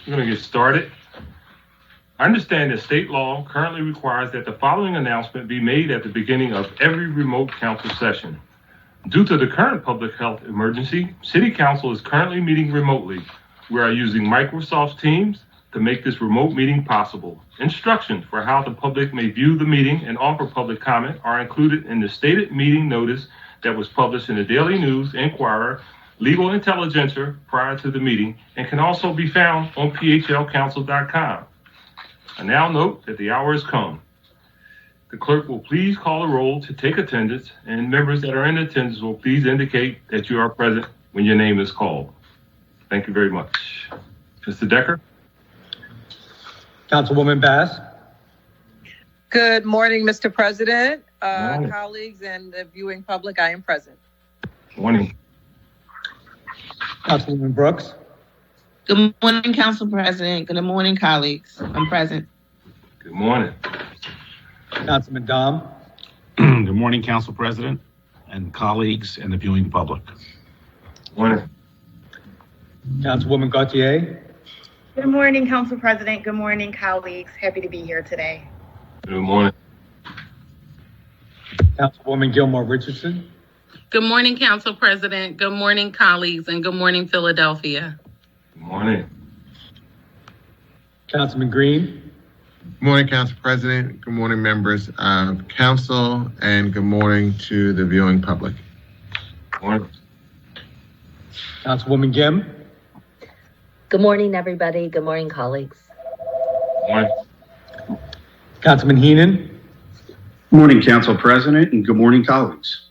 We're going to get started. I understand that state law currently requires that the following announcement be made at the beginning of every remote council session. Due to the current public health emergency, City Council is currently meeting remotely. We are using Microsoft Teams to make this remote meeting possible. Instructions for how the public may view the meeting and offer public comment are included in the stated meeting notice that was published in the Daily News, Inquirer, Legal Intelligencer prior to the meeting, and can also be found on phlcouncil.com. I now note that the hour has come. The clerk will please call a roll to take attendance, and members that are in attendance will please indicate that you are present when your name is called. Thank you very much. Mr. Decker? Councilwoman Bass? Good morning, Mr. President, Morning. colleagues, and the viewing public. I am present. Morning. Councilwoman Brooks? Good morning, Council President. Good morning, colleagues. I'm present. Good morning. Councilman Dom? Good morning, Council President and colleagues and the viewing public. Morning. Councilwoman Gauthier? Good morning, Council President. Good morning, colleagues. Happy to be here today. Good morning. Councilwoman Gilmore Richardson? Good morning, Council President. Good morning, colleagues, and good morning, Philadelphia. Good morning. Councilman Green? Good morning, Council President. Good morning, members of Council, and good morning to the viewing public. Good morning. Councilwoman Gim? Good morning, everybody. Good morning, colleagues. Good morning. Councilman Heenan? Good morning, Council President, and good morning, colleagues.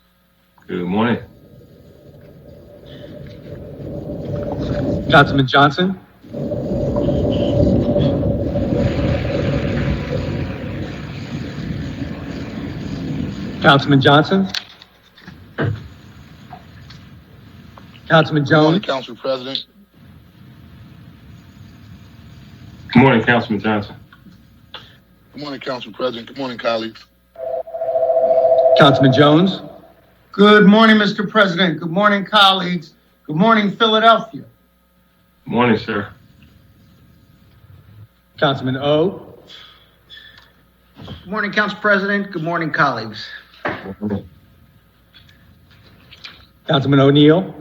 Good morning. Councilman Johnson? Councilman Johnson? Councilman Good morning, Jones? Council President. Good morning, Councilman Johnson. Good morning, Council President. Good morning, colleagues. Councilman Jones? Good morning, Mr. President. Good morning, colleagues. Good morning, Philadelphia. Good morning, sir. Councilman O? Good morning, Council President. Good morning, colleagues. Good morning. Councilman O'Neill?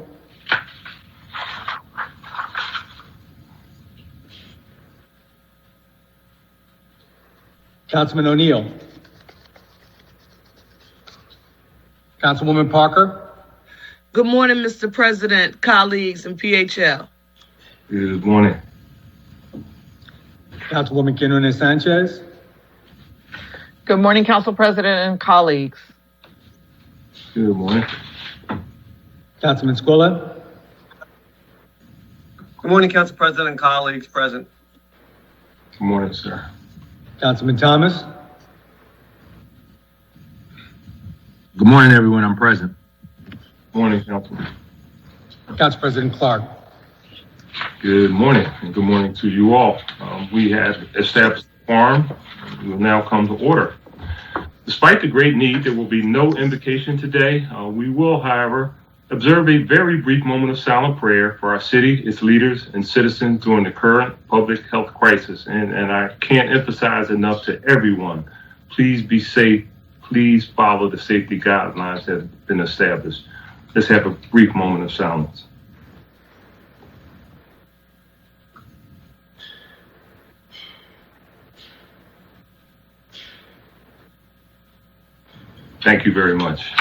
Councilman O'Neill? Councilwoman Parker? Good morning, Mr. President, colleagues, and PHL. Good morning. Councilwoman Quinones Sanchez? Good morning, Council President and colleagues. Good morning. Councilman Squilla? Good morning, Council President and colleagues present. Good morning, sir. Councilman Thomas? Good morning, everyone. I'm present. Good morning, Councilman. Council President Clark? Good morning, and good morning to you all. We have established a quorum. We will now come to order. Despite the great need, there will be no invocation today. We will, however, observe a very brief moment of silent prayer for our city, its leaders, and citizens during the current public health crisis. And I can't emphasize enough to everyone, please be safe. Please follow the safety guidelines that have been established. Let's have a brief moment of silence. Thank you very much.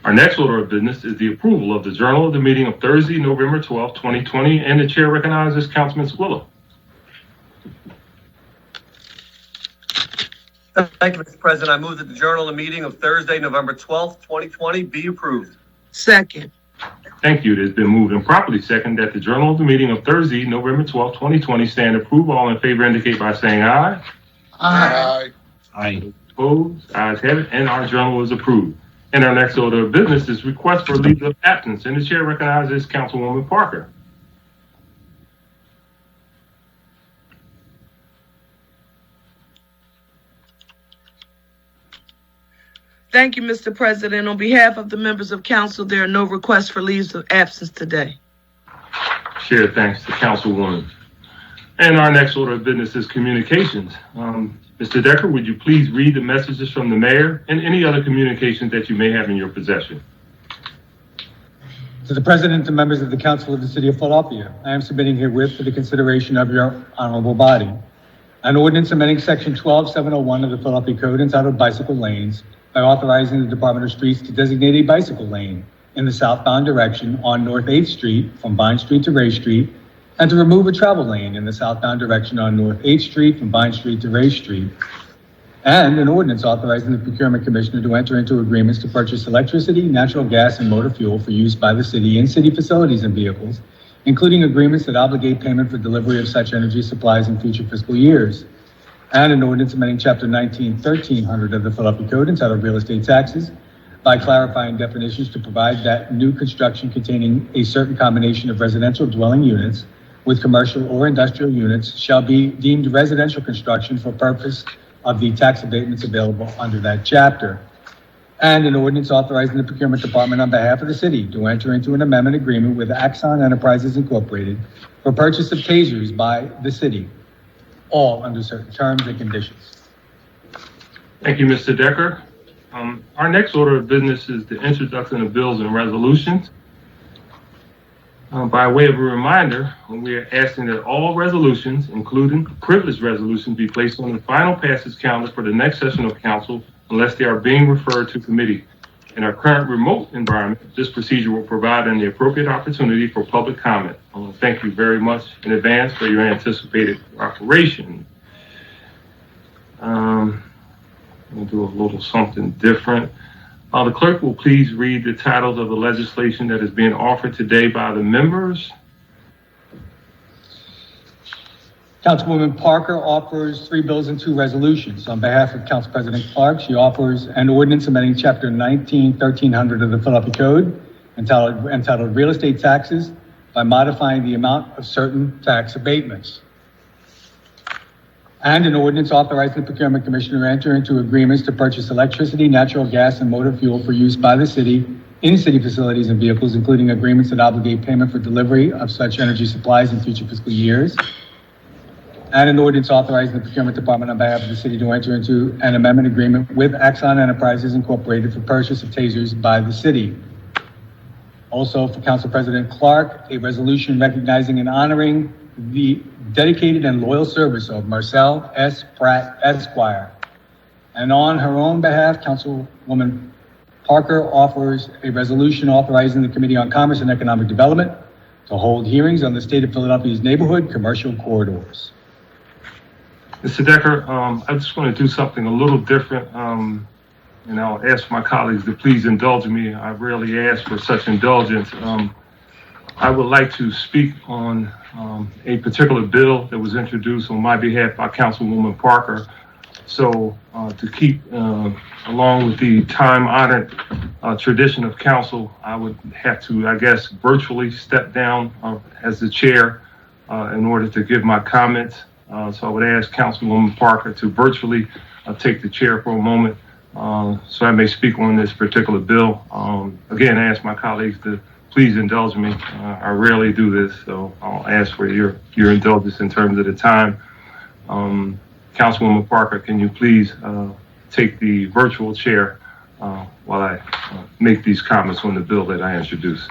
Our next order of business is the approval of the journal of the meeting of Thursday, November 12, 2020, and the chair recognizes Councilman Squilla. Thank you, Mr. President. I move that the journal of the meeting of Thursday, November 12th, 2020 be approved. Second. Thank you. It has been moved and properly second that the journal of the meeting of Thursday, November 12, 2020 stand approved. All in favor indicate by saying aye. Aye. Aye. Opposed? Ayes have it, and our journal is approved. And our next order of business is request for leave of absence, and the chair recognizes Councilwoman Parker. Thank you, Mr. President. On behalf of the members of council, there are no requests for leaves of absence today. Chair thanks the Councilwoman. And our next order of business is communications. Mr. Decker, would you please read the messages from the mayor and any other communications that you may have in your possession? To the President and members of the Council of the City of Philadelphia, I am submitting herewith for the consideration of your honorable body an ordinance amending Section 12701 of the Philadelphia Code entitled Bicycle Lanes by authorizing the Department of Streets to designate a bicycle lane in the southbound direction on North 8th Street from Vine Street to Ray Street, and to remove a travel lane in the southbound direction on North 8th Street from Vine Street to Ray Street, and an ordinance authorizing the procurement commissioner to enter into agreements to purchase electricity, natural gas, and motor fuel for use by the city in city facilities and vehicles, including agreements that obligate payment for delivery of such energy supplies in future fiscal years, and an ordinance amending Chapter 1300 of the Philadelphia Code entitled Real Estate Taxes by clarifying definitions to provide that new construction containing a certain combination of residential dwelling units with commercial or industrial units shall be deemed residential construction for purpose of the tax abatements available under that chapter, and an ordinance authorizing the procurement department on behalf of the city to enter into an amendment agreement with Axon Enterprises Incorporated for purchase of tasers by the city, all under certain terms and conditions. Thank you, Mr. Decker. Our next order of business is the introduction of bills and resolutions. By way of a reminder, we are asking that all resolutions, including privileged resolutions, be placed on the final passage calendar for the next session of council unless they are being referred to committee. In our current remote environment, this procedure will provide the appropriate opportunity for public comment. Thank you very much in advance for your anticipated cooperation. We'll do a little something different. The clerk will please read the titles of the legislation that is being offered today by the members. Councilwoman Parker offers 3 bills and 2 resolutions. On behalf of Council President Clark, she offers an ordinance amending Chapter 1300 of the Philadelphia Code entitled Real Estate Taxes by modifying the amount of certain tax abatements, and an ordinance authorizing the procurement commissioner to enter into agreements to purchase electricity, natural gas, and motor fuel for use by the city in city facilities and vehicles, including agreements that obligate payment for delivery of such energy supplies in future fiscal years, and an ordinance authorizing the procurement department on behalf of the city to enter into an amendment agreement with Axon Enterprises Incorporated for purchase of tasers by the city. Also, for Council President Clark, a resolution recognizing and honoring the dedicated and loyal service of Marcel S. Pratt, Esquire. And on her own behalf, Councilwoman Parker offers a resolution authorizing the Committee on Commerce and Economic Development to hold hearings on the state of Philadelphia's neighborhood commercial corridors. Mr. Decker, I just want to do something a little different, and I'll ask my colleagues to please indulge me. I rarely ask for such indulgence. I would like to speak on a particular bill that was introduced on my behalf by Councilwoman Parker. So to keep along with the time-honored tradition of council, I would have to, I guess, virtually step down as the chair in order to give my comments. So I would ask Councilwoman Parker to virtually take the chair for a moment so I may speak on this particular bill. Again, I ask my colleagues to please indulge me. I rarely do this, so I'll ask for your indulgence in terms of the time. Councilwoman Parker, can you please take the virtual chair while I make these comments on the bill that I introduced?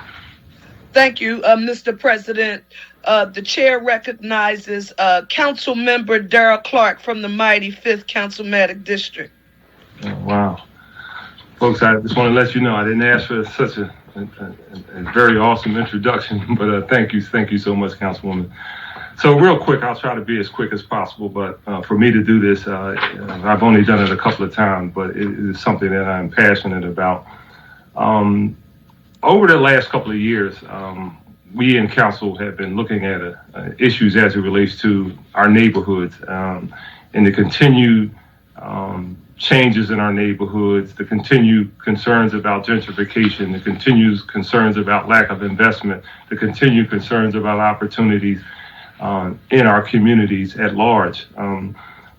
Thank you, Mr. President. The chair recognizes Council Member Darrell Clark from the mighty 5th Councilmatic District. Oh, wow. Folks, I just want to let you know I didn't ask for such a very awesome introduction, but thank you so much, Councilwoman. So real quick, I'll try to be as quick as possible, but for me to do this, I've only done it a couple of times, but it is something that I'm passionate about. Over the last couple of years, we in council have been looking at issues as it relates to our neighborhoods and the continued changes in our neighborhoods, the continued concerns about gentrification, the continued concerns about lack of investment, the continued concerns about opportunities in our communities at large.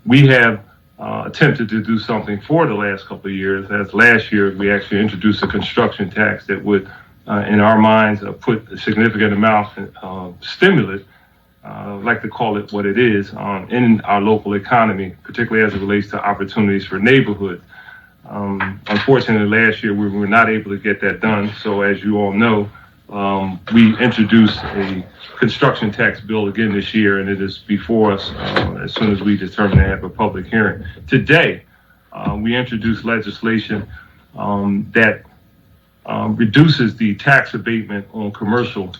We have attempted to do something for the last couple of years. As last year, we actually introduced a construction tax that would in our minds, put a significant amount of stimulus, like to call it what it is, in our local economy, particularly as it relates to opportunities for neighborhoods. Unfortunately, last year we were not able to get that done. So as you all know, we introduced a construction tax bill again this year, and it is before us as soon as we determine to have a public hearing. Today, we introduced legislation that reduces the tax abatement on commercial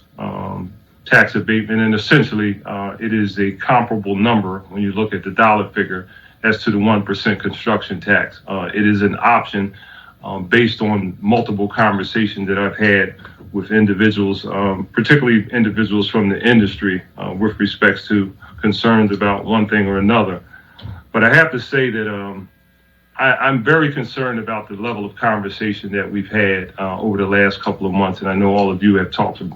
tax abatement, and essentially it is a comparable number when you look at the dollar figure as to the 1% construction tax. It is an option based on multiple conversations that I've had with individuals, particularly individuals from the industry, with respects to concerns about one thing or another. But I have to say that I'm very concerned about the level of conversation that we've had over the last couple of months, and I know all of you have talked to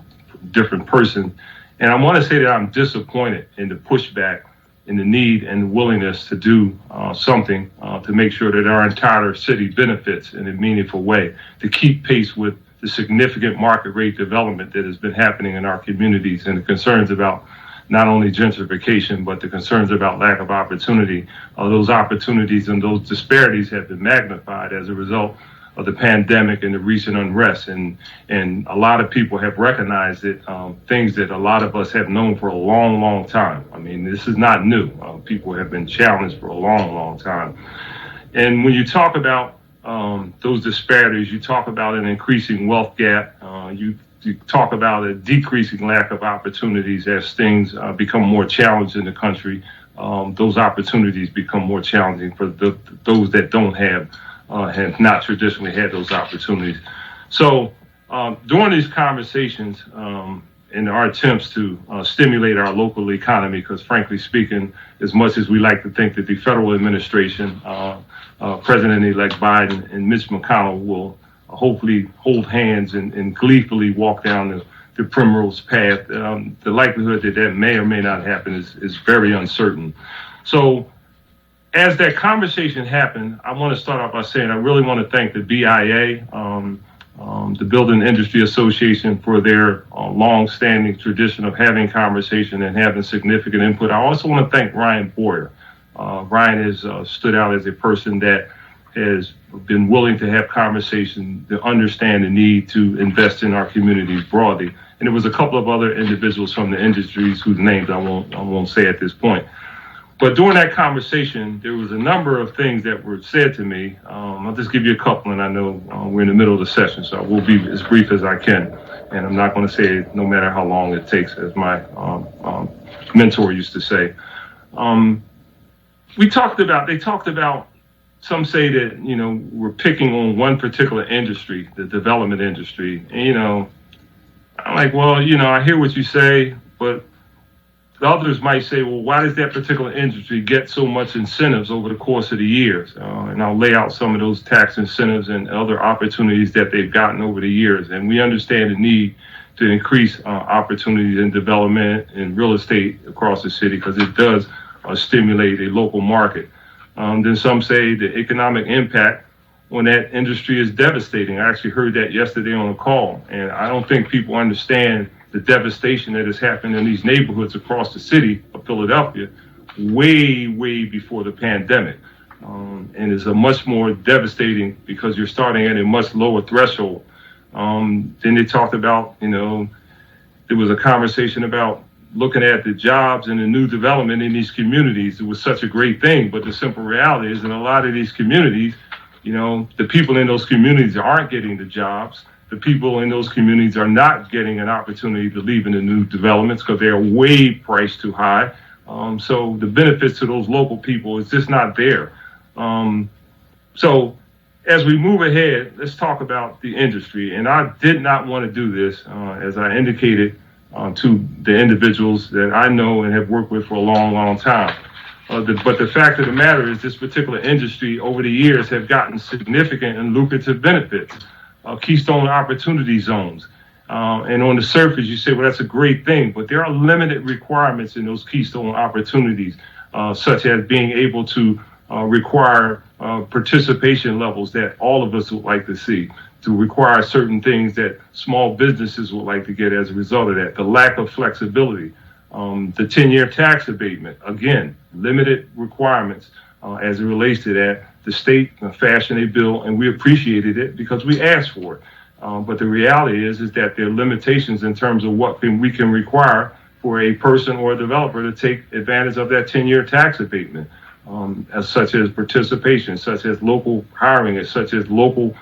different persons. And I want to say that I'm disappointed in the pushback, in the need and willingness to do something to make sure that our entire city benefits in a meaningful way, to keep pace with the significant market rate development that has been happening in our communities, and the concerns about not only gentrification, but the concerns about lack of opportunity. Those opportunities and those disparities have been magnified as a result of the pandemic and the recent unrest. And a lot of people have recognized it, things that a lot of us have known for a long, long time. I mean, this is not new. People have been challenged for a long, long time. And when you talk about those disparities, you talk about an increasing wealth gap, you talk about a decreasing lack of opportunities as things become more challenged in the country. Those opportunities become more challenging for those that don't have not traditionally had those opportunities. So during these conversations and our attempts to stimulate our local economy, because frankly speaking, as much as we like to think that the federal administration, President-elect Biden and Mitch McConnell will hopefully hold hands and gleefully walk down the primrose path, the likelihood that that may or may not happen is very uncertain. So as that conversation happened, I want to start off by saying I really want to thank the BIA, the Building Industry Association, for their long-standing tradition of having conversation and having significant input. I also want to thank Ryan Boyer. Ryan has stood out as a person that has been willing to have conversation, to understand the need to invest in our communities broadly. And there was a couple of other individuals from the industries whose names I won't say at this point. But during that conversation, there was a number of things that were said to me. I'll just give you a couple, and I know we're in the middle of the session, so I will be as brief as I can. And I'm not going to say it no matter how long it takes, as my mentor used to say. They talked about, some say that, we're picking on one particular industry, the development industry. And, I'm like, well, I hear what you say, but the others might say, well, why does that particular industry get so much incentives over the course of the years? And I'll lay out some of those tax incentives and other opportunities that they've gotten over the years. And we understand the need to increase opportunities in development and real estate across the city, because it does stimulate a local market. Then some say the economic impact on that industry is devastating. I actually heard that yesterday on a call, and I don't think people understand the devastation that has happened in these neighborhoods across the city of Philadelphia way, way before the pandemic. And it's a much more devastating because you're starting at a much lower threshold. Then they talked about, there was a conversation about looking at the jobs and the new development in these communities. It was such a great thing, but the simple reality is in a lot of these communities, the people in those communities aren't getting the jobs. The people in those communities are not getting an opportunity to live in the new developments because they're way priced too high. So the benefits to those local people is just not there. So as we move ahead, let's talk about the industry. And I did not want to do this, as I indicated, to the individuals that I know and have worked with for a long, long time. But the fact of the matter is this particular industry over the years have gotten significant and lucrative benefits. Keystone opportunity zones. And on the surface, you say, well, that's a great thing, but there are limited requirements in those keystone opportunities, such as being able to require participation levels that all of us would like to see, to require certain things that small businesses would like to get as a result of that, the lack of flexibility, the 10-year tax abatement, again, limited requirements as it relates to that. The state fashioned a bill, and we appreciated it because we asked for it. But the reality is that there are limitations in terms of what we can require for a person or a developer to take advantage of that 10-year tax abatement, such as participation, such as local hiring, such as local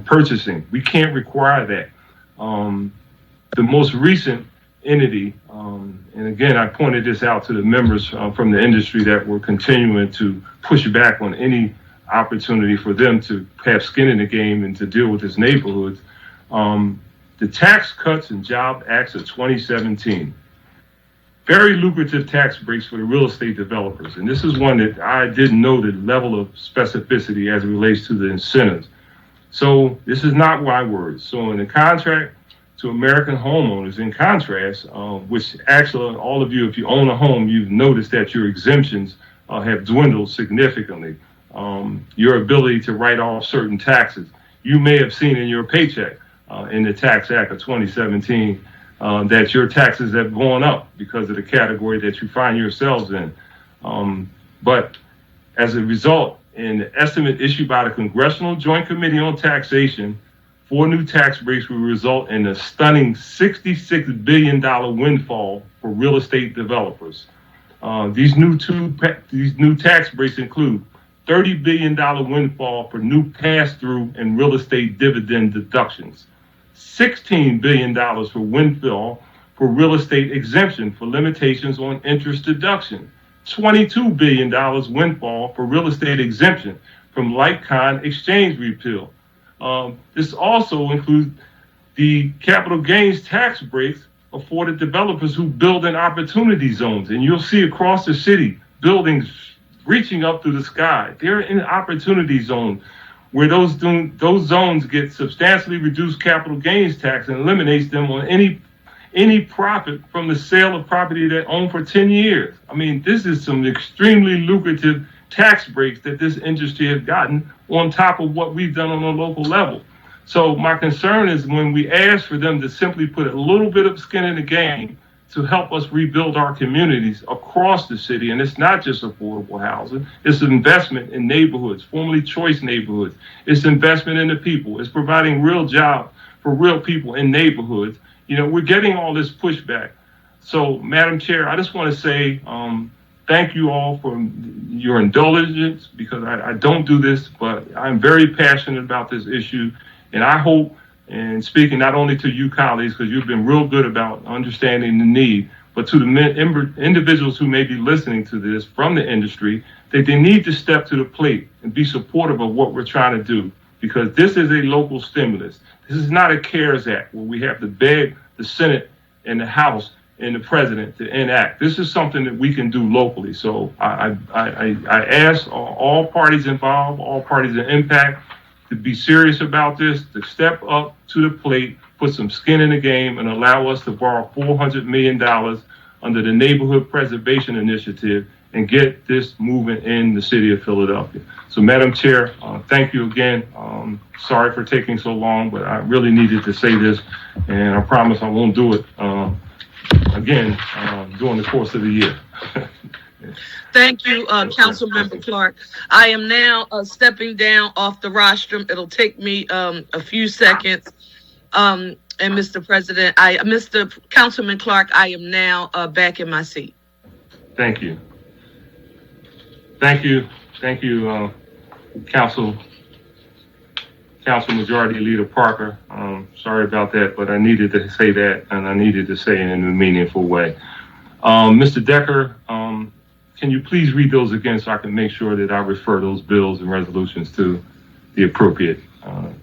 purchasing. We can't require that. The most recent entity, and again, I pointed this out to the members from the industry that were continuing to push back on any opportunity for them to have skin in the game and to deal with this neighborhood. The Tax Cuts and Jobs Act of 2017, very lucrative tax breaks for the real estate developers. And this is one that I didn't know the level of specificity as it relates to the incentives. So this is not my words. So in the contract to American homeowners, in contrast, which actually all of you, if you own a home, you've noticed that your exemptions have dwindled significantly. Your ability to write off certain taxes, you may have seen in your paycheck in the Tax Act of 2017 that your taxes have gone up because of the category that you find yourselves in. But as a result, in the estimate issued by the Congressional Joint Committee on Taxation, 4 new tax breaks will result in a stunning $66 billion windfall for real estate developers. These new tax breaks include $30 billion windfall for new pass-through and real estate dividend deductions, $16 billion for windfall for real estate exemption for limitations on interest deduction, $22 billion windfall for real estate exemption from like-kind exchange repeal. This also includes the capital gains tax breaks afforded developers who build in opportunity zones. And you'll see across the city buildings reaching up through the sky. They're in opportunity zones where those zones get substantially reduced capital gains tax and eliminates them on any profit from the sale of property they own for 10 years. I mean, this is some extremely lucrative tax breaks that this industry has gotten on top of what we've done on a local level. So my concern is when we ask for them to simply put a little bit of skin in the game to help us rebuild our communities across the city, and it's not just affordable housing, it's an investment in neighborhoods, formerly choice neighborhoods, it's investment in the people, it's providing real jobs for real people in neighborhoods. You know, we're getting all this pushback. So, Madam Chair, I just want to say thank you all for your indulgence, because I don't do this, but I'm very passionate about this issue. And I hope, and speaking not only to you colleagues, because you've been real good about understanding the need, but to the individuals who may be listening to this from the industry, that they need to step to the plate and be supportive of what we're trying to do, because this is a local stimulus. This is not a CARES Act where we have to beg the Senate and the House and the President to enact. This is something that we can do locally. So I ask all parties involved, all parties in impact, to be serious about this, to step up to the plate, put some skin in the game, and allow us to borrow $400 million under the Neighborhood Preservation Initiative and get this movement in the city of Philadelphia. So, Madam Chair, thank you again. Sorry for taking so long, but I really needed to say this, and I promise I won't do it again during the course of the year. Thank you, Councilmember Clark. I am now stepping down off the rostrum. It'll take me a few seconds. And Mr. President, Mr. Councilman Clark, I am now back in my seat. Thank you. Thank you, Council Majority Leader Parker. Sorry about that, but I needed to say that, and I needed to say it in a meaningful way. Mr. Decker, can you please read those again so I can make sure that I refer those bills and resolutions to the appropriate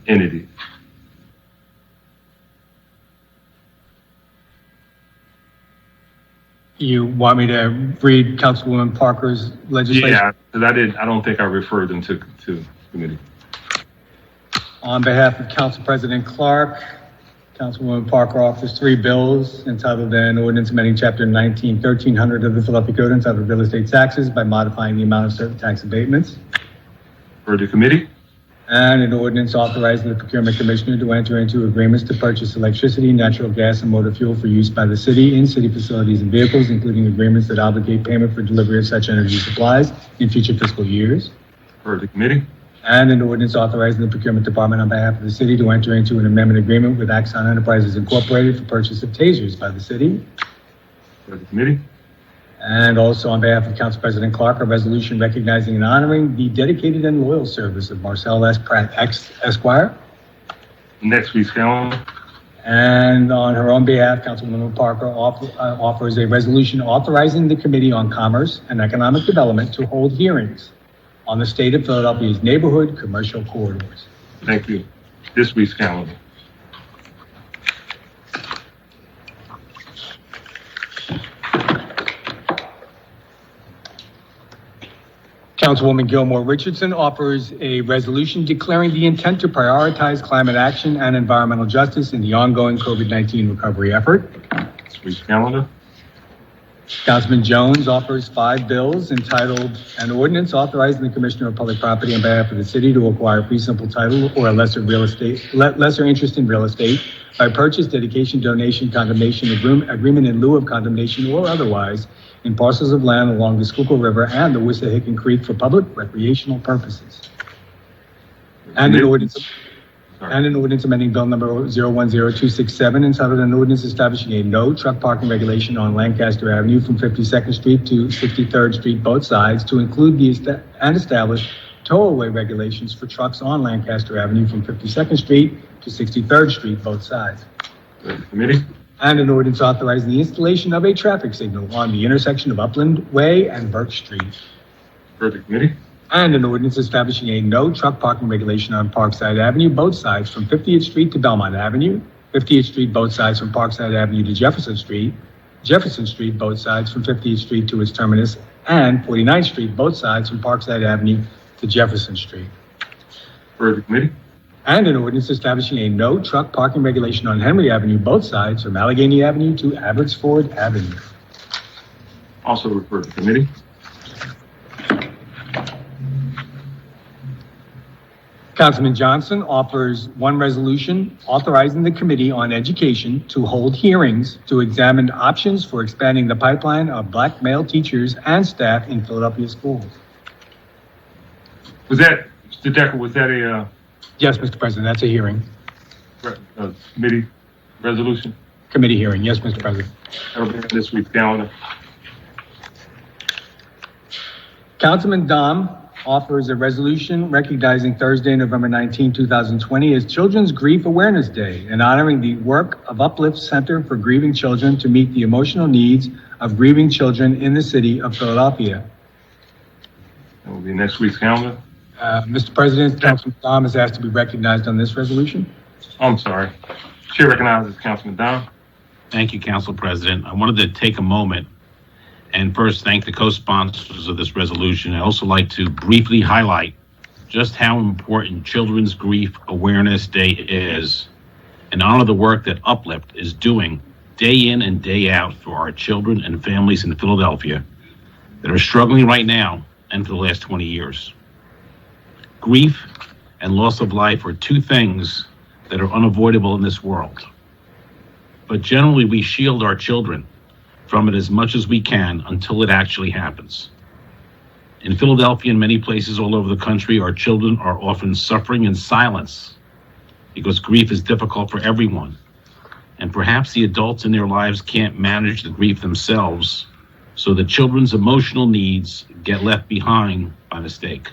entity? You want me to read Councilwoman Parker's legislation? Yeah, because I don't think I referred them to committee. On behalf of Council President Clark, Councilwoman Parker offers 3 bills entitled an ordinance amending Chapter 1300 of the Philadelphia Code entitled Real Estate Taxes by modifying the amount of certain tax abatements. For the committee. And an ordinance authorizing the procurement commissioner to enter into agreements to purchase electricity, natural gas, and motor fuel for use by the city in city facilities and vehicles, including agreements that obligate payment for delivery of such energy supplies in future fiscal years. For the committee. And an ordinance authorizing the procurement department on behalf of the city to enter into an amendment agreement with Axon Enterprises Incorporated for purchase of tasers by the city. For the committee. And also on behalf of Council President Clark, a resolution recognizing and honoring the dedicated and loyal service of Marcel S. Pratt, Esquire. Next week's calendar. And on her own behalf, Councilwoman Parker offers a resolution authorizing the Committee on Commerce and Economic Development to hold hearings on the state of Philadelphia's neighborhood commercial corridors. Thank you. This week's calendar. Councilwoman Gilmore Richardson offers a resolution declaring the intent to prioritize climate action and environmental justice in the ongoing COVID-19 recovery effort. This week's calendar. Councilman Jones offers 5 bills entitled an ordinance authorizing the Commissioner of Public Property on behalf of the city to acquire fee simple title or a lesser interest in real estate by purchase, dedication, donation, condemnation, agreement in lieu of condemnation or otherwise in parcels of land along the Schuylkill River and the Wissahickon Creek for public recreational purposes. And an ordinance amending bill number 010267 entitled an ordinance establishing a no truck parking regulation on Lancaster Avenue from 52nd Street to 63rd Street, both sides, to include and establish tow-away regulations for trucks on Lancaster Avenue from 52nd Street to 63rd Street, both sides. Committee. And an ordinance authorizing the installation of a traffic signal on the intersection of Upland Way and Burke Street. For the committee. And an ordinance establishing a no truck parking regulation on Parkside Avenue, both sides from 50th Street to Belmont Avenue, 50th Street, both sides from Parkside Avenue to Jefferson Street, Jefferson Street, both sides from 50th Street to its terminus, and 49th Street, both sides from Parkside Avenue to Jefferson Street. For the committee. And an ordinance establishing a no truck parking regulation on Henry Avenue, both sides from Allegheny Avenue to Abbotsford Avenue. Also referred to committee. Councilman Johnson offers one resolution authorizing the Committee on Education to hold hearings to examine options for expanding the pipeline of black male teachers and staff in Philadelphia schools. Was that, Mr. Decker, was that a Yes, Mr. President, that's a hearing. Committee resolution? Committee hearing, yes, Mr. President. That'll be on this week's calendar. Councilman Dom offers a resolution recognizing Thursday, November 19, 2020 as Children's Grief Awareness Day and honoring the work of Uplift Center for Grieving Children to meet the emotional needs of grieving children in the city of Philadelphia. That will be next week's calendar. Mr. President, Councilman Dom is asked to be recognized on this resolution. I'm sorry. Chair recognizes Councilman Dom. Thank you, Council President. I wanted to take a moment and first thank the co-sponsors of this resolution. I'd also like to briefly highlight just how important Children's Grief Awareness Day is and honor the work that Uplift is doing day in and day out for our children and families in Philadelphia that are struggling right now and for the last 20 years. Grief and loss of life are two things that are unavoidable in this world. But generally, we shield our children from it as much as we can until it actually happens. In Philadelphia and many places all over the country, our children are often suffering in silence because grief is difficult for everyone. And perhaps the adults in their lives can't manage the grief themselves, so the children's emotional needs get left behind by mistake.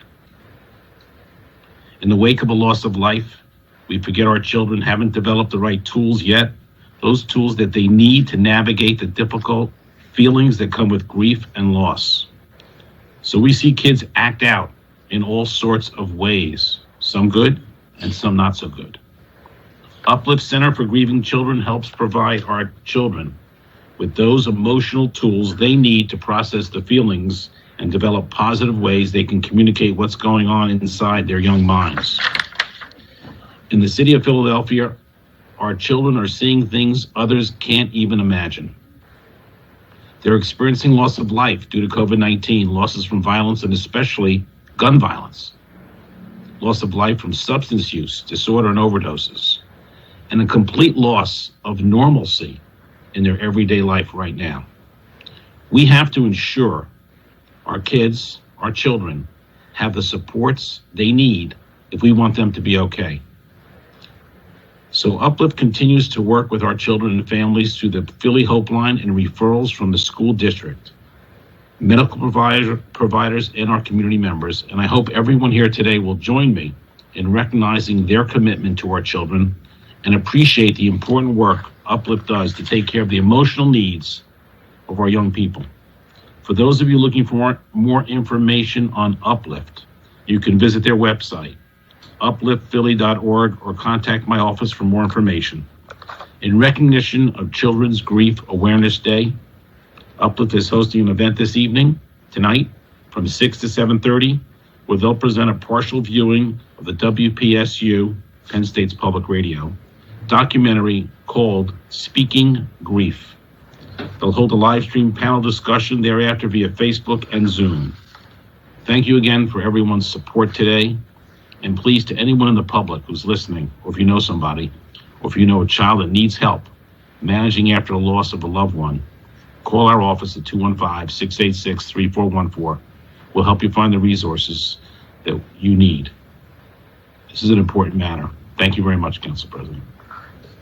In the wake of a loss of life, we forget our children haven't developed the right tools yet, those tools that they need to navigate the difficult feelings that come with grief and loss. So we see kids act out in all sorts of ways, some good and some not so good. Uplift Center for Grieving Children helps provide our children with those emotional tools they need to process the feelings and develop positive ways they can communicate what's going on inside their young minds. In the city of Philadelphia, our children are seeing things others can't even imagine. They're experiencing loss of life due to COVID-19, losses from violence, and especially gun violence. loss of life from substance use, disorder, and overdoses, and a complete loss of normalcy in their everyday life right now. We have to ensure our kids, our children, have the supports they need if we want them to be okay. So Uplift continues to work with our children and families through the Philly Hope Line and referrals from the school district, medical providers, and our community members. And I hope everyone here today will join me in recognizing their commitment to our children and appreciate the important work Uplift does to take care of the emotional needs of our young people. For those of you looking for more information on Uplift, you can visit their website, upliftphilly.org, or contact my office for more information. In recognition of Children's Grief Awareness Day, Uplift is hosting an event this evening, tonight, from 6 to 7:30, where they'll present a partial viewing of the WPSU, Penn State's Public Radio, documentary called Speaking Grief. They'll hold a live stream panel discussion thereafter via Facebook and Zoom. Thank you again for everyone's support today. And please, to anyone in the public who's listening, or if you know somebody, or if you know a child that needs help managing after the loss of a loved one, call our office at 215-686-3414. We'll help you find the resources that you need. This is an important matter. Thank you very much, Council President.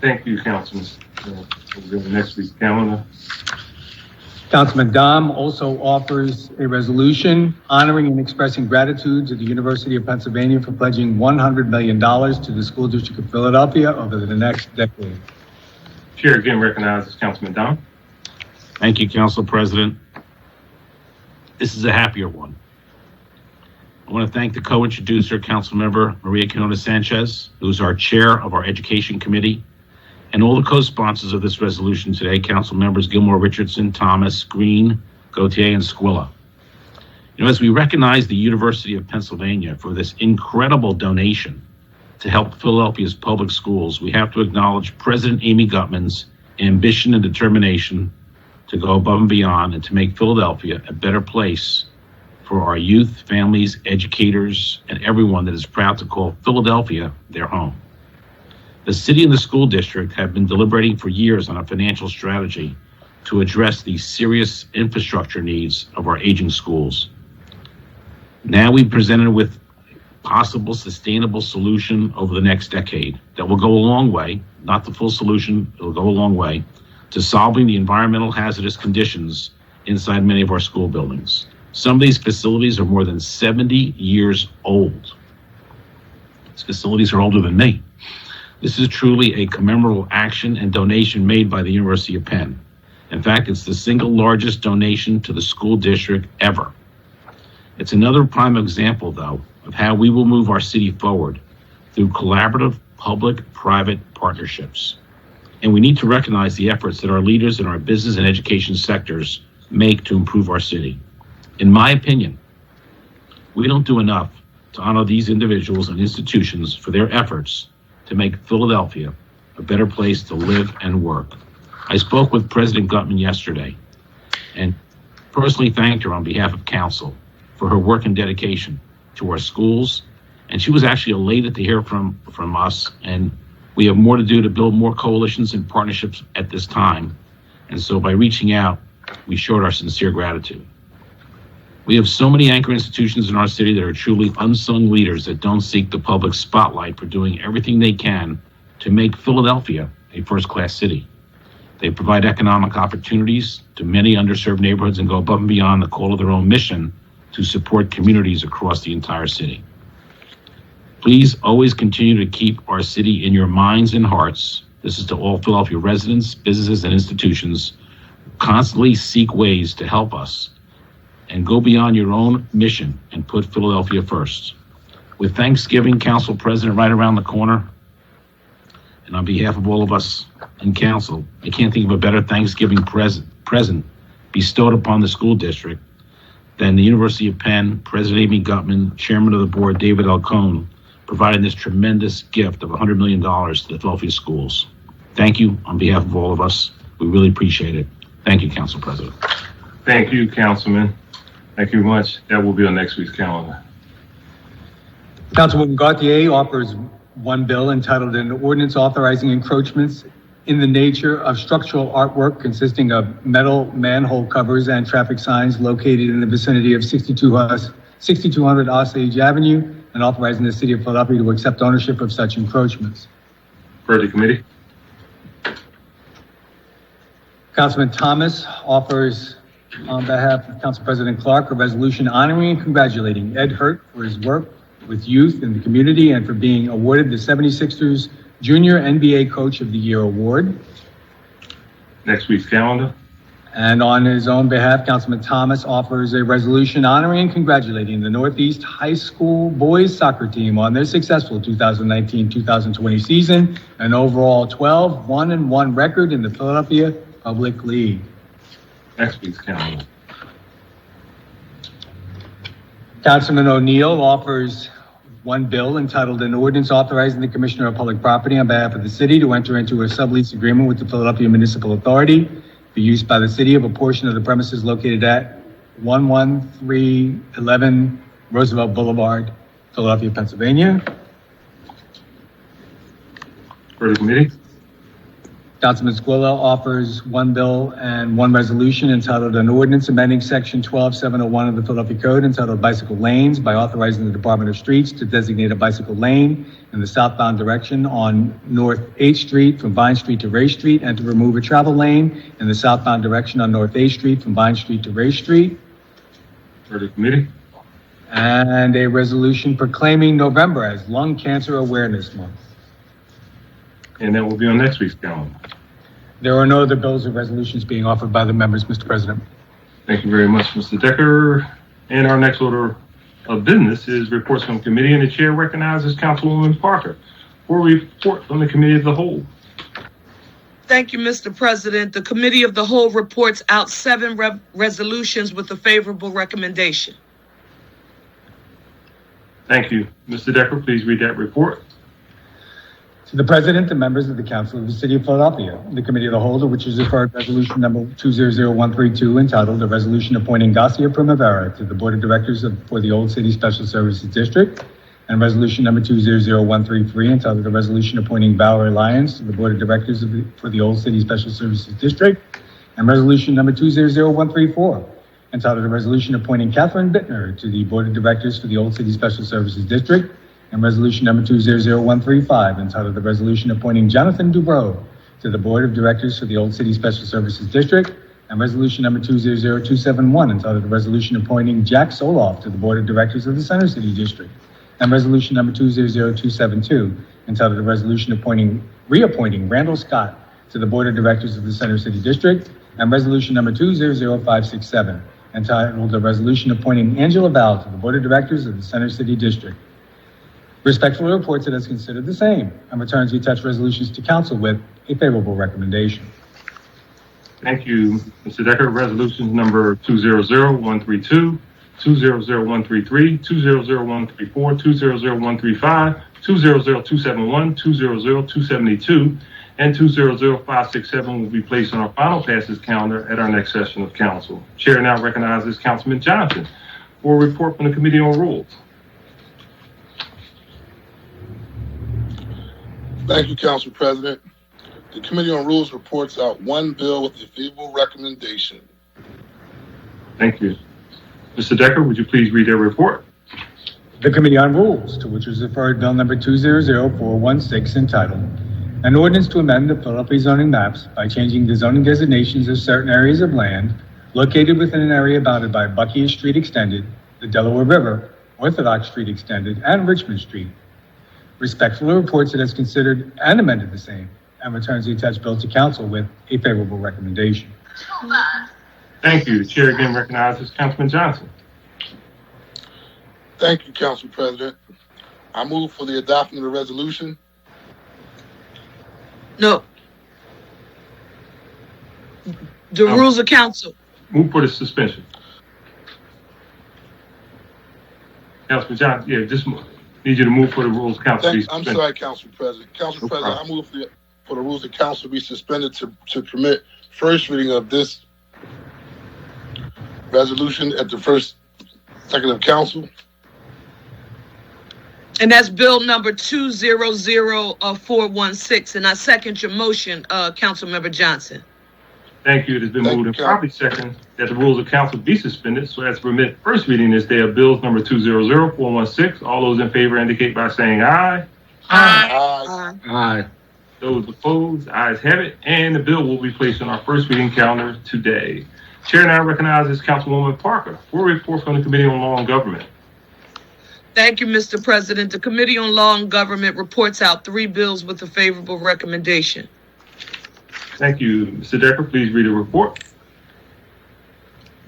Thank you, Councilman. We'll go to next week's calendar. Councilman Dom also offers a resolution honoring and expressing gratitude to the University of Pennsylvania for pledging $100 million to the School District of Philadelphia over the next decade. Chair again recognizes Councilman Dom. Thank you, Council President. This is a happier one. I want to thank the co-introducer, Councilmember Maria Quinona Sanchez, who's our chair of our Education Committee, and all the co-sponsors of this resolution today, Council members Gilmore, Richardson, Thomas, Green, Gautier, and Squilla. As we recognize the University of Pennsylvania for this incredible donation to help Philadelphia's public schools, we have to acknowledge President Amy Gutman's ambition and determination to go above and beyond and to make Philadelphia a better place for our youth, families, educators, and everyone that is proud to call Philadelphia their home. The city and the school district have been deliberating for years on a financial strategy to address the serious infrastructure needs of our aging schools. Now we've presented with a possible sustainable solution over the next decade that will go a long way, not the full solution, it will go a long way, to solving the environmental hazardous conditions inside many of our school buildings. Some of these facilities are more than 70 years old. These facilities are older than me. This is truly a commemorable action and donation made by the University of Penn. In fact, it's the single largest donation to the school district ever. It's another prime example, though, of how we will move our city forward through collaborative public-private partnerships. And we need to recognize the efforts that our leaders in our business and education sectors make to improve our city. In my opinion, we don't do enough to honor these individuals and institutions for their efforts to make Philadelphia a better place to live and work. I spoke with President Gutman yesterday and personally thanked her on behalf of council for her work and dedication to our schools. And she was actually elated to hear from us. And we have more to do to build more coalitions and partnerships at this time. And so by reaching out, we showed our sincere gratitude. We have so many anchor institutions in our city that are truly unsung leaders that don't seek the public spotlight for doing everything they can to make Philadelphia a first-class city. They provide economic opportunities to many underserved neighborhoods and go above and beyond the call of their own mission to support communities across the entire city. Please always continue to keep our city in your minds and hearts. This is to all Philadelphia residents, businesses, and institutions. Constantly seek ways to help us and go beyond your own mission and put Philadelphia first. With Thanksgiving, Council President, right around the corner, and on behalf of all of us in Council, I can't think of a better Thanksgiving present bestowed upon the school district than the University of Penn, President Amy Gutman, Chairman of the Board David Alcone, providing this tremendous gift of $100 million to the Philadelphia schools. Thank you on behalf of all of us. We really appreciate it. Thank you, Council President. Thank you, Councilman. Thank you very much. That will be on next week's calendar. Councilwoman Gauthier offers one bill entitled an ordinance authorizing encroachments in the nature of structural artwork consisting of metal manhole covers and traffic signs located in the vicinity of 6200 Osage Avenue, and authorizing the city of Philadelphia to accept ownership of such encroachments. Further committee. Councilman Thomas offers, on behalf of Council President Clark, a resolution honoring and congratulating Ed Hurt for his work with youth in the community and for being awarded the 76ers Junior NBA Coach of the Year Award. Next week's calendar. And on his own behalf, Councilman Thomas offers a resolution honoring and congratulating the Northeast High School boys soccer team on their successful 2019-2020 season, an overall 12-1-1 record in the Philadelphia Public League. Next week's calendar. Councilman O'Neill offers one bill entitled an ordinance authorizing the Commissioner of Public Property on behalf of the city to enter into a sublease agreement with the Philadelphia Municipal Authority for use by the city of a portion of the premises located at 11311 Roosevelt Boulevard, Philadelphia, Pennsylvania. Further committee. Councilman Squilla offers one bill and one resolution entitled an ordinance amending section 12701 of the Philadelphia Code entitled bicycle lanes by authorizing the Department of Streets to designate a bicycle lane in the southbound direction on North 8th Street from Vine Street to Ray Street, and to remove a travel lane in the southbound direction on North 8th Street from Vine Street to Ray Street. Further committee. And a resolution proclaiming November as Lung Cancer Awareness Month. And that will be on next week's calendar. There are no other bills or resolutions being offered by the members, Mr. President. Thank you very much, Mr. Decker. And our next order of business is reports from committee, and the chair recognizes Councilwoman Parker for a report from the Committee of the Whole. Thank you, Mr. President. The Committee of the Whole reports out 7 resolutions with a favorable recommendation. Thank you. Mr. Decker, please read that report. To the President and members of the Council of the City of Philadelphia, the Committee of the Whole, to which is referred resolution number 200132, entitled a resolution appointing Garcia Primavera to the Board of Directors for the Old City Special Services District, and resolution number 200133, entitled a resolution appointing Valerie Lyons to the Board of Directors for the Old City Special Services District, and resolution number 200134, entitled a resolution appointing Catherine Bittner to the Board of Directors for the Old City Special Services District, and resolution number 200135, entitled the resolution appointing Jonathan Dubrow to the Board of Directors for the Old City Special Services District, and resolution number 200271, entitled the resolution appointing Jack Soloff to the Board of Directors of the Center City District, and resolution number 200272, entitled the resolution reappointing Randall Scott to the Board of Directors of the Center City District, and resolution number 200567, entitled the resolution appointing Angela Val to the Board of Directors of the Center City District. Respectfully reports it as considered the same and returns the attached resolutions to council with a favorable recommendation. Thank you, Mr. Decker. Resolutions number 200132, 200133, 200134, 200135, 200271, 200272, and 200567 will be placed on our final passes calendar at our next session of council. Chair now recognizes Councilman Johnson for a report from the Committee on Rules. Thank you, Council President. The Committee on Rules reports out one bill with a favorable recommendation. Thank you. Mr. Decker, would you please read their report? The Committee on Rules, to which is referred bill number 200416, entitled an ordinance to amend the Philadelphia zoning maps by changing the zoning designations of certain areas of land located within an area bounded by Buckingham Street Extended, the Delaware River, Orthodox Street Extended, and Richmond Street. Respectfully reports it as considered and amended the same, and returns the attached bill to council with a favorable recommendation. Thank you. The chair again recognizes Councilman Johnson. Thank you, Council President. I move for the adoption of the resolution. No. The rules of council. Move for the suspension. Councilman Johnson, yeah, just need you to move for the rules of council. I'm sorry, Council President. Council President, I move for the rules of council to be suspended to permit first reading of this resolution at the first second of council. And that's bill number 200416. And I second your motion, Councilmember Johnson. Thank you. It has been moved and properly second that the rules of council be suspended so as to permit first reading this day of bills number 200416. All those in favor indicate by saying aye. Aye. Aye. Those opposed, ayes have it, and the bill will be placed on our first reading calendar today. Chair now recognizes Councilwoman Parker for a report from the Committee on Law and Government. Thank you, Mr. President. The Committee on Law and Government reports out 3 bills with a favorable recommendation. Thank you. Mr. Decker, please read the report.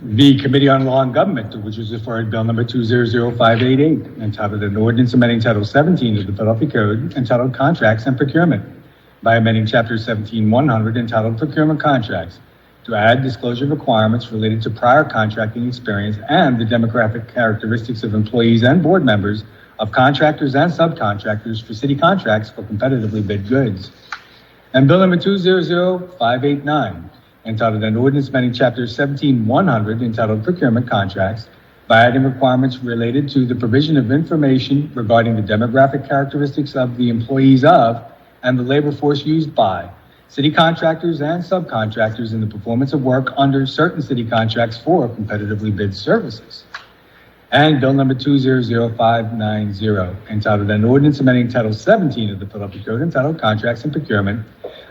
The Committee on Law and Government, to which is referred Bill number 200588, entitled an ordinance amending Title 17 of the Philadelphia Code, entitled Contracts and Procurement, by amending Chapter 17100, entitled Procurement Contracts, to add disclosure requirements related to prior contracting experience and the demographic characteristics of employees and board members of contractors and subcontractors for city contracts for competitively bid goods. And Bill number 200589, entitled an ordinance amending Chapter 17100, entitled Procurement Contracts, by adding requirements related to the provision of information regarding the demographic characteristics of the employees of and the labor force used by city contractors and subcontractors in the performance of work under certain city contracts for competitively bid services. And Bill number 200590, entitled an ordinance amending Title 17 of the Philadelphia Code, entitled Contracts and Procurement,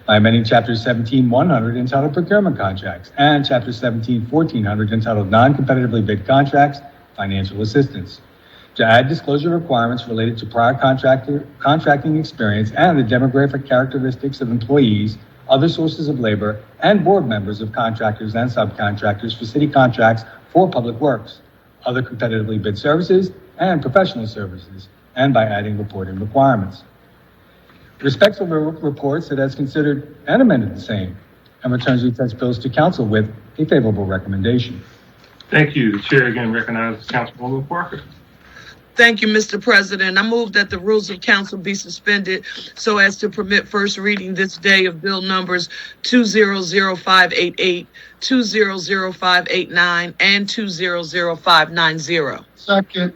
by amending Chapter 17100, entitled Procurement Contracts, and Chapter 17400, entitled Non-Competitively Bid Contracts, Financial Assistance, to add disclosure requirements related to prior contracting experience and the demographic characteristics of employees, other sources of labor, and board members of contractors and subcontractors for city contracts for public works, other competitively bid services, and professional services, and by adding reporting requirements. Respectful reports it has considered and amended the same and returns these such bills to council with a favorable recommendation. Thank you. The chair again recognizes Councilwoman Parker. Thank you, Mr. President. I move that the rules of council be suspended so as to permit first reading this day of bill numbers 200588, 200589, and 200590. Second.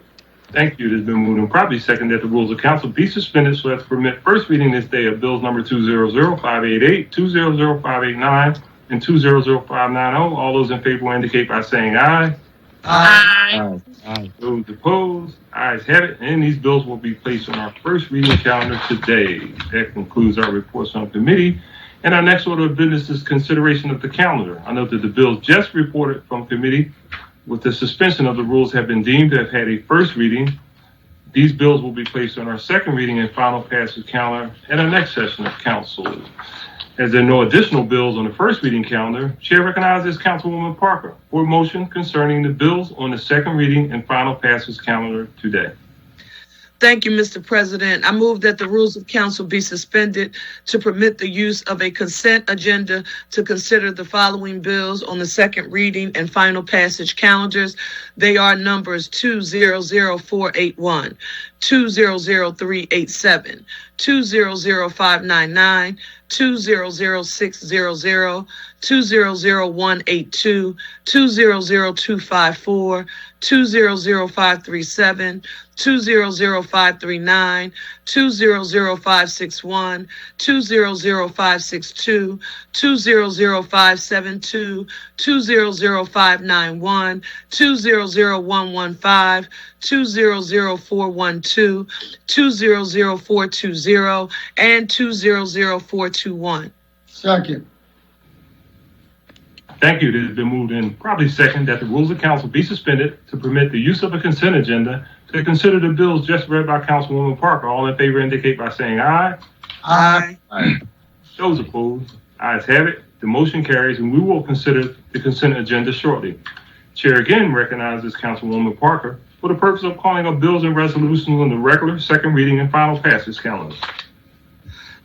Thank you. It has been moved and properly second that the rules of council be suspended so as to permit first reading this day of bills number 200588, 200589, and 200590. All those in favor will indicate by saying aye. Aye. Aye. Those opposed, ayes have it, and these bills will be placed on our first reading calendar today. That concludes our reports on committee. And our next order of business is consideration of the calendar. I note that the bills just reported from committee with the suspension of the rules have been deemed to have had a first reading. These bills will be placed on our second reading and final passage calendar at our next session of council. As there are no additional bills on the first reading calendar, Chair recognizes Councilwoman Parker for a motion concerning the bills on the second reading and final passage calendar today. Thank you, Mr. President. I move that the rules of council be suspended to permit the use of a consent agenda to consider the following bills on the second reading and final passage calendars. They are numbers 200481, 200387, 200599, 200600, 200182, 200254, 200537, 200539, 200561, 200562, 200572, 200591, 200115, 200412, 200420, and 200421. Second. Thank you. It has been moved and probably second that the rules of council be suspended to permit the use of a consent agenda to consider the bills just read by Councilwoman Parker. All in favor indicate by saying aye. Aye. Aye. Those opposed, ayes have it. The motion carries, and we will consider the consent agenda shortly. Chair again recognizes Councilwoman Parker for the purpose of calling up bills and resolutions on the regular second reading and final passage calendar.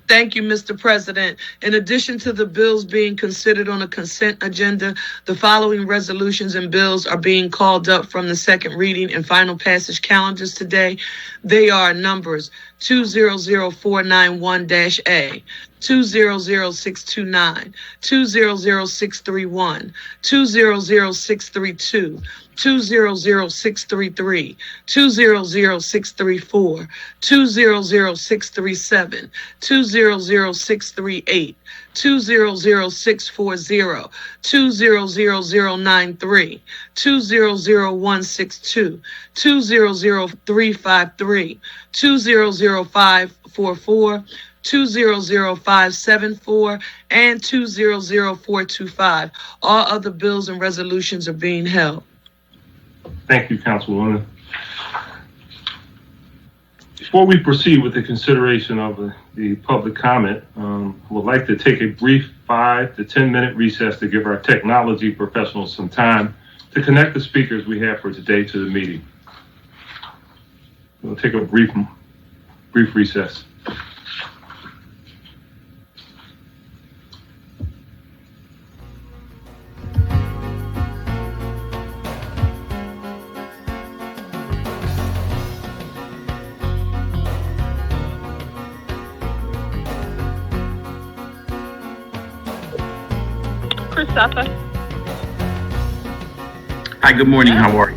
Thank you, Mr. President. In addition to the bills being considered on a consent agenda, the following resolutions and bills are being called up from the second reading and final passage calendars today. They are numbers 200491-A, 200629, 200631, 200632, 200633, 200634, 200637, 200638, 200640, 200093, 200162, 200353, 200544, 200574, and 200425. All other bills and resolutions are being held. Thank you, Councilwoman. Before we proceed with the consideration of the public comment, I would like to take a brief 5 to 10 minute recess to give our technology professionals some time to connect the speakers we have for today to the meeting. We'll take a brief recess. Christopher. Hi, good morning. How are you?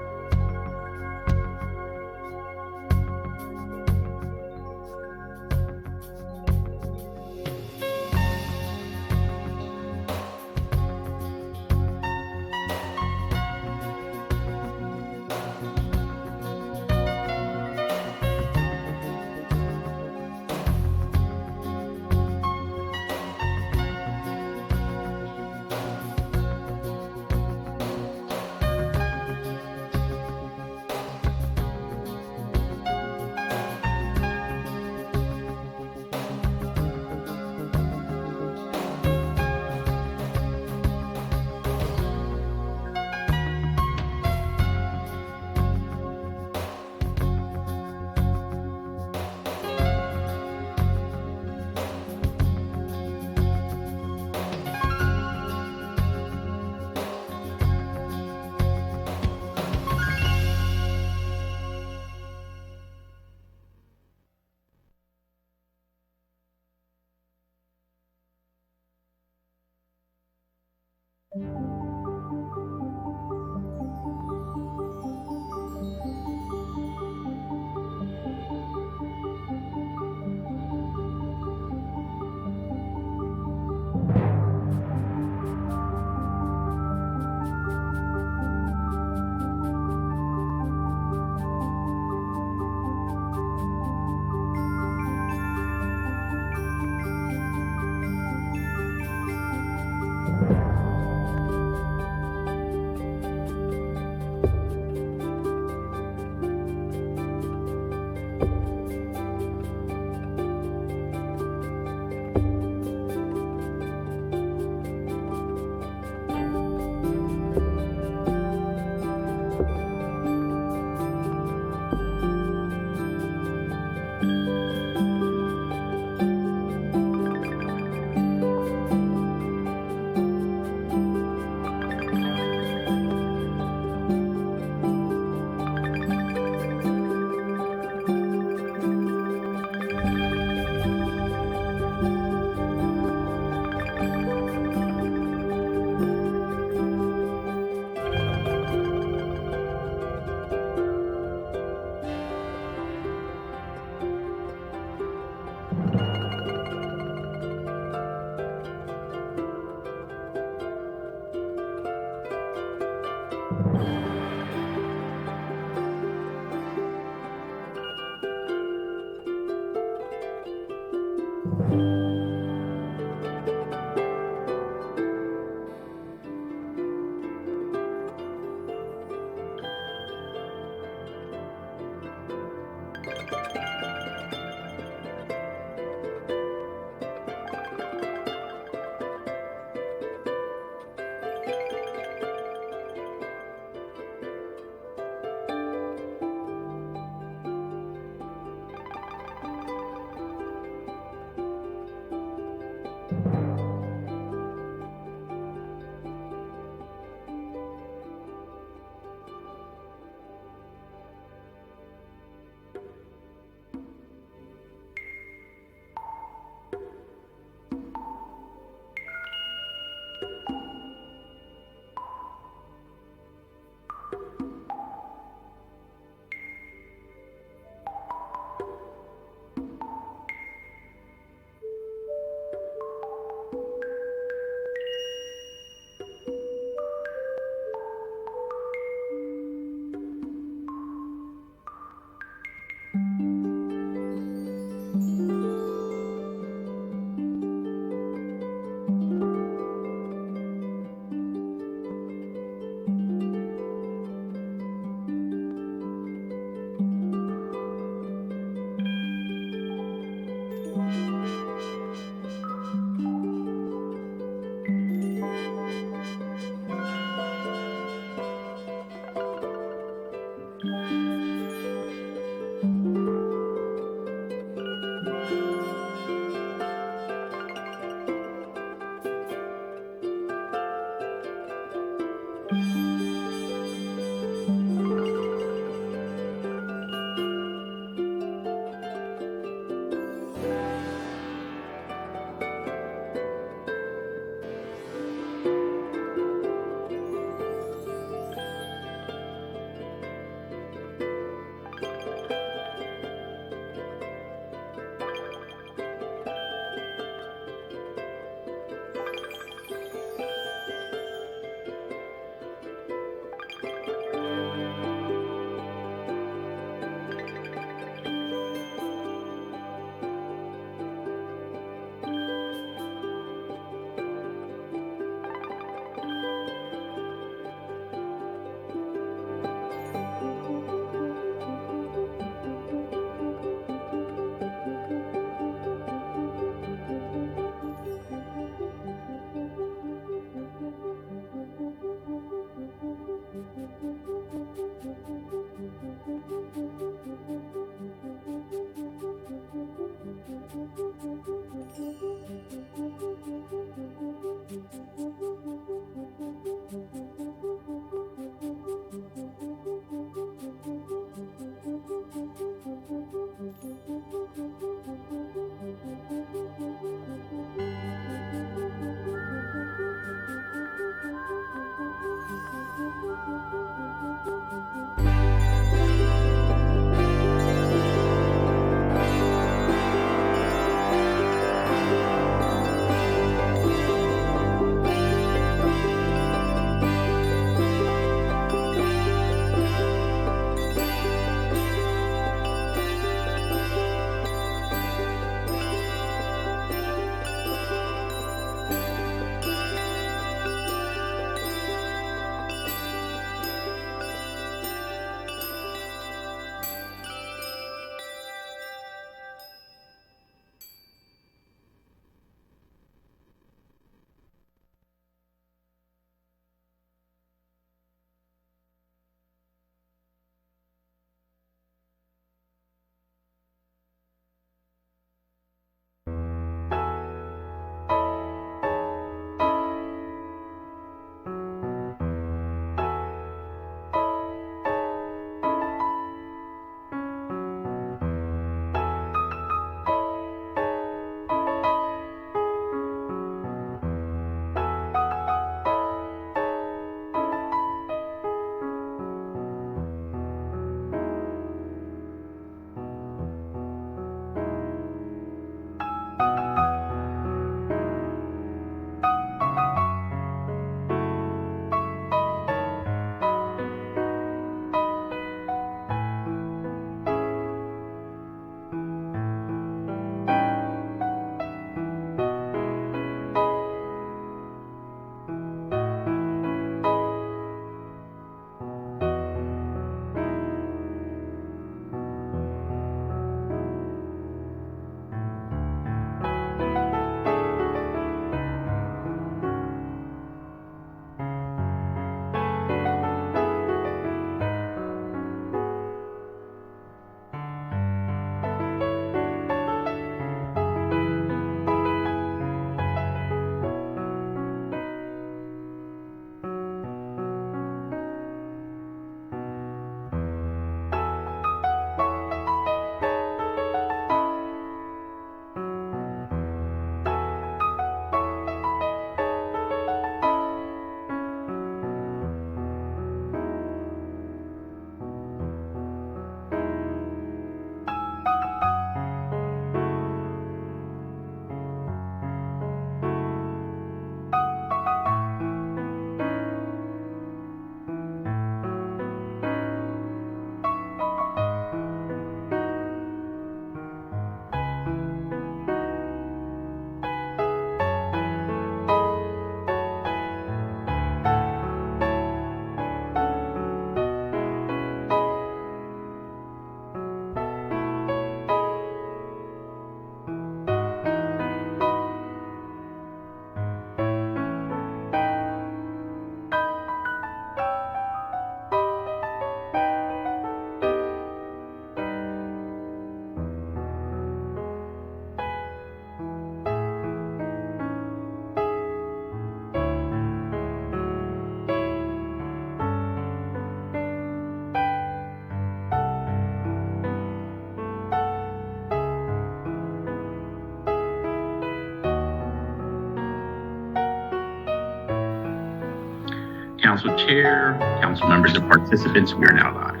Council Chair, council members and participants, we are now live.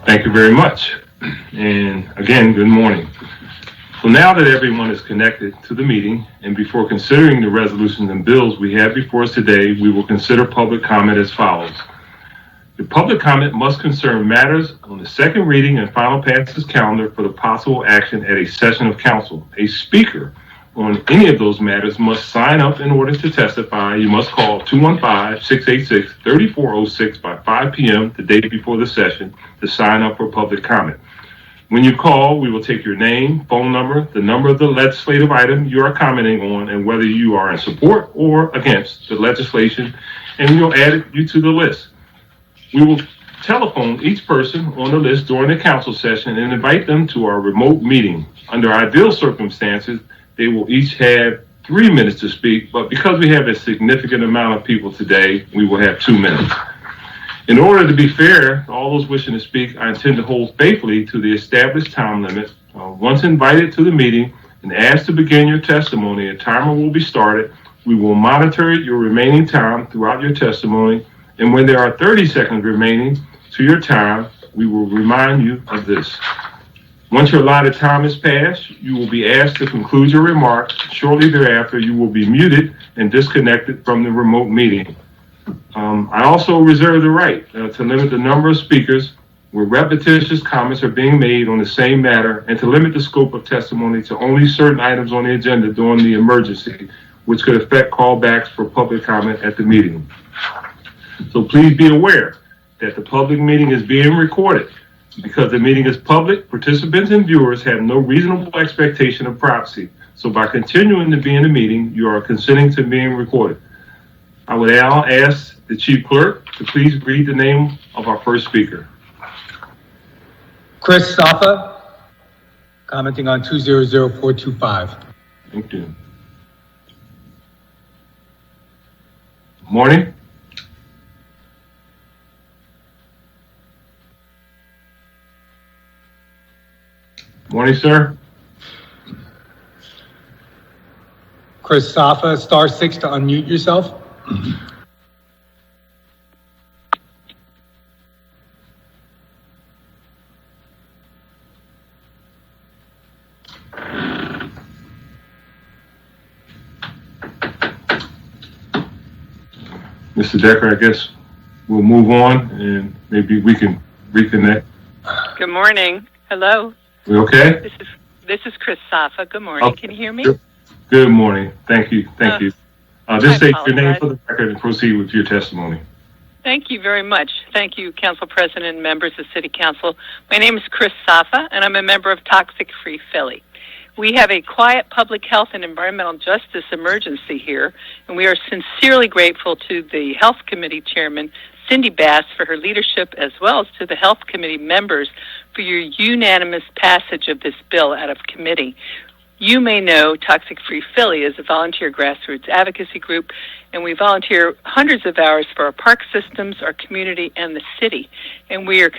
Thank you very much. And again, good morning. So now that everyone is connected to the meeting, and before considering the resolutions and bills we have before us today, we will consider public comment as follows. The public comment must concern matters on the second reading and final passes calendar for the possible action at a session of council. A speaker on any of those matters must sign up in order to testify. You must call 215-686-3406 by 5 p.m. the day before the session to sign up for public comment. When you call, we will take your name, phone number, the number of the legislative item you are commenting on, and whether you are in support or against the legislation, and we'll add you to the list. We will telephone each person on the list during the council session and invite them to our remote meeting. Under ideal circumstances, they will each have 3 minutes to speak, but because we have a significant amount of people today, we will have 2 minutes. In order to be fair to all those wishing to speak, I intend to hold faithfully to the established time limit. Once invited to the meeting and asked to begin your testimony, a timer will be started. We will monitor your remaining time throughout your testimony, and when there are 30 seconds remaining to your time, we will remind you of this. Once your allotted time is passed, you will be asked to conclude your remarks. Shortly thereafter, you will be muted and disconnected from the remote meeting. I also reserve the right to limit the number of speakers where repetitious comments are being made on the same matter, and to limit the scope of testimony to only certain items on the agenda during the emergency, which could affect callbacks for public comment at the meeting. So please be aware that the public meeting is being recorded. Because the meeting is public, participants and viewers have no reasonable expectation of privacy. So by continuing to be in the meeting, you are consenting to being recorded. I would now ask the chief clerk to please read the name of our first speaker. Chris Safa, commenting on 200425. Thank you. Morning. Morning, sir. Chris Safa, *6 to unmute yourself. Mr. Decker, I guess we'll move on and maybe we can reconnect. Good morning. Hello. We okay? This is Chris Safa. Good morning. Okay. Can you hear me? Good morning. Thank you. Thank you. Just state your name apologize. for the record and proceed with your testimony. Thank you very much. Thank you, Council President and members of City Council. My name is Chris Safa, and I'm a member of Toxic Free Philly. We have a quiet public health and environmental justice emergency here, and we are sincerely grateful to the Health Committee Chairman, Cindy Bass, for her leadership, as well as to the Health Committee members for your unanimous passage of this bill out of committee. You may know Toxic Free Philly is a volunteer grassroots advocacy group, and we volunteer hundreds of hours for our park systems, our community, and the city. And we're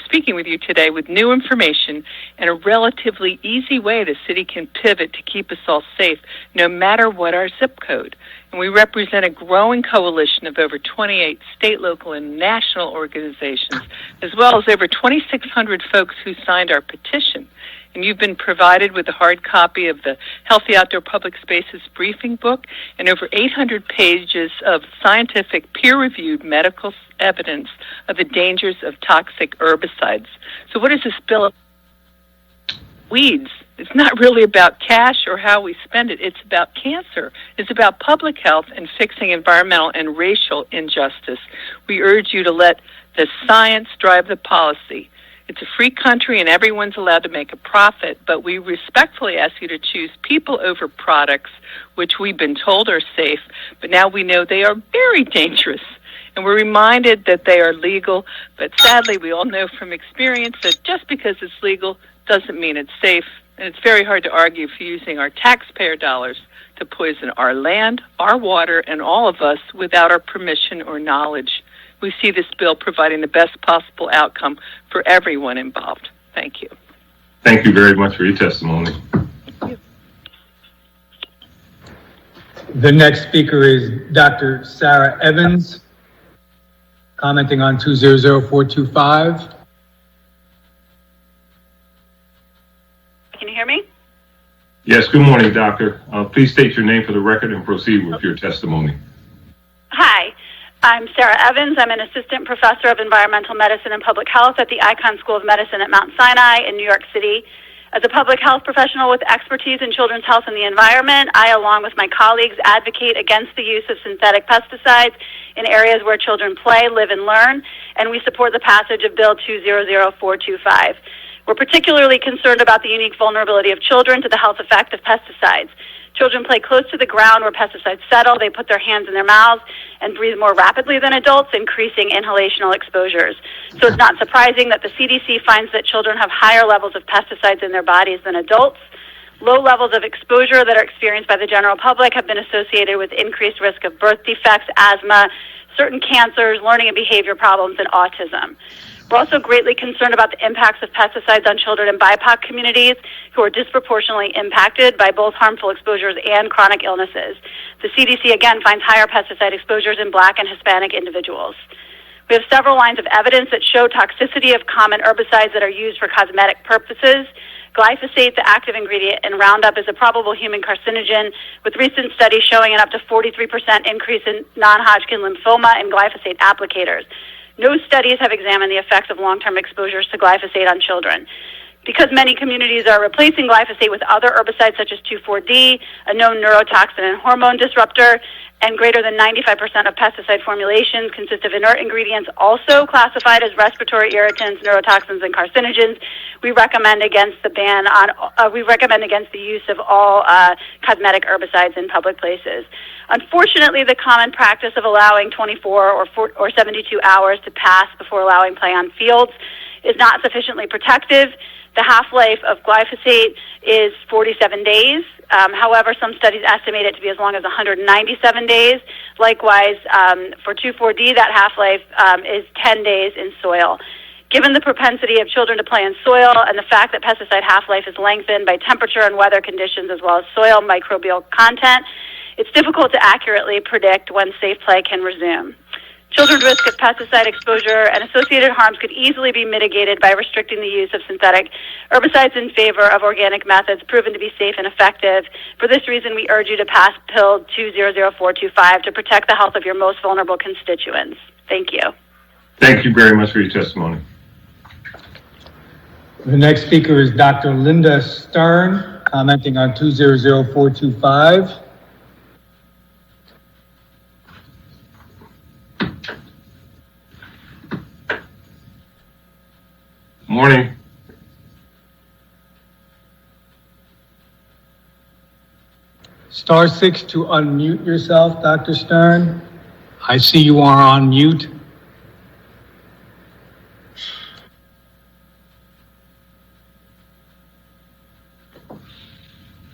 speaking with you today with new information and a relatively easy way the city can pivot to keep us all safe, no matter what our zip code. And we represent a growing coalition of over 28 state, local, and national organizations, as well as over 2,600 folks who signed our petition. And you've been provided with a hard copy of the Healthy Outdoor Public Spaces Briefing Book and over 800 pages of scientific, peer-reviewed medical evidence of the dangers of toxic herbicides. So what is this bill about? Weeds. It's not really about cash or how we spend it. It's about cancer. It's about public health and fixing environmental and racial injustice. We urge you to let the science drive the policy. It's a free country and everyone's allowed to make a profit, but we respectfully ask you to choose people over products, which we've been told are safe, but now we know they are very dangerous. And we're reminded that they are legal, but sadly we all know from experience that just because it's legal doesn't mean it's safe, and it's very hard to argue for using our taxpayer dollars to poison our land, our water, and all of us without our permission or knowledge. We see this bill providing the best possible outcome for everyone involved. Thank you. Thank you very much for your testimony. The next speaker is Dr. Sarah Evans, commenting on 200425. Can you hear me? Yes, good morning, doctor. Please state your name for the record and proceed with your testimony. Hi, I'm Sarah Evans. I'm an assistant professor of environmental medicine and public health at the Icahn School of Medicine at Mount Sinai in New York City. As a public health professional with expertise in children's health and the environment, I, along with my colleagues, advocate against the use of synthetic pesticides in areas where children play, live, and learn, and we support the passage of Bill 200425. We're particularly concerned about the unique vulnerability of children to the health effect of pesticides. Children play close to the ground where pesticides settle. They put their hands in their mouths and breathe more rapidly than adults, increasing inhalational exposures. So it's not surprising that the CDC finds that children have higher levels of pesticides in their bodies than adults. Low levels of exposure that are experienced by the general public have been associated with increased risk of birth defects, asthma, certain cancers, learning and behavior problems, and autism. We're also greatly concerned about the impacts of pesticides on children in BIPOC communities who are disproportionately impacted by both harmful exposures and chronic illnesses. The CDC, again, finds higher pesticide exposures in Black and Hispanic individuals. We have several lines of evidence that show toxicity of common herbicides that are used for cosmetic purposes. Glyphosate, the active ingredient in Roundup, is a probable human carcinogen, with recent studies showing an up to 43% increase in non-Hodgkin lymphoma in glyphosate applicators. No studies have examined the effects of long-term exposures to glyphosate on children. Because many communities are replacing glyphosate with other herbicides such as 2,4-D, a known neurotoxin and hormone disruptor, and greater than 95% of pesticide formulations consist of inert ingredients also classified as respiratory irritants, neurotoxins, and carcinogens, we recommend against the use of all cosmetic herbicides in public places. Unfortunately, the common practice of allowing 24 or 72 hours to pass before allowing play on fields is not sufficiently protective. The half-life of glyphosate is 47 days. However, some studies estimate it to be as long as 197 days. Likewise, for 2,4-D, that half-life is 10 days in soil. Given the propensity of children to play in soil and the fact that pesticide half-life is lengthened by temperature and weather conditions as well as soil microbial content, it's difficult to accurately predict when safe play can resume. Children's risk of pesticide exposure and associated harms could easily be mitigated by restricting the use of synthetic herbicides in favor of organic methods proven to be safe and effective. For this reason, we urge you to pass Bill 200425 to protect the health of your most vulnerable constituents. Thank you. Thank you very much for your testimony. The next speaker is Dr. Linda Stern, commenting on 200425. Morning. Star 6 to unmute yourself, Dr. Stern. I see you are on mute.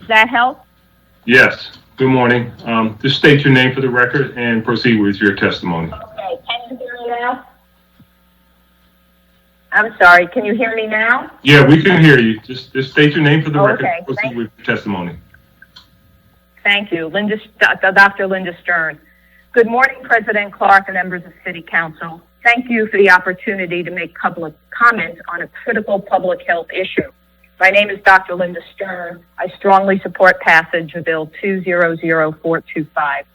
Does that help? Yes. Good morning. Just state your name for the record and proceed with your testimony. Okay, can you hear me now? I'm sorry, can you hear me now? Yeah, we can hear you. Just state your name for the record Okay, and proceed with your testimony. Thank you. Dr. Linda Stern. Good morning, President Clark and members of City Council. Thank you for the opportunity to make public comment on a critical public health issue. My name is Dr. Linda Stern. I strongly support passage of Bill 200425.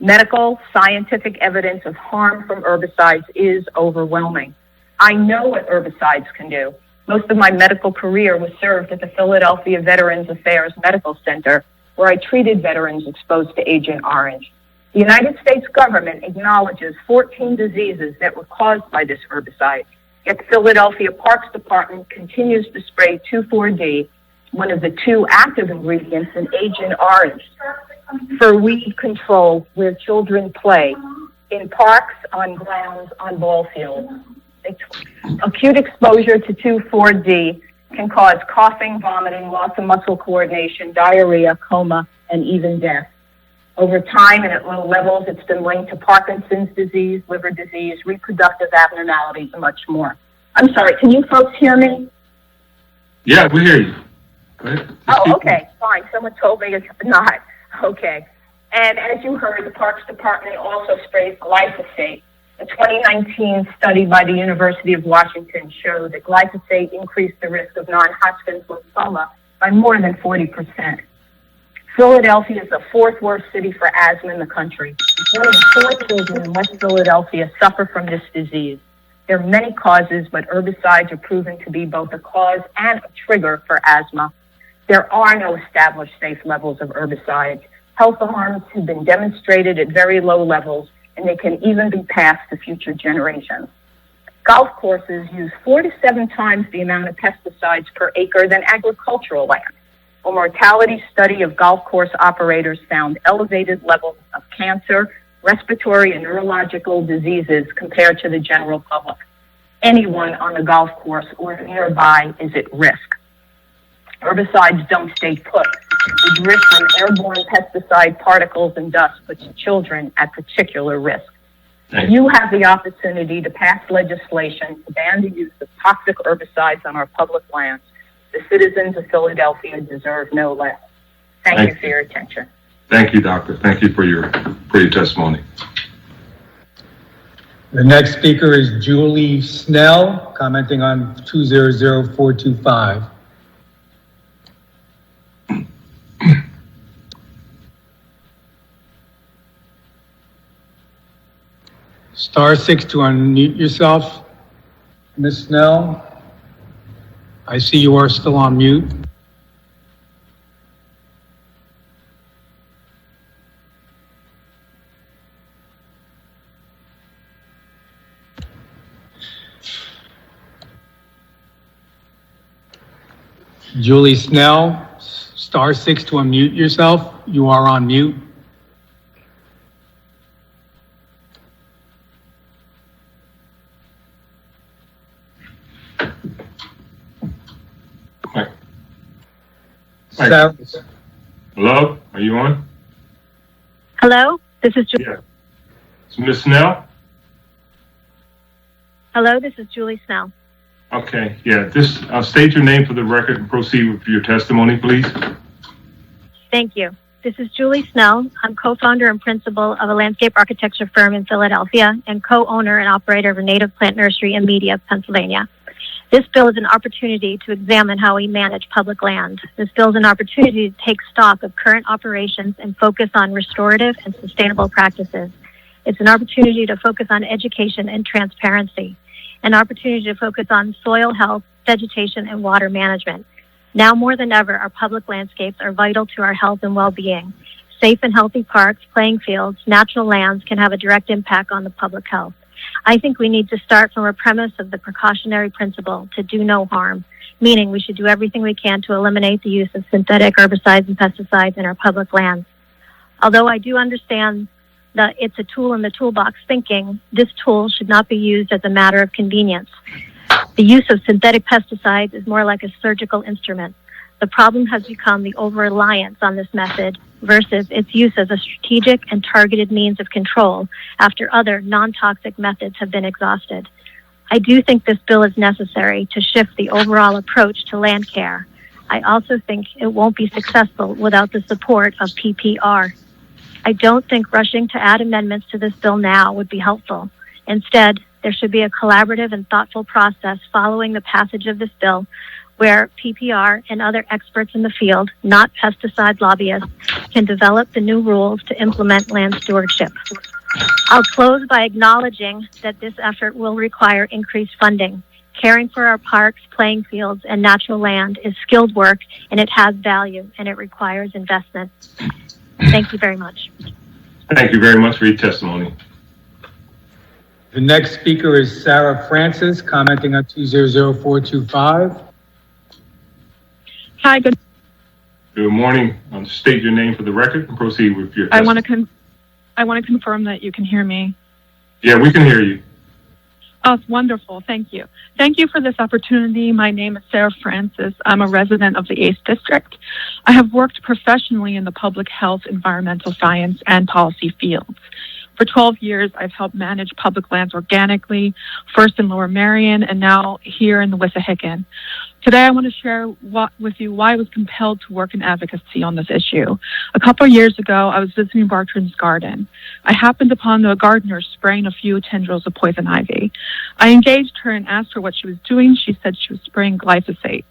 Medical, scientific evidence of harm from herbicides is overwhelming. I know what herbicides can do. Most of my medical career was served at the Philadelphia Veterans Affairs Medical Center, where I treated veterans exposed to Agent Orange. The United States government acknowledges 14 diseases that were caused by this herbicide, yet the Philadelphia Parks Department continues to spray 2,4-D, one of the two active ingredients in Agent Orange, for weed control where children play, in parks, on grounds, on ball fields. Acute exposure to 2,4-D can cause coughing, vomiting, loss of muscle coordination, diarrhea, coma, and even death. Over time and at low levels, it's been linked to Parkinson's disease, liver disease, reproductive abnormalities, and much more. I'm sorry, can you folks hear me? Yeah, we hear you. Go ahead. Oh, okay, fine. Someone told me it's not. Okay. And as you heard, the Parks Department also sprays glyphosate. A 2019 study by the University of Washington showed that glyphosate increased the risk of non-Hodgkin's lymphoma by more than 40%. Philadelphia is the fourth worst city for asthma in the country. 1 in 4 children in West Philadelphia suffer from this disease. There are many causes, but herbicides are proven to be both a cause and a trigger for asthma. There are no established safe levels of herbicides. Health harms have been demonstrated at very low levels, and they can even be passed to future generations. Golf courses use 4 to 7 times the amount of pesticides per acre than agricultural land. A mortality study of golf course operators found elevated levels of cancer, respiratory and neurological diseases compared to the general public. Anyone on the golf course or nearby is at risk. Herbicides don't stay put. The drift from airborne pesticide particles and dust puts children at particular risk. You have the opportunity to pass legislation to ban the use of toxic herbicides on our public lands. The citizens of Philadelphia deserve no less. Thank you for your attention. Thank you, Doctor. Thank you for your testimony. The next speaker is Julie Snell, commenting on 200425. *6 to unmute yourself. Ms. Snell, I see you are still on mute. Julie Snell, *6 to unmute yourself. You are on mute. Sarah. Hello, are you on? Hello, this is Julie. Yeah. It's Ms. Snell? Hello, this is Julie Snell. Okay, yeah, state your name for the record and proceed with your testimony, please. Thank you. This is Julie Snell. I'm co-founder and principal of a landscape architecture firm in Philadelphia and co-owner and operator of a native plant nursery in Media, Pennsylvania. This bill is an opportunity to examine how we manage public land. This bill is an opportunity to take stock of current operations and focus on restorative and sustainable practices. It's an opportunity to focus on education and transparency, an opportunity to focus on soil health, vegetation, and water management. Now more than ever, our public landscapes are vital to our health and well-being. Safe and healthy parks, playing fields, natural lands can have a direct impact on the public health. I think we need to start from a premise of the precautionary principle to do no harm, meaning we should do everything we can to eliminate the use of synthetic herbicides and pesticides in our public lands. Although I do understand that it's a tool in the toolbox thinking, this tool should not be used as a matter of convenience. The use of synthetic pesticides is more like a surgical instrument. The problem has become the over-reliance on this method versus its use as a strategic and targeted means of control after other non-toxic methods have been exhausted. I do think this bill is necessary to shift the overall approach to land care. I also think it won't be successful without the support of PPR. I don't think rushing to add amendments to this bill now would be helpful. Instead, there should be a collaborative and thoughtful process following the passage of this bill where PPR and other experts in the field, not pesticide lobbyists, can develop the new rules to implement land stewardship. I'll close by acknowledging that this effort will require increased funding. Caring for our parks, playing fields, and natural land is skilled work, and it has value, and it requires investment. Thank you very much. Thank you very much for your testimony. The next speaker is Sarah Francis, commenting on 200425. Hi, good morning. State your name for the record and proceed with your testimony. I want to confirm that you can hear me. Yeah, we can hear you. Oh, wonderful. Thank you. Thank you for this opportunity. My name is Sarah Francis. I'm a resident of the 8th District. I have worked professionally in the public health, environmental science, and policy fields. For 12 years, I've helped manage public lands organically, first in Lower Merion and now here in the Wissahickon. Today, I want to share with you why I was compelled to work in advocacy on this issue. A couple of years ago, I was visiting Bartram's garden. I happened upon the gardener spraying a few tendrils of poison ivy. I engaged her and asked her what she was doing. She said she was spraying glyphosate.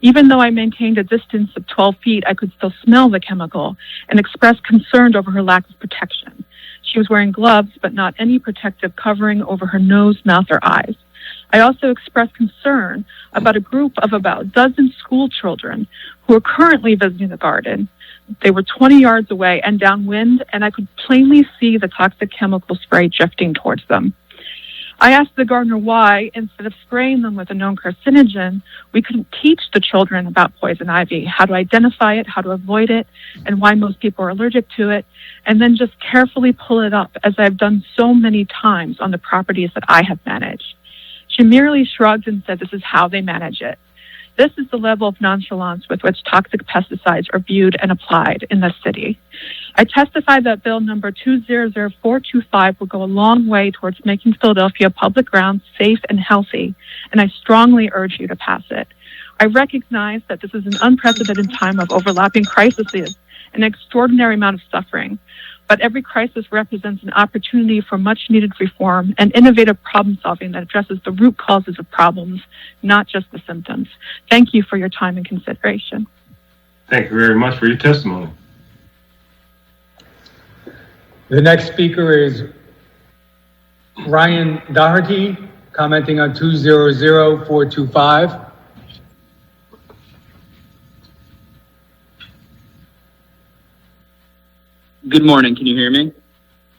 Even though I maintained a distance of 12 feet, I could still smell the chemical and express concern over her lack of protection. She was wearing gloves, but not any protective covering over her nose, mouth, or eyes. I also expressed concern about a group of about a dozen school children who are currently visiting the garden. They were 20 yards away and downwind, and I could plainly see the toxic chemical spray drifting towards them. I asked the gardener why, instead of spraying them with a known carcinogen, we couldn't teach the children about poison ivy, how to identify it, how to avoid it, and why most people are allergic to it, and then just carefully pull it up, as I've done so many times on the properties that I have managed. She merely shrugged and said this is how they manage it. This is the level of nonchalance with which toxic pesticides are viewed and applied in the city. I testified that Bill number 200425 will go a long way towards making Philadelphia public grounds safe and healthy, and I strongly urge you to pass it. I recognize that this is an unprecedented time of overlapping crises, an extraordinary amount of suffering, but every crisis represents an opportunity for much-needed reform and innovative problem-solving that addresses the root causes of problems, not just the symptoms. Thank you for your time and consideration. Thank you very much for your testimony. The next speaker is Ryan Doherty, commenting on 200425. Good morning. Can you hear me?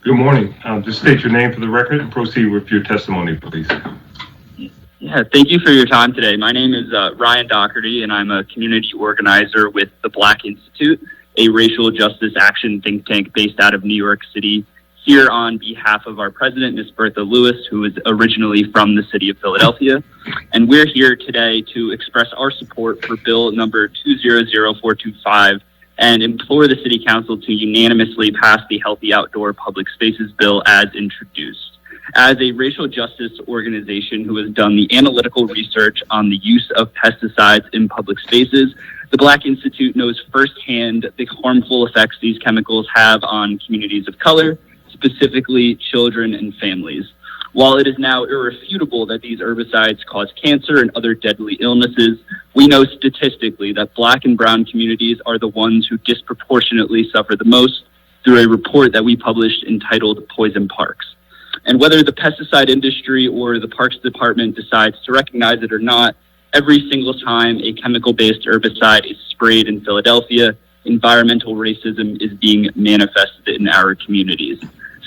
Good morning. Just state your name for the record and proceed with your testimony, please. Yeah, thank you for your time today. My name is Ryan Doherty, and I'm a community organizer with the Black Institute, a racial justice action think tank based out of New York City, here on behalf of our president, Ms. Bertha Lewis, who is originally from the city of Philadelphia. And we're here today to express our support for Bill number 200425 and implore the City Council to unanimously pass the Healthy Outdoor Public Spaces Bill as introduced. As a racial justice organization who has done the analytical research on the use of pesticides in public spaces, the Black Institute knows firsthand the harmful effects these chemicals have on communities of color, specifically children and families. While it is now irrefutable that these herbicides cause cancer and other deadly illnesses, we know statistically that Black and brown communities are the ones who disproportionately suffer the most through a report that we published entitled Poison Parks. And whether the pesticide industry or the Parks Department decides to recognize it or not, every single time a chemical-based herbicide is sprayed in Philadelphia, environmental racism is being manifested in our communities.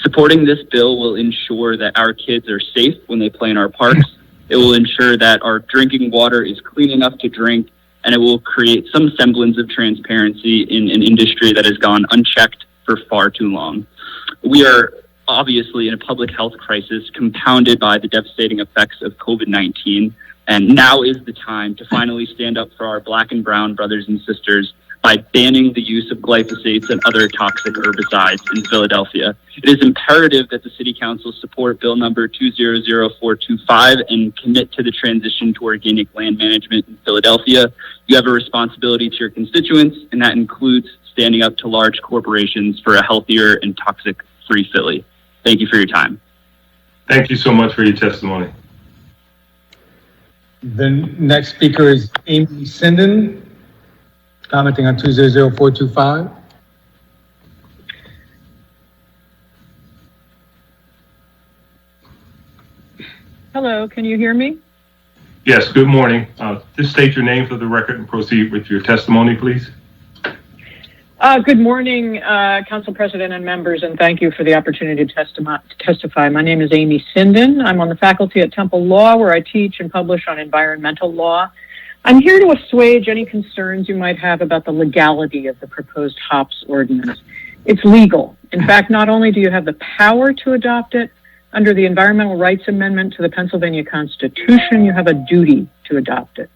Supporting this bill will ensure that our kids are safe when they play in our parks. It will ensure that our drinking water is clean enough to drink, and it will create some semblance of transparency in an industry that has gone unchecked for far too long. We are obviously in a public health crisis compounded by the devastating effects of COVID-19, and now is the time to finally stand up for our Black and brown brothers and sisters by banning the use of glyphosates and other toxic herbicides in Philadelphia. It is imperative that the City Council support Bill number 200425 and commit to the transition to organic land management in Philadelphia. You have a responsibility to your constituents, and that includes standing up to large corporations for a healthier and toxic-free Philly. Thank you for your time. Thank you so much for your testimony. The next speaker is Amy Sinden, commenting on 200425. Hello, can you hear me? Yes, good morning. Just state your name for the record and proceed with your testimony, please. Good morning, Council President and members, and thank you for the opportunity to testify. My name is Amy Sinden. I'm on the faculty at Temple Law, where I teach and publish on environmental law. I'm here to assuage any concerns you might have about the legality of the proposed hops ordinance. It's legal. In fact, not only do you have the power to adopt it, under the Environmental Rights Amendment to the Pennsylvania Constitution, you have a duty to adopt it.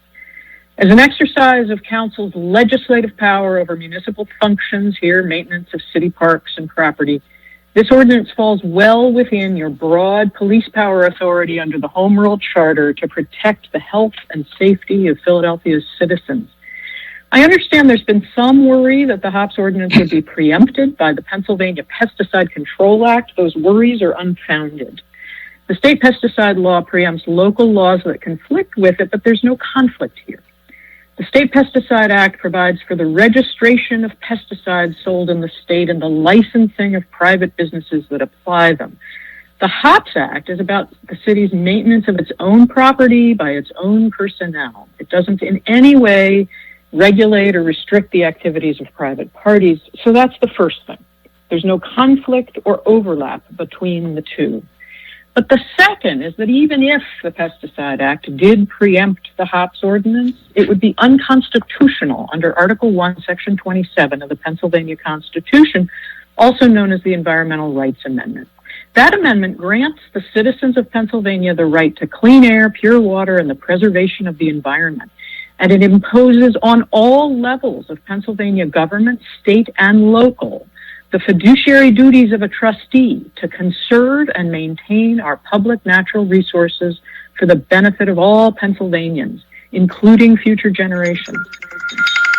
As an exercise of Council's legislative power over municipal functions here, maintenance of city parks and property, This ordinance falls well within your broad police power authority under the Home Rule Charter to protect the health and safety of Philadelphia's citizens. I understand there's been some worry that the hops ordinance would be preempted by the Pennsylvania Pesticide Control Act. Those worries are unfounded. The state pesticide law preempts local laws that conflict with it, but there's no conflict here. The State Pesticide Act provides for the registration of pesticides sold in the state and the licensing of private businesses that apply them. The HOPS Act is about the city's maintenance of its own property by its own personnel. It doesn't in any way regulate or restrict the activities of private parties. So that's the first thing. There's no conflict or overlap between the two. But the second is that even if the Pesticide Act did preempt the hops ordinance, it would be unconstitutional under Article 1, Section 27 of the Pennsylvania Constitution, also known as the Environmental Rights Amendment. That amendment grants the citizens of Pennsylvania the right to clean air, pure water, and the preservation of the environment. And it imposes on all levels of Pennsylvania government, state and local, the fiduciary duties of a trustee to conserve and maintain our public natural resources for the benefit of all Pennsylvanians, including future generations.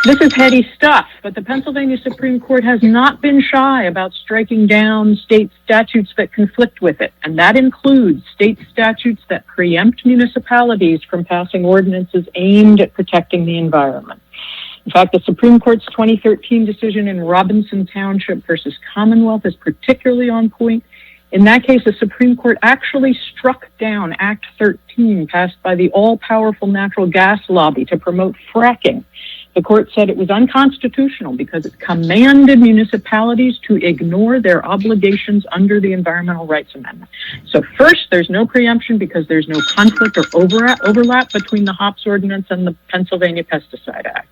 This is heady stuff, but the Pennsylvania Supreme Court has not been shy about striking down state statutes that conflict with it, and that includes state statutes that preempt municipalities from passing ordinances aimed at protecting the environment. In fact, the Supreme Court's 2013 decision in Robinson Township versus Commonwealth is particularly on point. In that case, the Supreme Court actually struck down Act 13 passed by the all-powerful natural gas lobby to promote fracking. The court said it was unconstitutional because it commanded municipalities to ignore their obligations under the Environmental Rights Amendment. So first, there's no preemption because there's no conflict or overlap between the hops ordinance and the Pennsylvania Pesticide Act.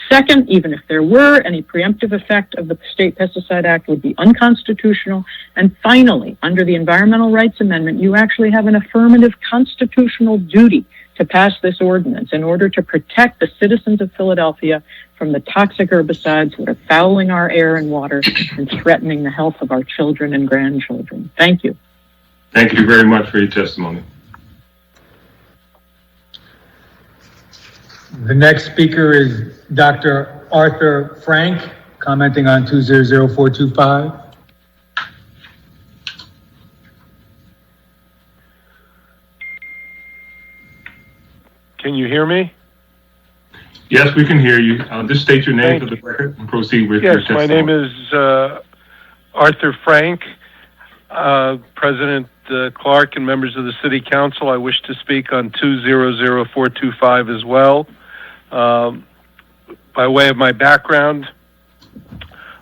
Second, even if there were, any preemptive effect of the State Pesticide Act would be unconstitutional. And finally, under the Environmental Rights Amendment, you actually have an affirmative constitutional duty to pass this ordinance in order to protect the citizens of Philadelphia from the toxic herbicides that are fouling our air and water and threatening the health of our children and grandchildren. Thank you. Thank you very much for your testimony. The next speaker is Dr. Arthur Frank, commenting on 200425. Can you hear me? Yes, we can hear you. Just state your name for the record and proceed with your testimony. Yes, my name is Arthur Frank. President Clark and members of the City Council, I wish to speak on 200425 as well. By way of my background,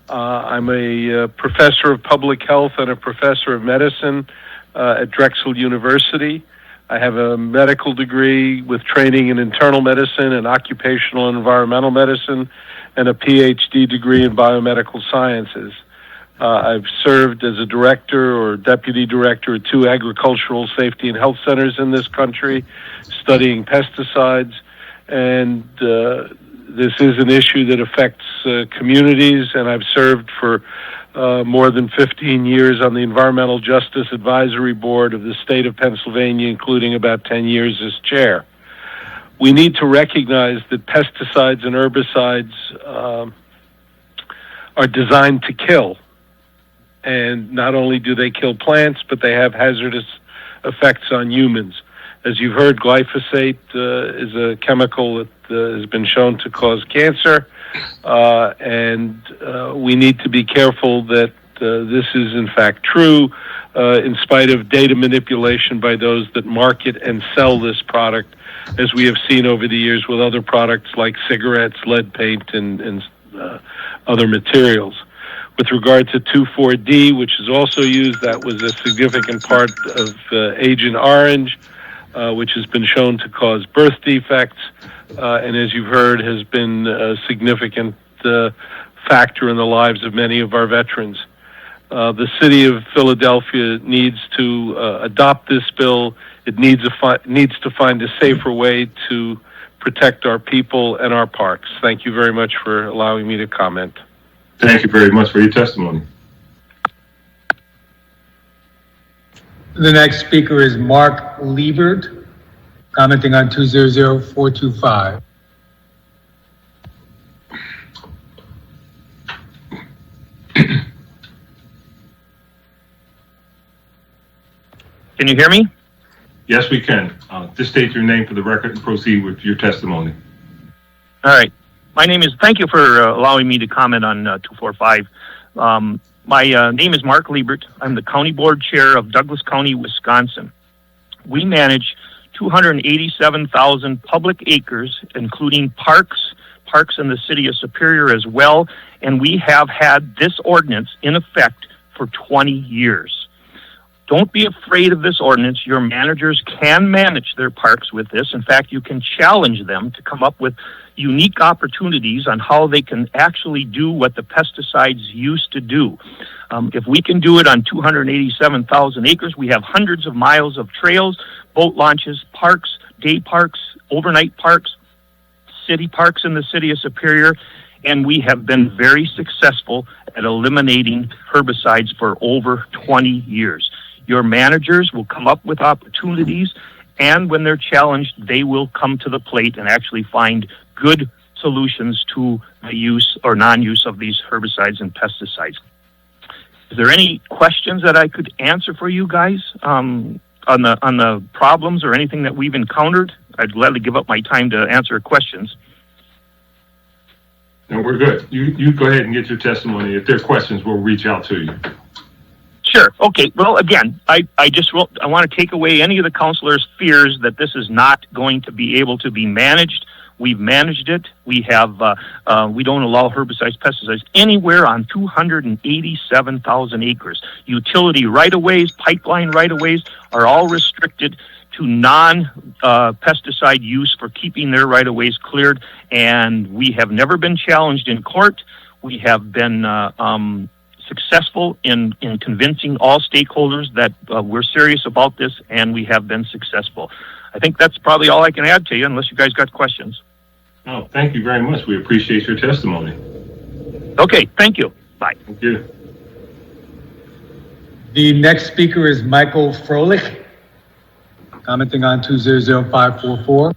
I'm a professor of public health and a professor of medicine at Drexel University. I have a medical degree with training in internal medicine and occupational and environmental medicine, and a PhD degree in biomedical sciences. I've served as a director or deputy director at 2 agricultural safety and health centers in this country, studying pesticides, and this is an issue that affects communities, and I've served for more than 15 years on the Environmental Justice Advisory Board of the state of Pennsylvania, including about 10 years as chair. We need to recognize that pesticides and herbicides are designed to kill. And not only do they kill plants, but they have hazardous effects on humans. As you've heard, glyphosate is a chemical that has been shown to cause cancer. And we need to be careful that this is in fact true, in spite of data manipulation by those that market and sell this product, as we have seen over the years with other products like cigarettes, lead paint, and other materials. With regard to 2,4-D, which is also used, that was a significant part of Agent Orange, which has been shown to cause birth defects, and as you've heard, has been a significant factor in the lives of many of our veterans. The city of Philadelphia needs to adopt this bill. It needs to find a safer way to protect our people and our parks. Thank you very much for allowing me to comment. Thank you very much for your testimony. The next speaker is Mark Liebert, commenting on 200425. Can you hear me? Yes, we can. Just state your name for the record and proceed with your testimony. All right. My name is, thank you for allowing me to comment on 245. My name is Mark Liebert. I'm the County Board Chair of Douglas County, Wisconsin. We manage 287,000 public acres, including parks in the city of Superior as well, and we have had this ordinance in effect for 20 years. Don't be afraid of this ordinance. Your managers can manage their parks with this. In fact, you can challenge them to come up with unique opportunities on how they can actually do what the pesticides used to do. If we can do it on 287,000 acres, we have hundreds of miles of trails, boat launches, parks, day parks, overnight parks, city parks in the city of Superior, and we have been very successful at eliminating herbicides for over 20 years. Your managers will come up with opportunities, and when they're challenged, they will come to the plate and actually find good solutions to the use or non-use of these herbicides and pesticides. Is there any questions that I could answer for you guys on the problems or anything that we've encountered? I'd gladly give up my time to answer questions. No, we're good. You go ahead and get your testimony. If there are questions, we'll reach out to you. Sure. Okay. Well, again, I want to take away any of the councilors' fears that this is not going to be able to be managed. We've managed it. We have we don't allow herbicides, pesticides anywhere on 287,000 acres. Utility right-of-ways, pipeline right-of-ways are all restricted to non-pesticide use for keeping their right-of-ways cleared, and we have never been challenged in court. We have been successful in convincing all stakeholders that we're serious about this, and we have been successful. I think that's probably all I can add to you, unless you guys got questions. Oh, thank you very much. We appreciate your testimony. Okay, thank you. Bye. Thank you. The next speaker is Michael Froelich, commenting on 200544.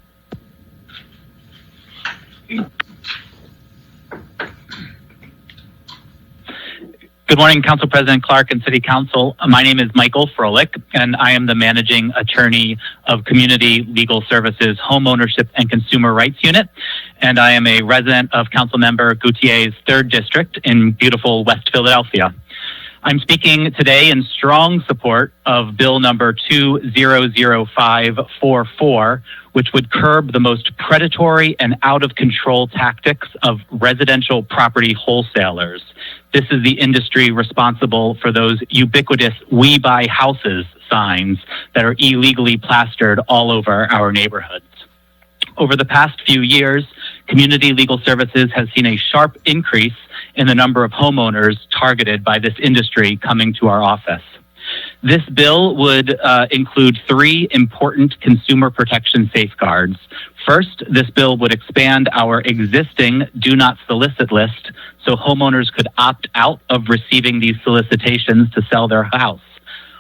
Good morning, Council President Clark and City Council. My name is Michael Froelich, and I am the managing attorney of Community Legal Services Home Ownership and Consumer Rights Unit, and I am a resident of Councilmember Goutier's 3rd District in beautiful West Philadelphia. I'm speaking today in strong support of Bill number 200544, which would curb the most predatory and out-of-control tactics of residential property wholesalers. This is the industry responsible for those ubiquitous "We Buy Houses" signs that are illegally plastered all over our neighborhoods. Over the past few years, Community Legal Services has seen a sharp increase in the number of homeowners targeted by this industry coming to our office. This bill would include 3 important consumer protection safeguards. First, this bill would expand our existing Do Not Solicit list so homeowners could opt out of receiving these solicitations to sell their house.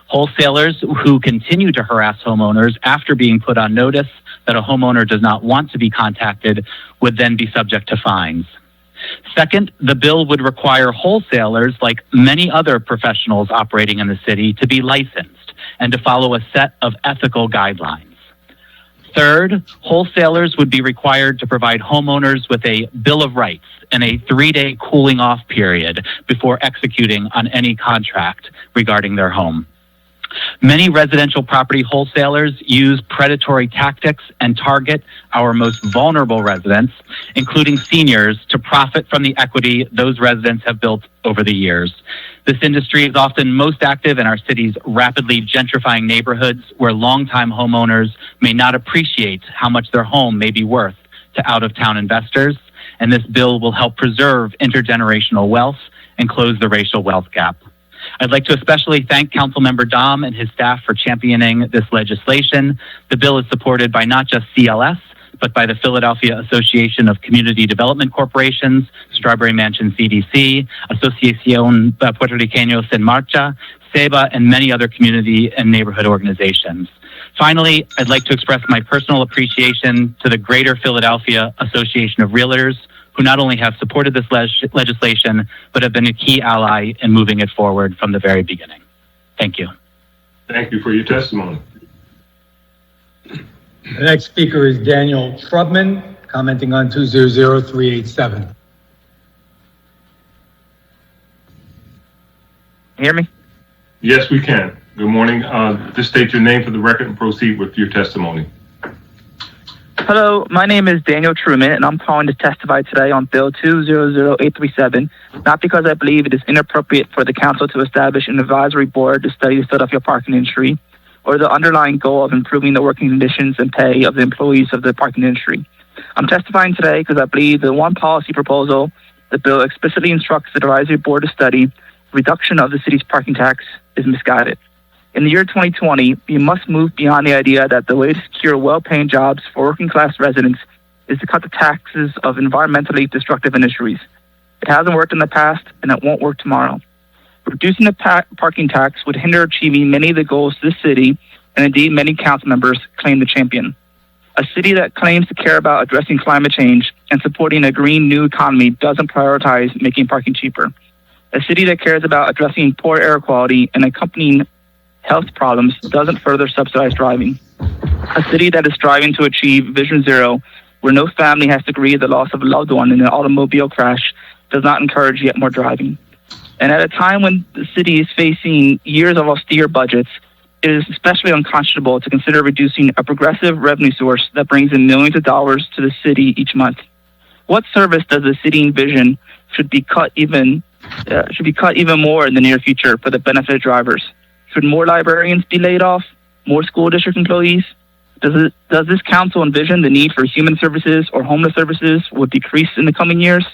Wholesalers who continue to harass homeowners after being put on notice that a homeowner does not want to be contacted would then be subject to fines. Second, the bill would require wholesalers, like many other professionals operating in the city, to be licensed and to follow a set of ethical guidelines. Third, wholesalers would be required to provide homeowners with a Bill of Rights and a 3-day cooling off period before executing on any contract regarding their home. Many residential property wholesalers use predatory tactics and target our most vulnerable residents, including seniors, to profit from the equity those residents have built over the years. This industry is often most active in our city's rapidly gentrifying neighborhoods, where longtime homeowners may not appreciate how much their home may be worth to out-of-town investors, and this bill will help preserve intergenerational wealth and close the racial wealth gap. I'd like to especially thank Councilmember Dom and his staff for championing this legislation. The bill is supported by not just CLS, but by the Philadelphia Association of Community Development Corporations, Strawberry Mansion CDC, Asociación Puertorriqueños en Marcha, SEBA, and many other community and neighborhood organizations. Finally, I'd like to express my personal appreciation to the Greater Philadelphia Association of Realtors, who not only have supported this legislation, but have been a key ally in moving it forward from the very beginning. Thank you. Thank you for your testimony. The next speaker is Daniel Trubman, commenting on 200387. Hear me? Yes, we can. Good morning. Just state your name for the record and proceed with your testimony. Hello, my name is Daniel Truman, and I'm calling to testify today on Bill 200837, not because I believe it is inappropriate for the council to establish an advisory board to study the Philadelphia parking industry, or the underlying goal of improving the working conditions and pay of the employees of the parking industry. I'm testifying today because I believe the one policy proposal the bill explicitly instructs the advisory board to study, reduction of the city's parking tax, is misguided. In the year 2020, we must move beyond the idea that the way to secure well-paying jobs for working-class residents is to cut the taxes of environmentally destructive industries. It hasn't worked in the past, and it won't work tomorrow. Reducing the parking tax would hinder achieving many of the goals this city, and indeed many council members claim to champion. A city that claims to care about addressing climate change and supporting a green new economy doesn't prioritize making parking cheaper. A city that cares about addressing poor air quality and accompanying health problems doesn't further subsidize driving. A city that is striving to achieve Vision Zero, where no family has to grieve the loss of a loved one in an automobile crash, does not encourage yet more driving. And at a time when the city is facing years of austere budgets, it is especially unconscionable to consider reducing a progressive revenue source that brings in millions of dollars to the city each month. What service does the city envision should be cut even more in the near future for the benefit of drivers? Should more librarians be laid off? More school district employees? Does this council envision the need for human services or homeless services will decrease in the coming years?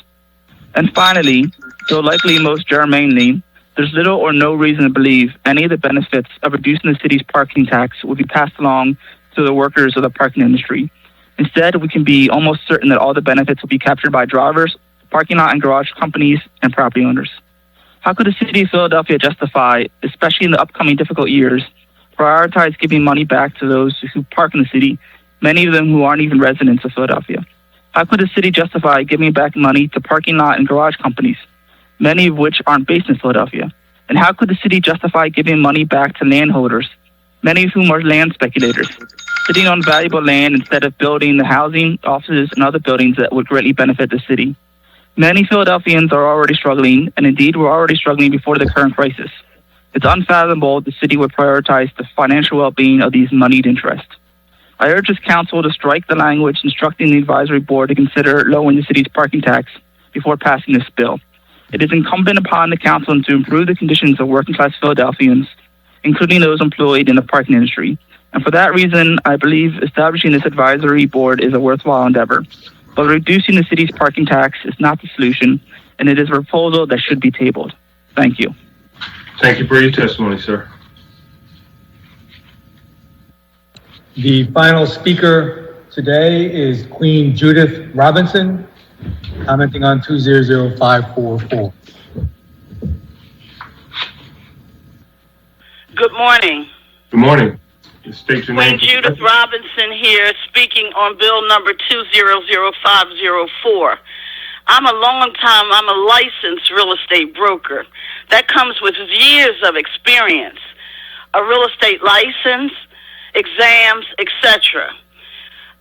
And finally, though likely most germane, there's little or no reason to believe any of the benefits of reducing the city's parking tax will be passed along to the workers of the parking industry. Instead, we can be almost certain that all the benefits will be captured by drivers, parking lot and garage companies, and property owners. How could the city of Philadelphia justify, especially in the upcoming difficult years, prioritize giving money back to those who park in the city, many of them who aren't even residents of Philadelphia? How could the city justify giving back money to parking lot and garage companies, many of which aren't based in Philadelphia? And how could the city justify giving money back to landholders, many of whom are land speculators, sitting on valuable land instead of building the housing, offices, and other buildings that would greatly benefit the city? Many Philadelphians are already struggling, and indeed were already struggling before the current crisis. It's unfathomable the city would prioritize the financial well-being of these moneyed interests. I urge this council to strike the language instructing the advisory board to consider lowering the city's parking tax before passing this bill. It is incumbent upon the council to improve the conditions of working-class Philadelphians, including those employed in the parking industry. And for that reason, I believe establishing this advisory board is a worthwhile endeavor. But reducing the city's parking tax is not the solution, and it is a proposal that should be tabled. Thank you. Thank you for your testimony, sir. The final speaker today is Queen Judith Robinson, commenting on 200544. Good morning. Good morning. State your name. Queen Judith Robinson here, speaking on bill number 200504. I'm a licensed real estate broker. That comes with years of experience, a real estate license, exams, etc.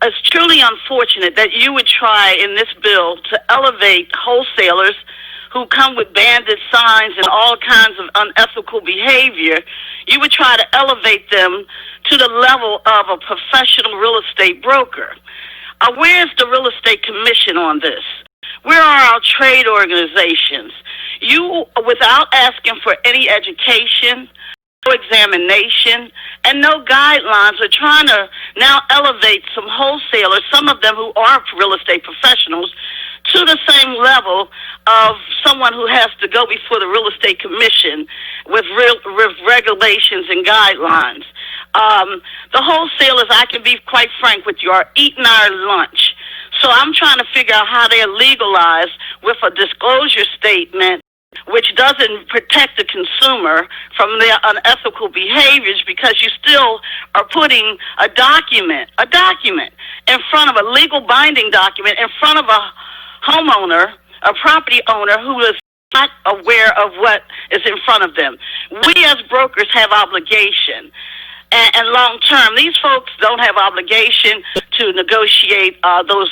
It's truly unfortunate that you would try in this bill to elevate wholesalers who come with bandit signs and all kinds of unethical behavior. You would try to elevate them to the level of a professional real estate broker. Where's the real estate commission on this? Where are our trade organizations? You, without asking for any education, no examination, and no guidelines, are trying to now elevate some wholesalers, some of them who are real estate professionals, to the same level of someone who has to go before the real estate commission with regulations and guidelines. The wholesalers, I can be quite frank with you, are eating our lunch. So I'm trying to figure out how they're legalized with a disclosure statement which doesn't protect the consumer from their unethical behaviors, because you still are putting a document in front of a legal binding document in front of a homeowner, a property owner who is not aware of what is in front of them. We as brokers have obligation. And long term, these folks don't have obligation to negotiate those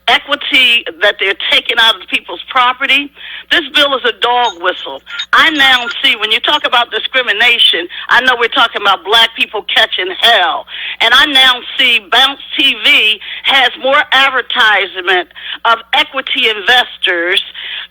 equity that they're taking out of people's property. This bill is a dog whistle. I now see, when you talk about discrimination, I know we're talking about black people catching hell. And I now see Bounce TV has more advertisement of equity investors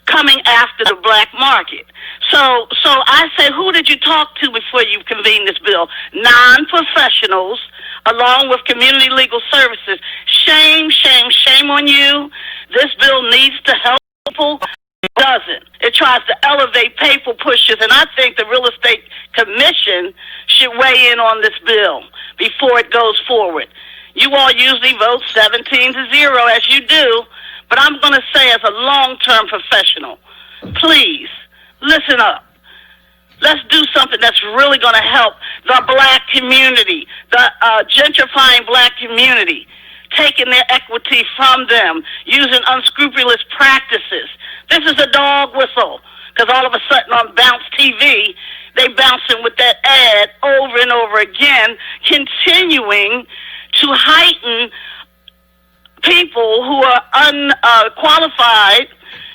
coming after the black market. So I say, who did you talk to before you convened this bill? Non-professionals, along with community legal services. Shame, shame, shame on you. This bill needs to help people. It doesn't. It tries to elevate people pushers, and I think the Real Estate Commission should weigh in on this bill before it goes forward. You all usually vote 17-0, as you do, but I'm going to say, as a long-term professional, please, listen up. Let's do something that's really going to help the black community, the gentrifying black community, taking their equity from them, using unscrupulous practices. This is a dog whistle, because all of a sudden on Bounce TV, they bouncing with that ad over and over again, continuing to heighten people who are unqualified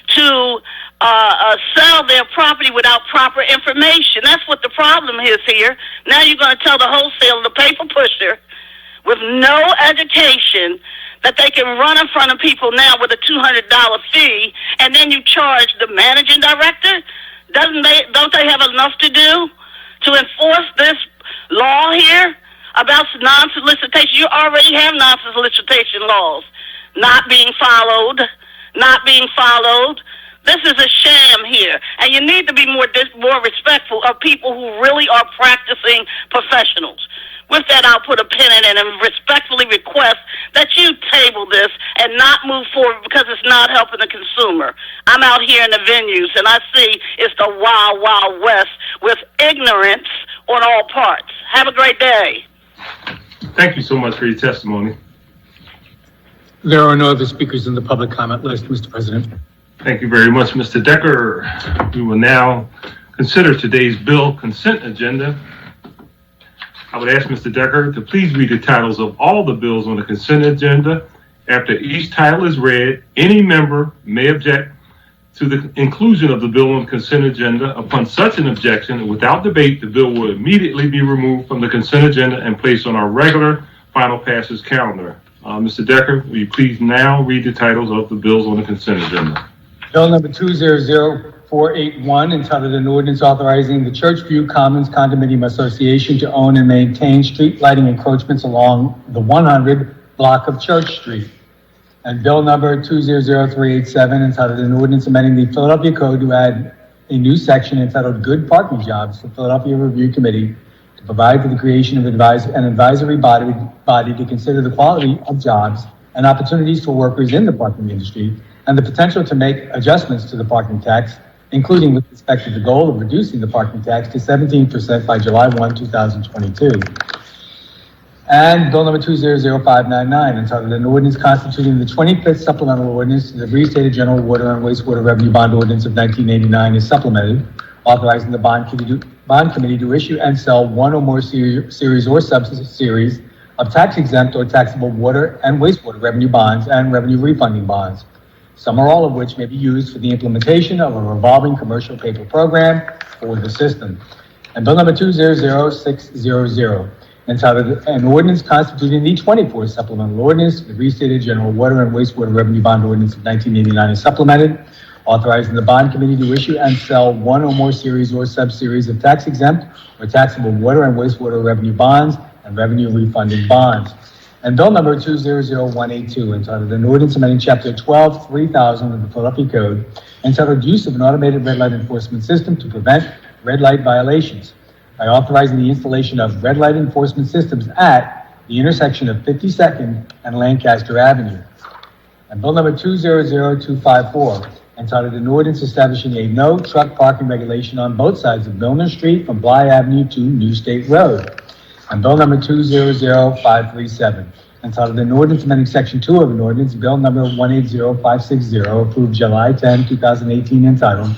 to sell their property without proper information. That's what the problem is here. Now you're going to tell the wholesaler, the paper pusher, with no education, that they can run in front of people now with a $200 fee, and then you charge the managing director? Don't they have enough to do to enforce this law here about non-solicitation? You already have non-solicitation laws not being followed. This is a sham here, and you need to be more respectful of people who really are practicing professionals. With that, I'll put a pin in it and respectfully request that you table this and not move forward, because it's not helping the consumer. I'm out here in the venues, and I see it's the wild, wild west with ignorance on all parts. Have a great day. Thank you so much for your testimony. There are no other speakers in the public comment list, Mr. President. Thank you very much, Mr. Decker. We will now consider today's bill consent agenda. I would ask Mr. Decker to please read the titles of all the bills on the consent agenda. After each title is read, any member may object to the inclusion of the bill on the consent agenda. Upon such an objection, without debate, the bill will immediately be removed from the consent agenda and placed on our regular final passage calendar. Mr. Decker, will you please now read the titles of the bills on the consent agenda? Bill number 200481, entitled an ordinance authorizing the Churchview Commons Condominium Association to own and maintain street lighting encroachments along the 100 block of Church Street. And bill number 200387, entitled an ordinance amending the Philadelphia Code to add a new section entitled Good Parking Jobs for Philadelphia Review Committee to provide for the creation of an advisory body to consider the quality of jobs and opportunities for workers in the parking industry, and the potential to make adjustments to the parking tax, including with respect to the goal of reducing the parking tax to 17% by July 1, 2022. And bill number 200599, entitled an ordinance constituting the 25th supplemental ordinance to the restated general water and wastewater revenue bond ordinance of 1989 is supplemented, authorizing the bond committee to issue and sell one or more series or sub-series of tax-exempt or taxable water and wastewater revenue bonds and revenue refunding bonds, some or all of which may be used for the implementation of a revolving commercial paper program for the system. And bill number 200600, entitled an ordinance constituting the 24th supplemental ordinance to the restated general water and wastewater revenue bond ordinance of 1989 is supplemented, authorizing the bond committee to issue and sell one or more series or sub-series of tax-exempt or taxable water and wastewater revenue bonds and revenue refunding bonds. And bill number 200182, entitled an ordinance amending chapter 12-3000 of the Philadelphia Code, entitled use of an automated red light enforcement system to prevent red light violations. by authorizing the installation of red light enforcement systems at the intersection of 52nd and Lancaster Avenue. And bill number 200254, entitled an ordinance establishing a no truck parking regulation on both sides of Milner Street from Bly Avenue to New State Road. And bill number 200537, entitled an ordinance amending section 2 of an ordinance, bill number 180560, approved July 10, 2018, entitled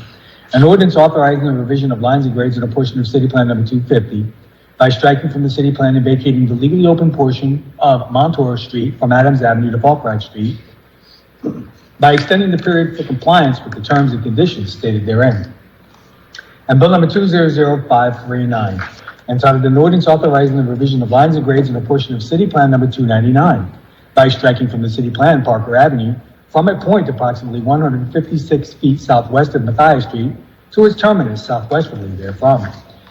an ordinance authorizing the revision of lines and grades in a portion of City Plan number 250 by striking from the city plan and vacating the legally open portion of Montour Street from Adams Avenue to Falkright Street, by extending the period for compliance with the terms and conditions stated therein. And bill number 200539, entitled an ordinance authorizing the revision of lines and grades in a portion of City Plan number 299 by striking from the city plan Parker Avenue from a point approximately 156 feet southwest of Matthias Street to its terminus southwesterly therefrom.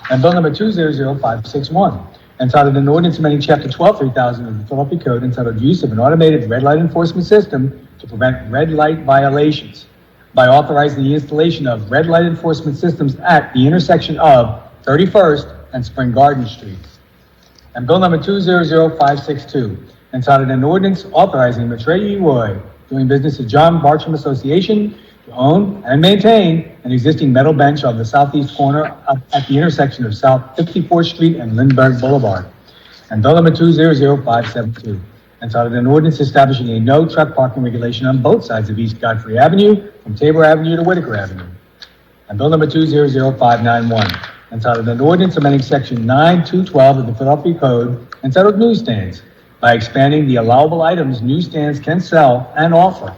And bill number 200561, entitled an ordinance amending chapter 12-3000 of the Philadelphia Code, entitled use of an automated red light enforcement system to prevent red light violations by authorizing the installation of red light enforcement systems at the intersection of 31st and Spring Garden Streets. And bill number 200562, entitled an ordinance authorizing Matrey Roy, doing business as John Bartram Association, to own and maintain an existing metal bench on the southeast corner at the intersection of South 54th Street and Lindbergh Boulevard. And bill number 200572, entitled an ordinance establishing a no truck parking regulation on both sides of East Godfrey Avenue from Tabor Avenue to Whitaker Avenue. And bill number 200591, entitled an ordinance amending section 9212 of the Philadelphia Code, entitled newsstands, by expanding the allowable items newsstands can sell and offer.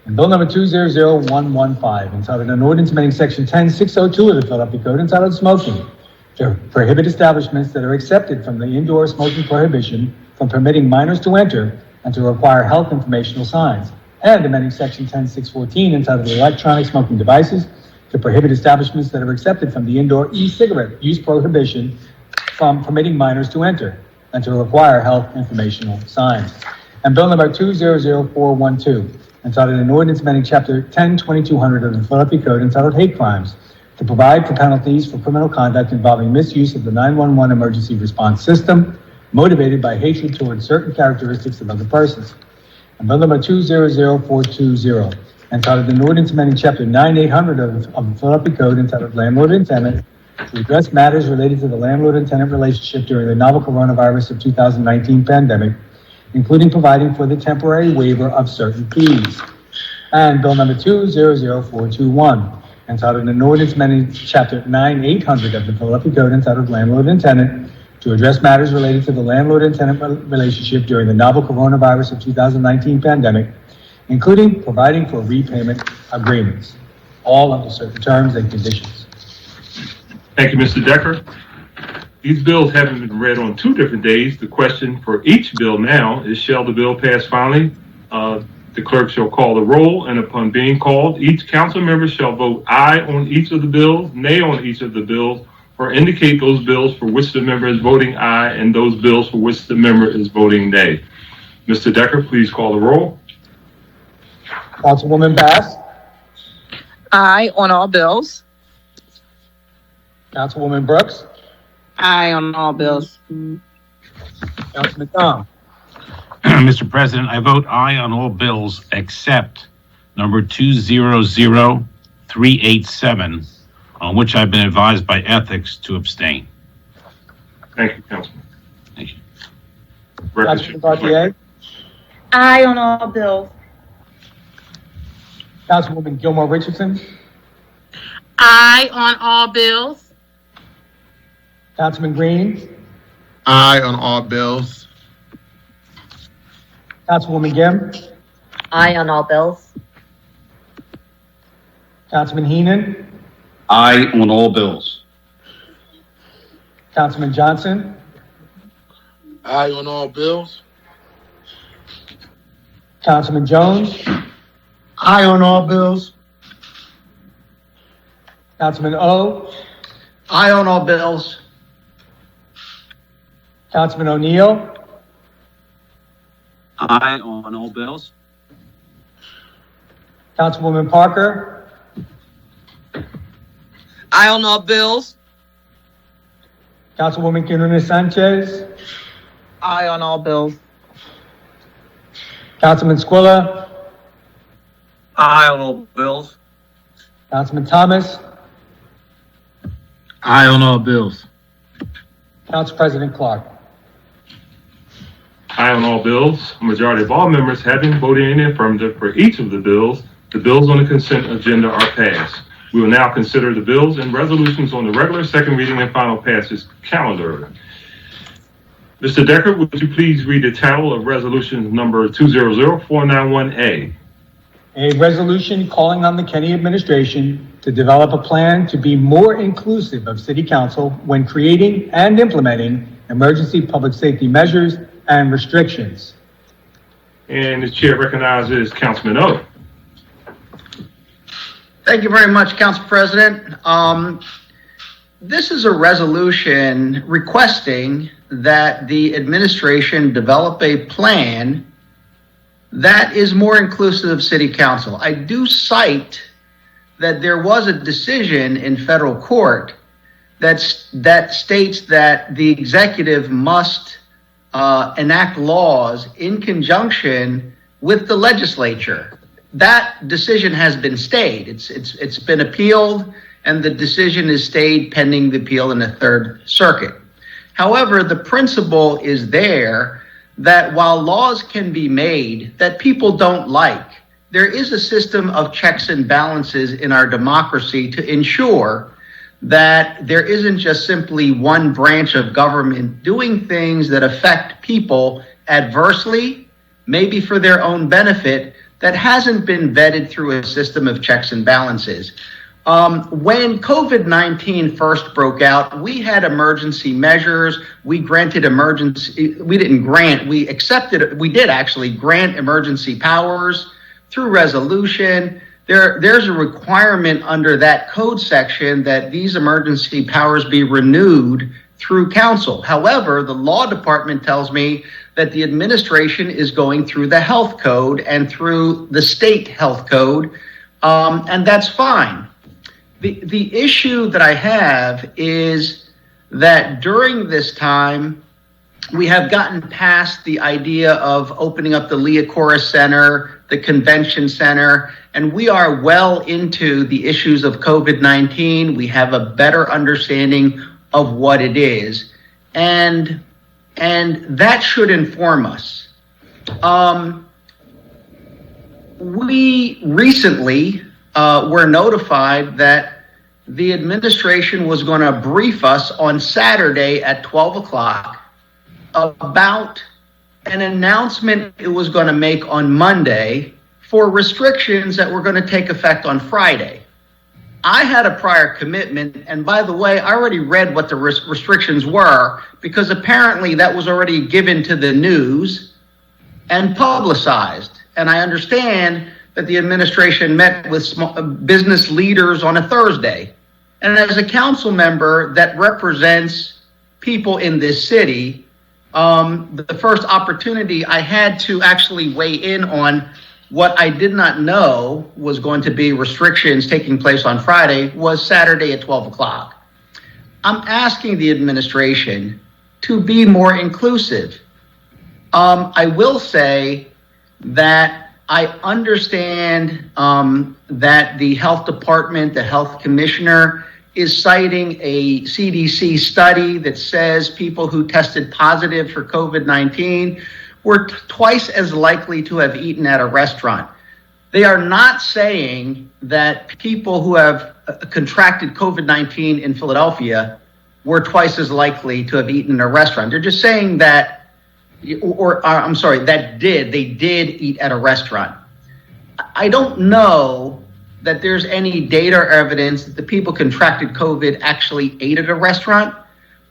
And bill number 200115, entitled an ordinance amending section 10602 of the Philadelphia Code, entitled smoking, to prohibit establishments that are accepted from the indoor smoking prohibition from permitting minors to enter and to require health informational signs, and amending section 10614, entitled electronic smoking devices, to prohibit establishments that are accepted from the indoor e-cigarette use prohibition from permitting minors to enter and to require health informational signs. And bill number 200412, entitled an ordinance amending chapter 102200 of the Philadelphia Code, entitled hate crimes, to provide for penalties for criminal conduct involving misuse of the 911 emergency response system motivated by hatred towards certain characteristics of other persons. And bill number 200420, entitled an ordinance amending chapter 9800 of the Philadelphia Code, entitled landlord and tenant, to address matters related to the landlord and tenant relationship during the novel coronavirus of 2019 pandemic, including providing for the temporary waiver of certain fees. And bill number 200421, entitled an ordinance amending chapter 9800 of the Philadelphia Code, entitled landlord and tenant, to address matters related to the landlord and tenant relationship during the novel coronavirus of 2019 pandemic, including providing for repayment agreements, all under certain terms and conditions. Thank you, Mr. Decker. These bills having been read on 2 different days, the question for each bill now is, shall the bill pass finally? The clerk shall call the roll, and upon being called, each council member shall vote aye on each of the bills, nay on each of the bills, or indicate those bills for which the member is voting aye and those bills for which the member is voting nay. Mr. Decker, please call the roll. Councilwoman Bass. Aye on all bills. Councilwoman Brooks. Aye on all bills. Councilman Tom. Mr. President, I vote aye on all bills except number 200387, on which I've been advised by ethics to abstain. Thank you, Councilman. Thank you. Councilman Gauthier. Aye on all bills. Councilwoman Gilmore Richardson. Aye on all bills. Councilman Green. Aye on all bills. Councilwoman Gim. Aye on all bills. Councilman Heenan. Aye on all bills. Councilman Johnson. Aye on all bills. Councilman Jones. Aye on all bills. Councilman O. Aye on all bills. Councilman O'Neill. Aye on all bills. Councilwoman Parker. Aye on all bills. Councilwoman Quinones Sanchez, Aye on all bills. Councilman Squilla, Aye on all bills. Councilman Thomas, Aye on all bills. Council President Clark. Aye on all bills. A majority of all members having voted in the affirmative for each of the bills on the consent agenda are passed. We will now consider the bills and resolutions on the regular second reading and final passage calendar. Mr. Decker, would you please read the title of resolution number 200491A? A resolution calling on the Kenny administration to develop a plan to be more inclusive of City Council when creating and implementing emergency public safety measures and restrictions. And the chair recognizes Councilman O. Thank you very much, Council President. This is a resolution requesting that the administration develop a plan that is more inclusive of City Council. I do cite that there was a decision in federal court that states that the executive must enact laws in conjunction with the legislature. That decision has been stayed. It's been appealed, and the decision is stayed pending the appeal in the Third Circuit. However, the principle is there that while laws can be made that people don't like, there is a system of checks and balances in our democracy to ensure that there isn't just simply one branch of government doing things that affect people adversely, maybe for their own benefit, that hasn't been vetted through a system of checks and balances. When COVID-19 first broke out, we had emergency measures. We did actually grant emergency powers through resolution. There's a requirement under that code section that these emergency powers be renewed through council. However, the law department tells me that the administration is going through the health code and through the state health code, and that's fine. The issue that I have is that during this time, we have gotten past the idea of opening up the Leacora Center, the Convention Center, and we are well into the issues of COVID-19. We have a better understanding of what it is, and that should inform us. We recently were notified that the administration was going to brief us on Saturday at 12 o'clock about an announcement it was going to make on Monday for restrictions that were going to take effect on Friday. I had a prior commitment, and by the way, I already read what the restrictions were, because apparently that was already given to the news and publicized. And I understand that the administration met with business leaders on a Thursday. And as a council member that represents people in this city, the first opportunity I had to actually weigh in on what I did not know was going to be restrictions taking place on Friday was Saturday at 12 o'clock. I'm asking the administration to be more inclusive. I will say that I understand that the health department, the health commissioner, is citing a CDC study that says people who tested positive for COVID-19 were twice as likely to have eaten at a restaurant. They are not saying that people who have contracted COVID-19 in Philadelphia were twice as likely to have eaten in a restaurant. They're just saying that, they did eat at a restaurant. I don't know that there's any data or evidence that the people contracted COVID actually ate at a restaurant.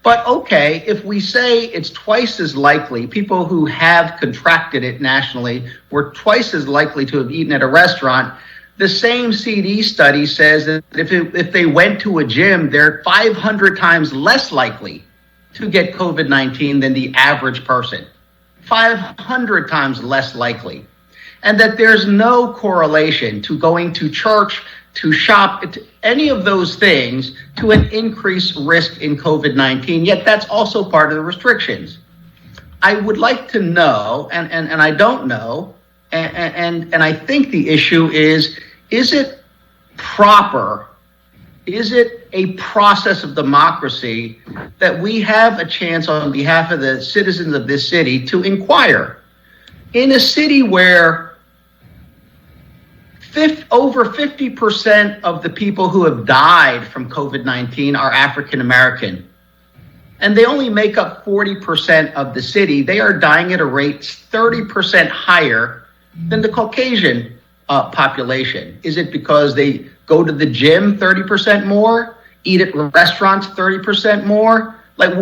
But okay, if we say it's twice as likely, people who have contracted it nationally were twice as likely to have eaten at a restaurant, the same CD study says that if they went to a gym, they're 500 times less likely to get COVID-19 than the average person. 500 times less likely. And that there's no correlation to going to church, to shop at any of those things to an increased risk in COVID-19, yet that's also part of the restrictions. I would like to know, and I don't know, and I think the issue is it proper, is it a process of democracy that we have a chance on behalf of the citizens of this city to inquire? In a city where over 50% of the people who have died from COVID-19 are African American, and they only make up 40% of the city, they are dying at a rate 30% higher than the Caucasian population. Is it because they go to the gym 30% more, eat at restaurants 30% more? Like,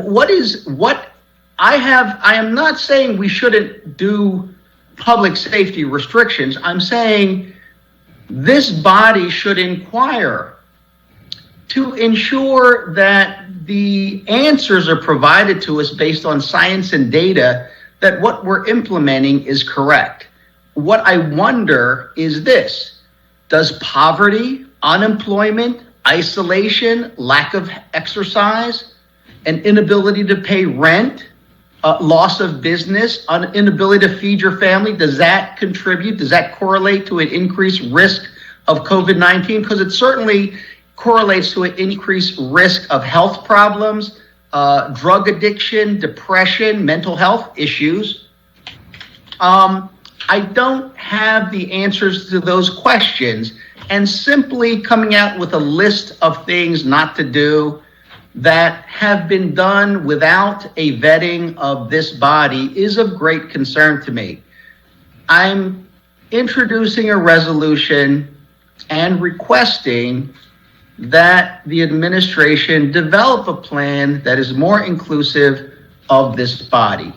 I am not saying we shouldn't do public safety restrictions. I'm saying this body should inquire to ensure that the answers are provided to us based on science and data, that what we're implementing is correct. What I wonder is this: does poverty, unemployment, isolation, lack of exercise, an inability to pay rent, loss of business, inability to feed your family, does that contribute? Does that correlate to an increased risk of COVID-19? Because it certainly correlates to an increased risk of health problems, drug addiction, depression, mental health issues. I don't have the answers to those questions, and simply coming out with a list of things not to do that have been done without a vetting of this body is of great concern to me. I'm introducing a resolution and requesting that the administration develop a plan that is more inclusive of this body.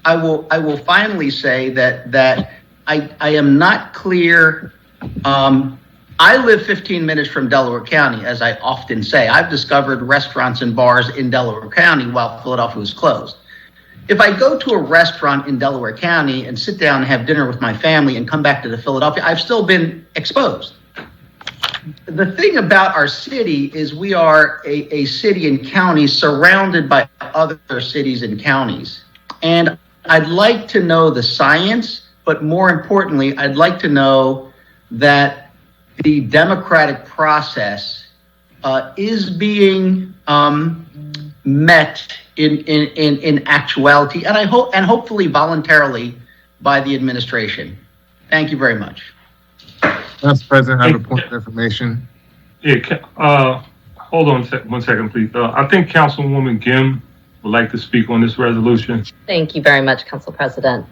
I will finally say that I am not clear. I live 15 minutes from Delaware County, as I often say. I've discovered restaurants and bars in Delaware County while Philadelphia was closed. If I go to a restaurant in Delaware County and sit down and have dinner with my family and come back to Philadelphia, I've still been exposed. The thing about our city is we are a city and county surrounded by other cities and counties. And I'd like to know the science, but more importantly, I'd like to know that the democratic process is being met in actuality, and hopefully voluntarily by the administration. Thank you very much. Council President, I have a point of information. Yeah, hold on 1 second, please. I think Councilwoman Gim would like to speak on this resolution. Thank you very much, Council President.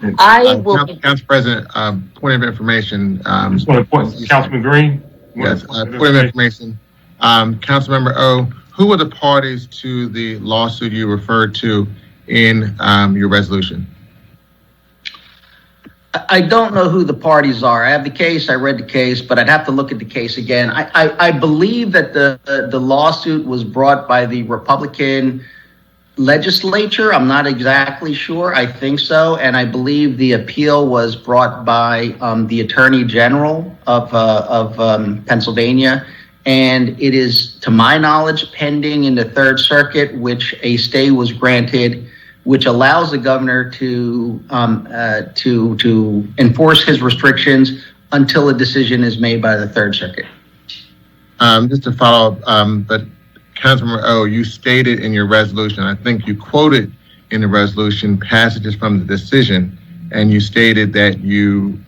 And, Council President, point of information. Just want to point, Councilman Green. Yes, point of information. Councilmember O, who are the parties to the lawsuit you referred to in your resolution? I don't know who the parties are. I have the case, I read the case, but I'd have to look at the case again. I believe that the lawsuit was brought by the Republican legislature. I'm not exactly sure. I think so. And I believe the appeal was brought by the Attorney General of Pennsylvania. And it is, to my knowledge, pending in the Third Circuit, which a stay was granted, which allows the governor to enforce his restrictions until a decision is made by the Third Circuit. Just to follow up, but Councilmember O, you stated in your resolution, I think you quoted in the resolution passages from the decision, and you stated that you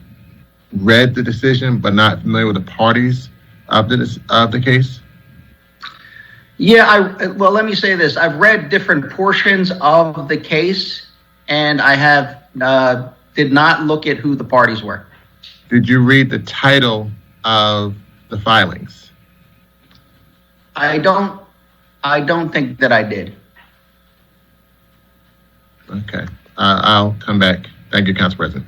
read the decision but not familiar with the parties of the case. Yeah, well, let me say this. I've read different portions of the case, and I have did not look at who the parties were. Did you read the title of the filings? I don't think that I did. Okay, I'll come back. Thank you, Council President.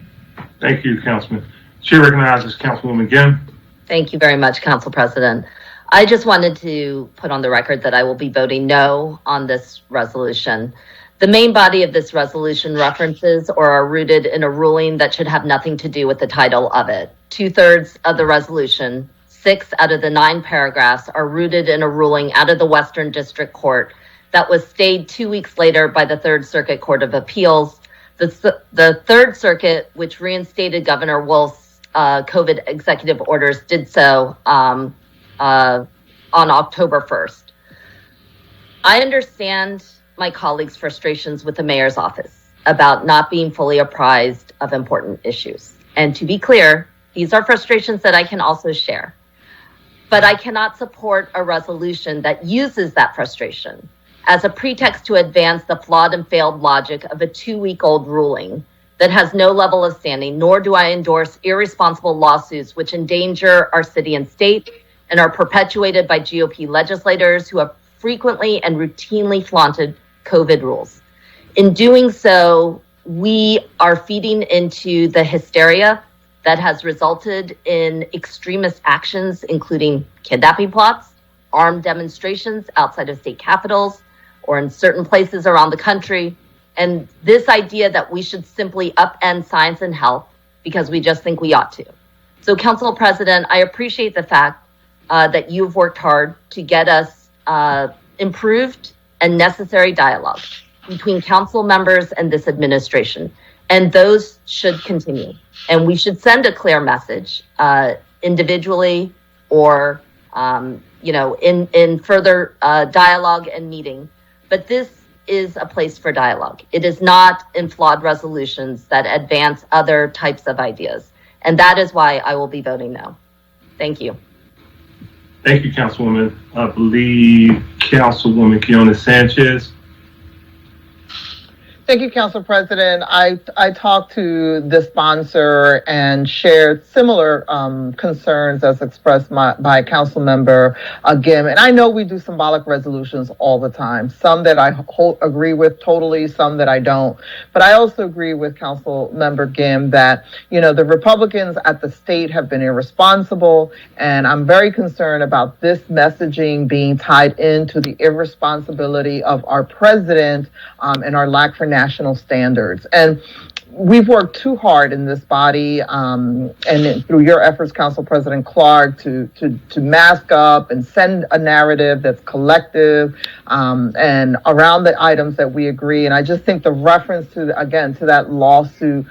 Thank you, Councilman. Chair recognizes Councilwoman Gim. Thank you very much, Council President. I just wanted to put on the record that I will be voting no on this resolution. The main body of this resolution references or are rooted in a ruling that should have nothing to do with the title of it. 2/3 of the resolution 6 out of the 9 paragraphs are rooted in a ruling out of the Western District Court that was stayed 2 weeks later by the Third Circuit Court of Appeals. The Third Circuit, which reinstated Governor Wolf's COVID executive orders, did so on October 1st. I understand my colleagues' frustrations with the mayor's office about not being fully apprised of important issues. And to be clear, these are frustrations that I can also share. But I cannot support a resolution that uses that frustration as a pretext to advance the flawed and failed logic of a 2-week-old ruling that has no level of standing, nor do I endorse irresponsible lawsuits which endanger our city and state and are perpetuated by GOP legislators who have frequently and routinely flaunted COVID rules. In doing so, we are feeding into the hysteria that has resulted in extremist actions, including kidnapping plots, armed demonstrations outside of state capitals, or in certain places around the country. And this idea that we should simply upend science and health because we just think we ought to. So, Council President, I appreciate the fact that you've worked hard to get us improved and necessary dialogue between council members and this administration. And those should continue. And we should send a clear message individually or, in further dialogue and meeting. But this is a place for dialogue. It is not in flawed resolutions that advance other types of ideas. And that is why I will be voting no. Thank you. Thank you, Councilwoman. I believe Councilwoman Kiona Sanchez. Thank you, Council President. I talked to the sponsor and shared similar concerns as expressed by Council Member Gim. And I know we do symbolic resolutions all the time, some that I agree with totally, some that I don't. But I also agree with Council Member Gim that, the Republicans at the state have been irresponsible. And I'm very concerned about this messaging being tied into the irresponsibility of our president and our lack for national standards. And we've worked too hard in this body and through your efforts, Council President Clark, to mask up and send a narrative that's collective and around the items that we agree. And I just think the reference to that lawsuit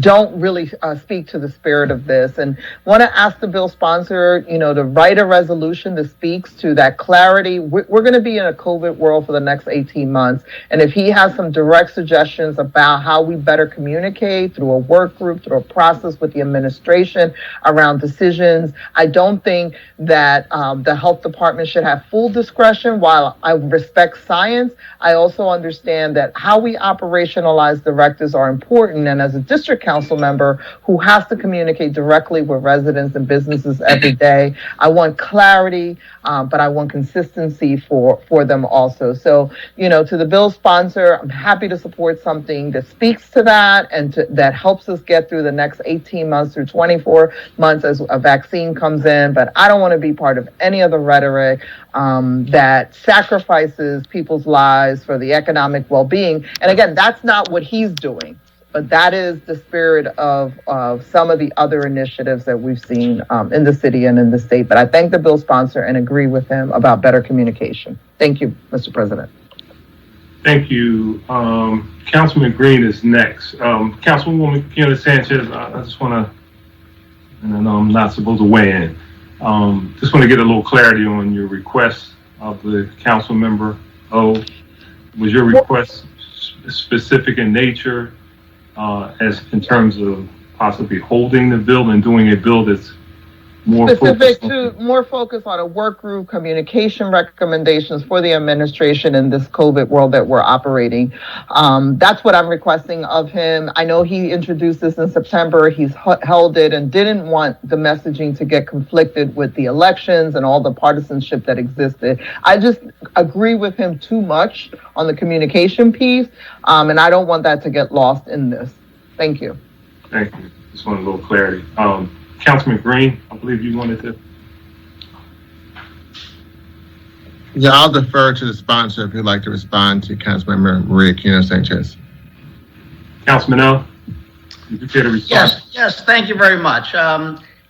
don't really speak to the spirit of this. And want to ask the bill sponsor, to write a resolution that speaks to that clarity. We're going to be in a COVID world for the next 18 months. And if he has some direct suggestions about how we better communicate through a work group, through a process with the administration around decisions, I don't think that the health department should have full discretion. While I respect science, I also understand that how we operationalize directives are important. And as a district council member who has to communicate directly with residents and businesses every day, I want clarity, but I want consistency for them also. So, to the bill sponsor, I'm happy to support something that speaks to that and that helps us get through the next 18 months through 24 months as a vaccine comes in. But I don't want to be part of any of the rhetoric that sacrifices people's lives for the economic well-being. And again, that's not what he's doing. But that is the spirit of some of the other initiatives that we've seen in the city and in the state. But I thank the bill sponsor and agree with him about better communication. Thank you, Mr. President. Thank you. Councilman Green is next. Councilwoman Kiona Sanchez, I just want to, and I know I'm not supposed to weigh in, just want to get a little clarity on your request of the council member. Was your request specific in nature? As in terms of possibly holding the bill and doing a bill that's more focused on a work group, communication recommendations for the administration in this COVID world that we're operating. That's what I'm requesting of him. I know he introduced this in September. He's held it and didn't want the messaging to get conflicted with the elections and all the partisanship that existed. I just agree with him too much on the communication piece, and I don't want that to get lost in this. Thank you. Thank you. Just want a little clarity. Councilman Green, I believe you wanted to. Yeah, I'll defer to the sponsor if you'd like to respond to Councilmember Maria Kiona Sanchez. Councilman O, did you care to respond? Yes, thank you very much.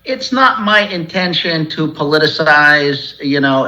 It's not my intention to politicize,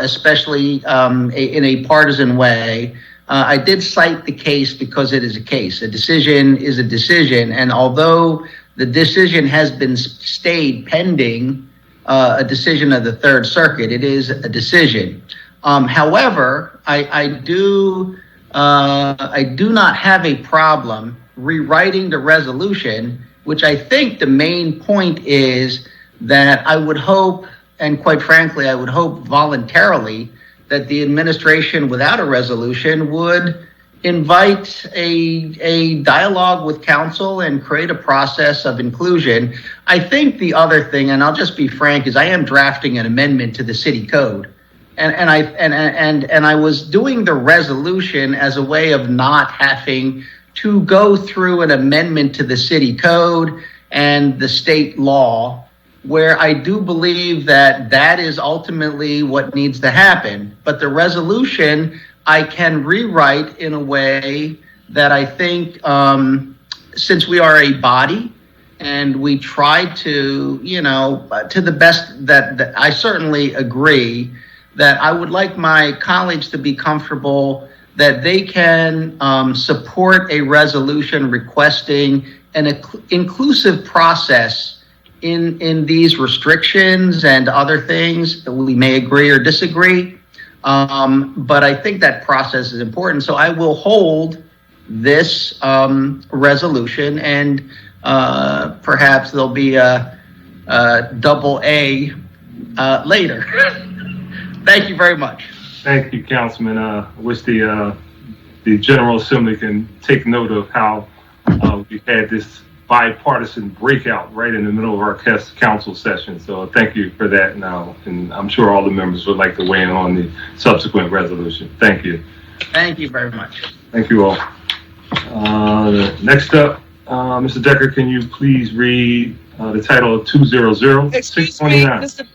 especially in a partisan way. I did cite the case because it is a case. A decision is a decision. And although the decision has been stayed pending a decision of the Third Circuit, it is a decision. However, I do not have a problem rewriting the resolution, which I think the main point is that I would hope, and quite frankly, I would hope voluntarily, that the administration without a resolution would invite a dialogue with council and create a process of inclusion. I think the other thing, and I'll just be frank, is I am drafting an amendment to the city code. And I was doing the resolution as a way of not having to go through an amendment to the city code and the state law, where I do believe that is ultimately what needs to happen. But the resolution I can rewrite in a way that I think, since we are a body and we try to, to the best that I certainly agree, that I would like my colleagues to be comfortable that they can support a resolution requesting an inclusive process in these restrictions and other things that we may agree or disagree. But I think that process is important. So I will hold this resolution, and perhaps there'll be a double A later. Thank you very much. Thank you, Councilman. I wish the General Assembly can take note of how we had this bipartisan breakout right in the middle of our council session. So thank you for that now. And I'm sure all the members would like to weigh in on the subsequent resolution. Thank you. Thank you very much. Thank you all. Next up, Mr. Decker, can you please read the title of 200-629? Excuse me,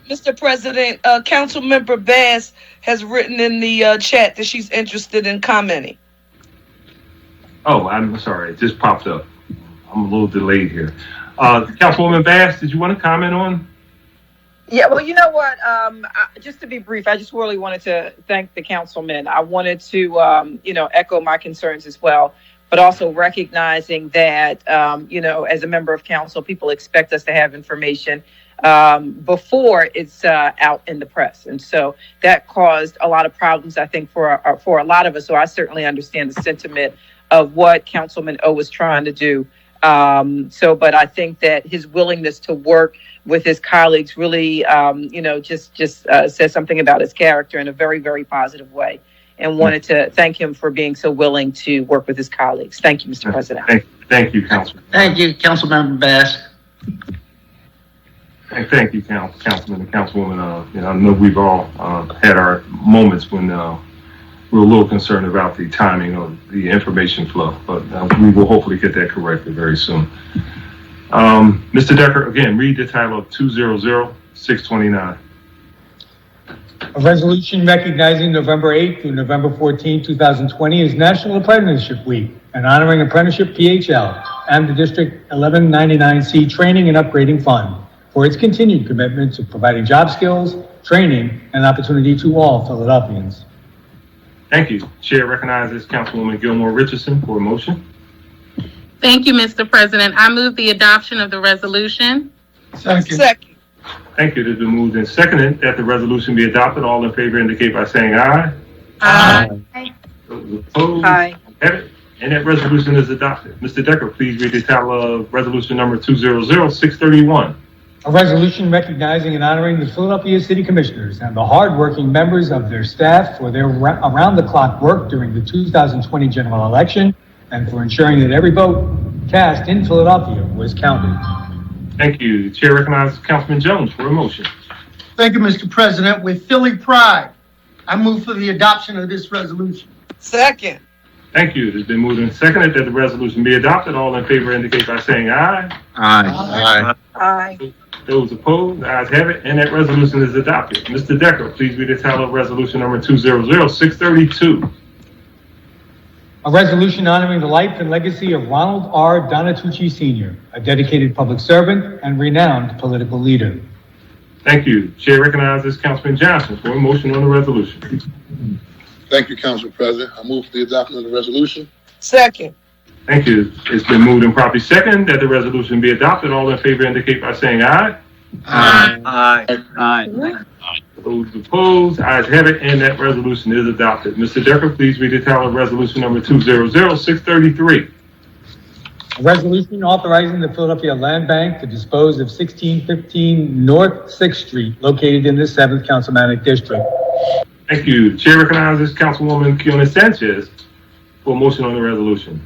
Mr. President, Councilmember Bass has written in the chat that she's interested in commenting. Oh, I'm sorry. It just popped up. I'm a little delayed here. Councilwoman Bass, did you want to comment on? Yeah, well, you know what? Just to be brief, I just really wanted to thank the councilman. I wanted to, echo my concerns as well, but also recognizing that, as a member of council, people expect us to have information before it's out in the press. And so that caused a lot of problems, I think, for a lot of us. So I certainly understand the sentiment of what Councilman O was trying to do. But I think that his willingness to work with his colleagues really, just says something about his character in a very, very positive way, and wanted to thank him for being so willing to work with his colleagues. Thank you, Mr. President. Thank you, Councilman. Thank you, Councilmember Bass. Thank you, Councilman and Councilwoman. I know we've all had our moments when we're a little concerned about the timing of the information flow, but we will hopefully get that corrected very soon. Mr. Decker, again, read the title of 200-629. A resolution recognizing November 8th through November 14, 2020 as National Apprenticeship Week and honoring Apprenticeship PHL and the District 1199C Training and Upgrading Fund for its continued commitment to providing job skills, training, and opportunity to all Philadelphians. Thank you. Chair recognizes Councilwoman Gilmore Richardson for a motion. Thank you, Mr. President. I move the adoption of the resolution. Second. Thank you. It has been moved and seconded that the resolution be adopted. All in favor indicate by saying aye. Aye. Those opposed? Aye. Have it. And that resolution is adopted. Mr. Decker, please read the title of resolution number 200-631. A resolution recognizing and honoring the Philadelphia City Commissioners and the hardworking members of their staff for their around-the-clock work during the 2020 general election and for ensuring that every vote cast in Philadelphia was counted. Thank you. Chair recognizes Councilman Jones for a motion. Thank you, Mr. President. With Philly pride, I move for the adoption of this resolution. Second. Thank you. It has been moved and seconded that the resolution be adopted. All in favor indicate by saying aye. Aye. Aye. Those opposed, the ayes have it, and that resolution is adopted. Mr. Decker, please read the title of resolution number 200-632. A resolution honoring the life and legacy of Ronald R. Donatucci Sr., a dedicated public servant and renowned political leader. Thank you. Chair recognizes Councilman Johnson for a motion on the resolution. Thank you, Council President. I move for the adoption of the resolution. Second. Thank you. It's been moved and properly second that the resolution be adopted. All in favor indicate by saying aye. Aye. Those opposed, ayes have it, and that resolution is adopted. Mr. Decker, please read the title of resolution number 200633. A resolution authorizing the Philadelphia Land Bank to dispose of 1615 North 6th Street, located in the 7th Councilmanic District. Thank you. Chair recognizes Councilwoman Kiona Sanchez for a motion on the resolution.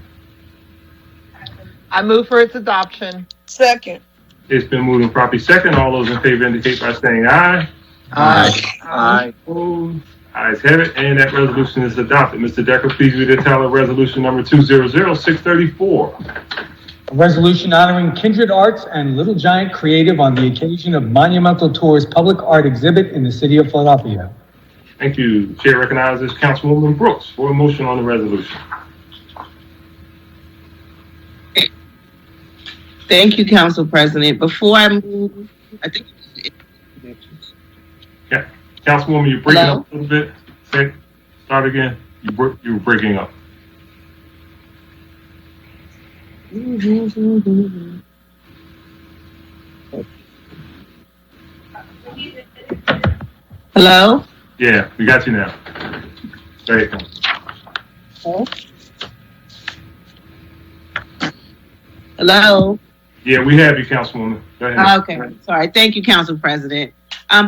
I move for its adoption. Second. It's been moved and properly second. All those in favor indicate by saying aye. Aye. Opposed, ayes have it, and that resolution is adopted. Mr. Decker, please read the title of resolution number 200634. A resolution honoring Kindred Arts and Little Giant Creative on the occasion of Monumental Tour's public art exhibit in the city of Philadelphia. Thank you. Chair recognizes Councilwoman Brooks for a motion on the resolution. Thank you, Council President. Before I move, I think. Yeah. Councilwoman, you're breaking Hello? up a little bit. Start again. You were breaking up. Hello? Yeah, we got you now. There you go. Hello? Yeah, we have you, Councilwoman. Go ahead. Okay, sorry. Thank you, Council President.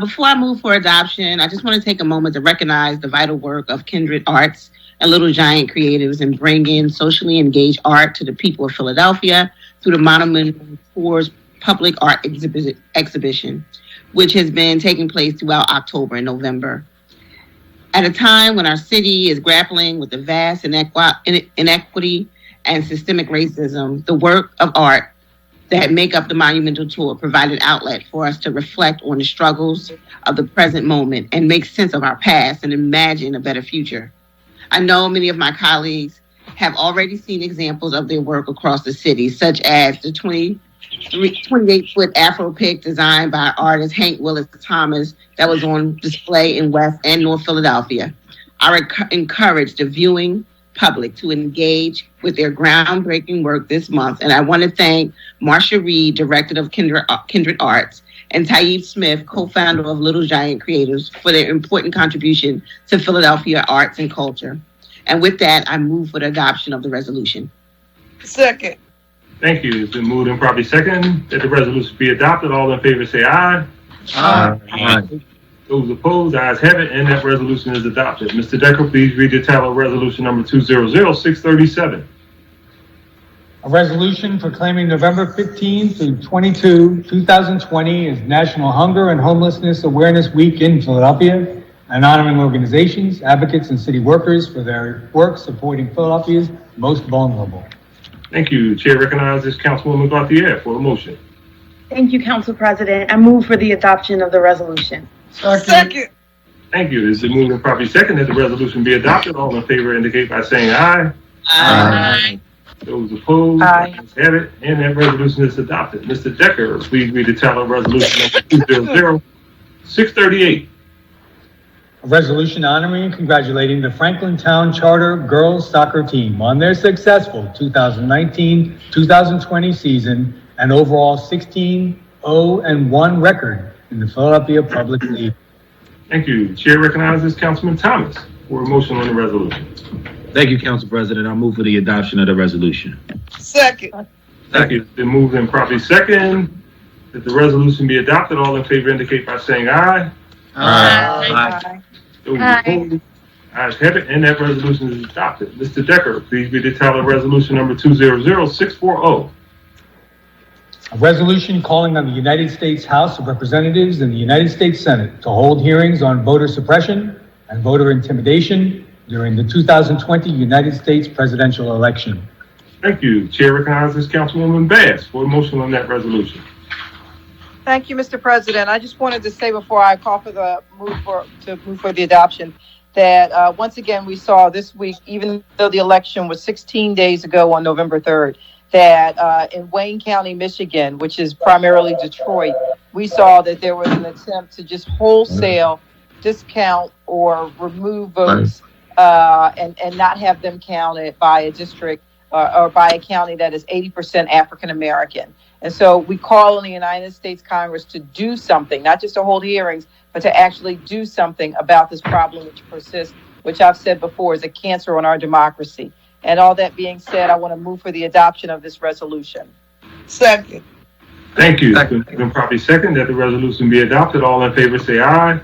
Before I move for adoption, I just want to take a moment to recognize the vital work of Kindred Arts and Little Giant Creatives in bringing socially engaged art to the people of Philadelphia through the Monumental Tour's public art exhibition, which has been taking place throughout October and November. At a time when our city is grappling with the vast inequity and systemic racism, the work of art that make up the Monumental Tour provide an outlet for us to reflect on the struggles of the present moment and make sense of our past and imagine a better future. I know many of my colleagues have already seen examples of their work across the city, such as the 28-foot Afro pick designed by artist Hank Willis Thomas that was on display in West and North Philadelphia. I encourage the viewing public to engage with their groundbreaking work this month. And I want to thank Marsha Reed, Director of Kindred Arts, and Taib Smith, co-founder of Little Giant Creatives, for their important contribution to Philadelphia arts and culture. And with that, I move for the adoption of the resolution. Second. Thank you. It's been moved and probably second that the resolution be adopted. All in favor say aye. Aye. Those opposed, ayes have it, and that resolution is adopted. Mr. Decker, please read the title of resolution number 200637. A resolution proclaiming November 15 through 22, 2020 as National Hunger and Homelessness Awareness Week in Philadelphia, and honoring organizations, advocates, and city workers for their work supporting Philadelphia's most vulnerable. Thank you. Chair recognizes Councilwoman Gauthier for a motion. Thank you, Council President. I move for the adoption of the resolution. Second. Thank you. It's been moved and properly second that the resolution be adopted. All in favor indicate by saying aye. Aye. Those opposed, Aye. ayes have it, and that resolution is adopted. Mr. Decker, please read the title of resolution number 200638. A resolution honoring and congratulating the Franklin Town Charter girls soccer team on their successful 2019-2020 season and overall 16-0-1 record in the Philadelphia Public League. Thank you. Chair recognizes Councilman Thomas for a motion on the resolution. Thank you, Council President. I'll move for the adoption of the resolution. Second. Thank you. It's been moved and properly second that the resolution be adopted. All in favor indicate by saying aye. Aye. Those opposed, ayes have it, and that resolution is adopted. Mr. Decker, please read the title of resolution number 200640. A resolution calling on the United States House of Representatives and the United States Senate to hold hearings on voter suppression and voter intimidation during the 2020 United States presidential election. Thank you. Chair recognizes Councilwoman Bass for a motion on that resolution. Thank you, Mr. President. I just wanted to say before I call for the move for the adoption that once again we saw this week, even though the election was 16 days ago on November 3rd, that in Wayne County, Michigan, which is primarily Detroit, we saw that there was an attempt to just wholesale discount or remove votes and not have them counted by a district or by a county that is 80% African American. And so we call on the United States Congress to do something, not just to hold hearings, but to actually do something about this problem which persists, which I've said before is a cancer on our democracy. And all that being said, I want to move for the adoption of this resolution. Second. Thank you. It's been properly second that the resolution be adopted. All in favor say aye.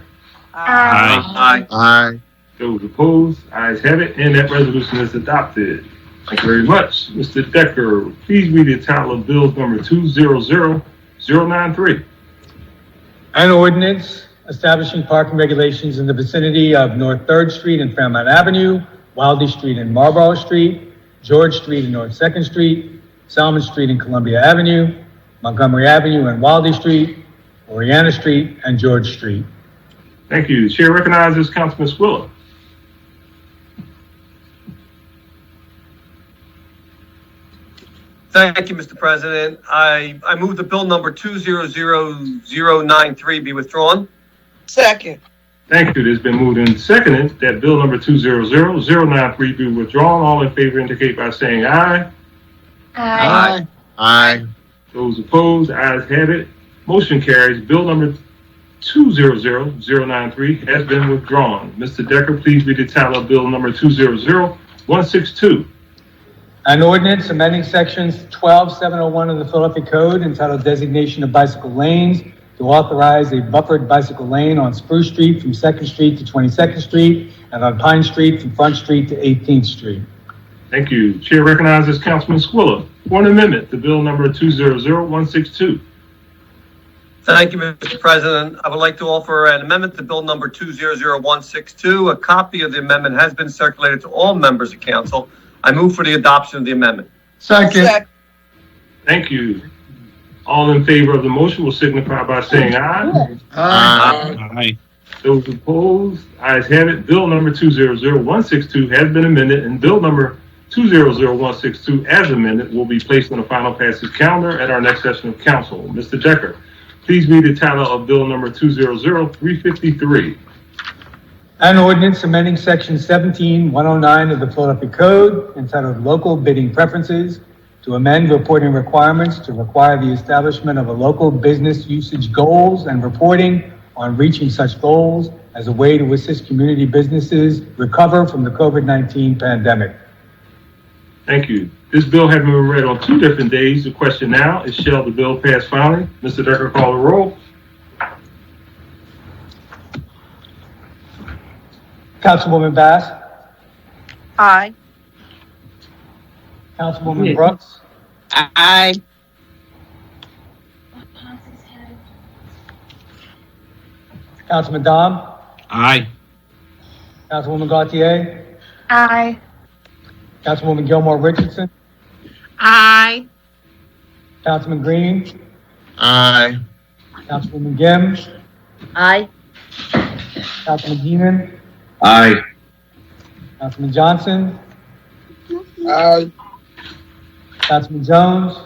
Aye. Aye. Those opposed, ayes have it, and that resolution is adopted. Thank you very much. Mr. Decker, please read the title of Bill number 200093. An ordinance establishing parking regulations in the vicinity of North 3rd Street and Fairmount Avenue, Wildey Street and Marlborough Street, George Street and North 2nd Street, Salmon Street and Columbia Avenue, Montgomery Avenue and Wildey Street, Oriana Street, and George Street. Thank you. The chair recognizes Councilman Squilla. Thank you, Mr. President. I move the bill number 200093 be withdrawn. Second. Thank you. It has been moved and seconded that bill number 200093 be withdrawn. All in favor indicate by saying aye. Aye. Aye. Those opposed, ayes have it. Motion carries. Bill number 200093 has been withdrawn. Mr. Decker, please read the title of bill number 200162. An ordinance amending sections 12701 of the Philadelphia Code entitled Designation of Bicycle Lanes to authorize a buffered bicycle lane on Spruce Street from 2nd Street to 22nd Street and on Pine Street from Front Street to 18th Street. Thank you. Chair recognizes Councilman Squilla for an amendment to bill number 200162. Thank you, Mr. President. I would like to offer an amendment to bill number 200162. A copy of the amendment has been circulated to all members of council. I move for the adoption of the amendment. Second. Thank you. All in favor of the motion will signify by saying aye. Aye. Those opposed, ayes have it. Bill number 200162 has been amended, and bill number 200162 as amended will be placed on the final passage calendar at our next session of council. Mr. Decker, please read the title of bill number 200353. An ordinance amending section 17109 of the Philadelphia Code entitled Local Bidding Preferences to amend reporting requirements to require the establishment of a local business usage goals and reporting on reaching such goals as a way to assist community businesses recover from the COVID-19 pandemic. Thank you. This bill having been read on 2 different days, the question now is, shall the bill pass finally? Mr. Decker, call the roll. Councilwoman Bass. Aye. Councilwoman Brooks. Aye. Councilman Dom. Aye. Councilwoman Gautier. Aye. Councilwoman Gilmore Richardson. Aye. Councilman Green. Aye. Councilwoman Gim. Aye. Councilman Heenan. Aye. Councilman Johnson. Aye. Councilman Jones.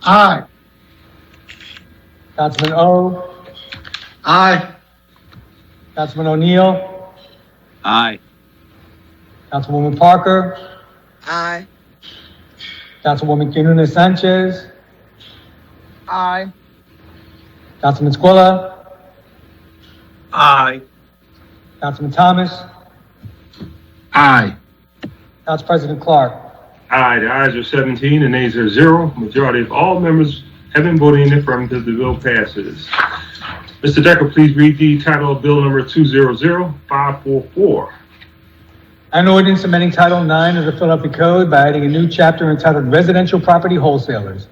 Aye. Councilman O. Aye. Councilman O'Neill. Aye. Councilwoman Parker. Aye. Councilwoman Quinones Sanchez. Aye. Councilman Squilla. Aye. Councilman Thomas. Aye. Council President Clark. Aye. The ayes are 17 and nays are 0. Majority of all members have been voting in the affirmative. The bill passes. Mr. Decker, please read the title of bill number 200544. An ordinance amending Title IX of the Philadelphia Code by adding a new chapter entitled Residential Property Wholesalers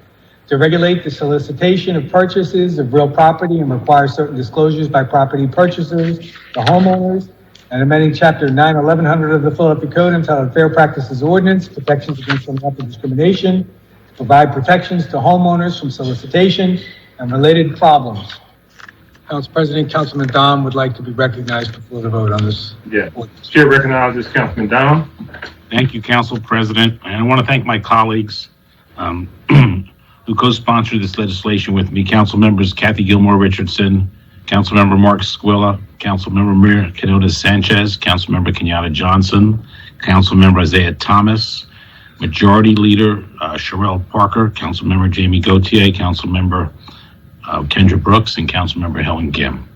to regulate the solicitation of purchases of real property and require certain disclosures by property purchasers to homeowners, and amending Chapter 9-1100 of the Philadelphia Code entitled Fair Practices Ordinance, Protections Against Unlawful Discrimination, to provide protections to homeowners from solicitation and related problems. Council President, Councilman Dom would like to be recognized before the vote on this. Yeah. Chair recognizes Councilman Dom. Thank you, Council President. And I want to thank my colleagues who co-sponsored this legislation with me, Council members Kathy Gilmore Richardson, Councilmember Mark Squilla, Councilmember Maria Canoda Sanchez, Councilmember Kenyatta Johnson, Councilmember Isaiah Thomas, Majority Leader Sherelle Parker, Councilmember Jamie Gautier, Councilmember Kendra Brooks, and Councilmember Helen Gim.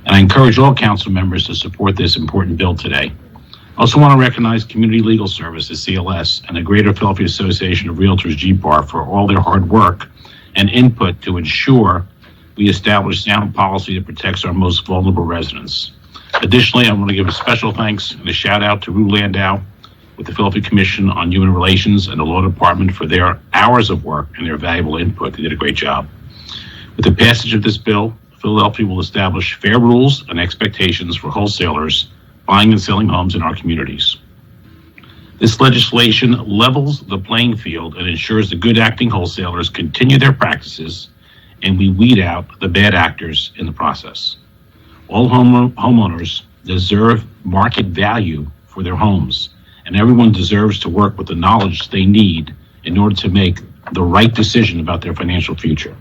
And I encourage all council members to support this important bill today. I also want to recognize Community Legal Services, CLS, and the Greater Philadelphia Association of Realtors, GPAR, for all their hard work and input to ensure we establish sound policy that protects our most vulnerable residents. Additionally, I want to give a special thanks and a shout out to Rue Landau with the Philadelphia Commission on Human Relations and the Law Department for their hours of work and their valuable input. They did a great job. With the passage of this bill, Philadelphia will establish fair rules and expectations for wholesalers buying and selling homes in our communities. This legislation levels the playing field and ensures the good acting wholesalers continue their practices and we weed out the bad actors in the process. All homeowners deserve market value for their homes, and everyone deserves to work with the knowledge they need in order to make the right decision about their financial future.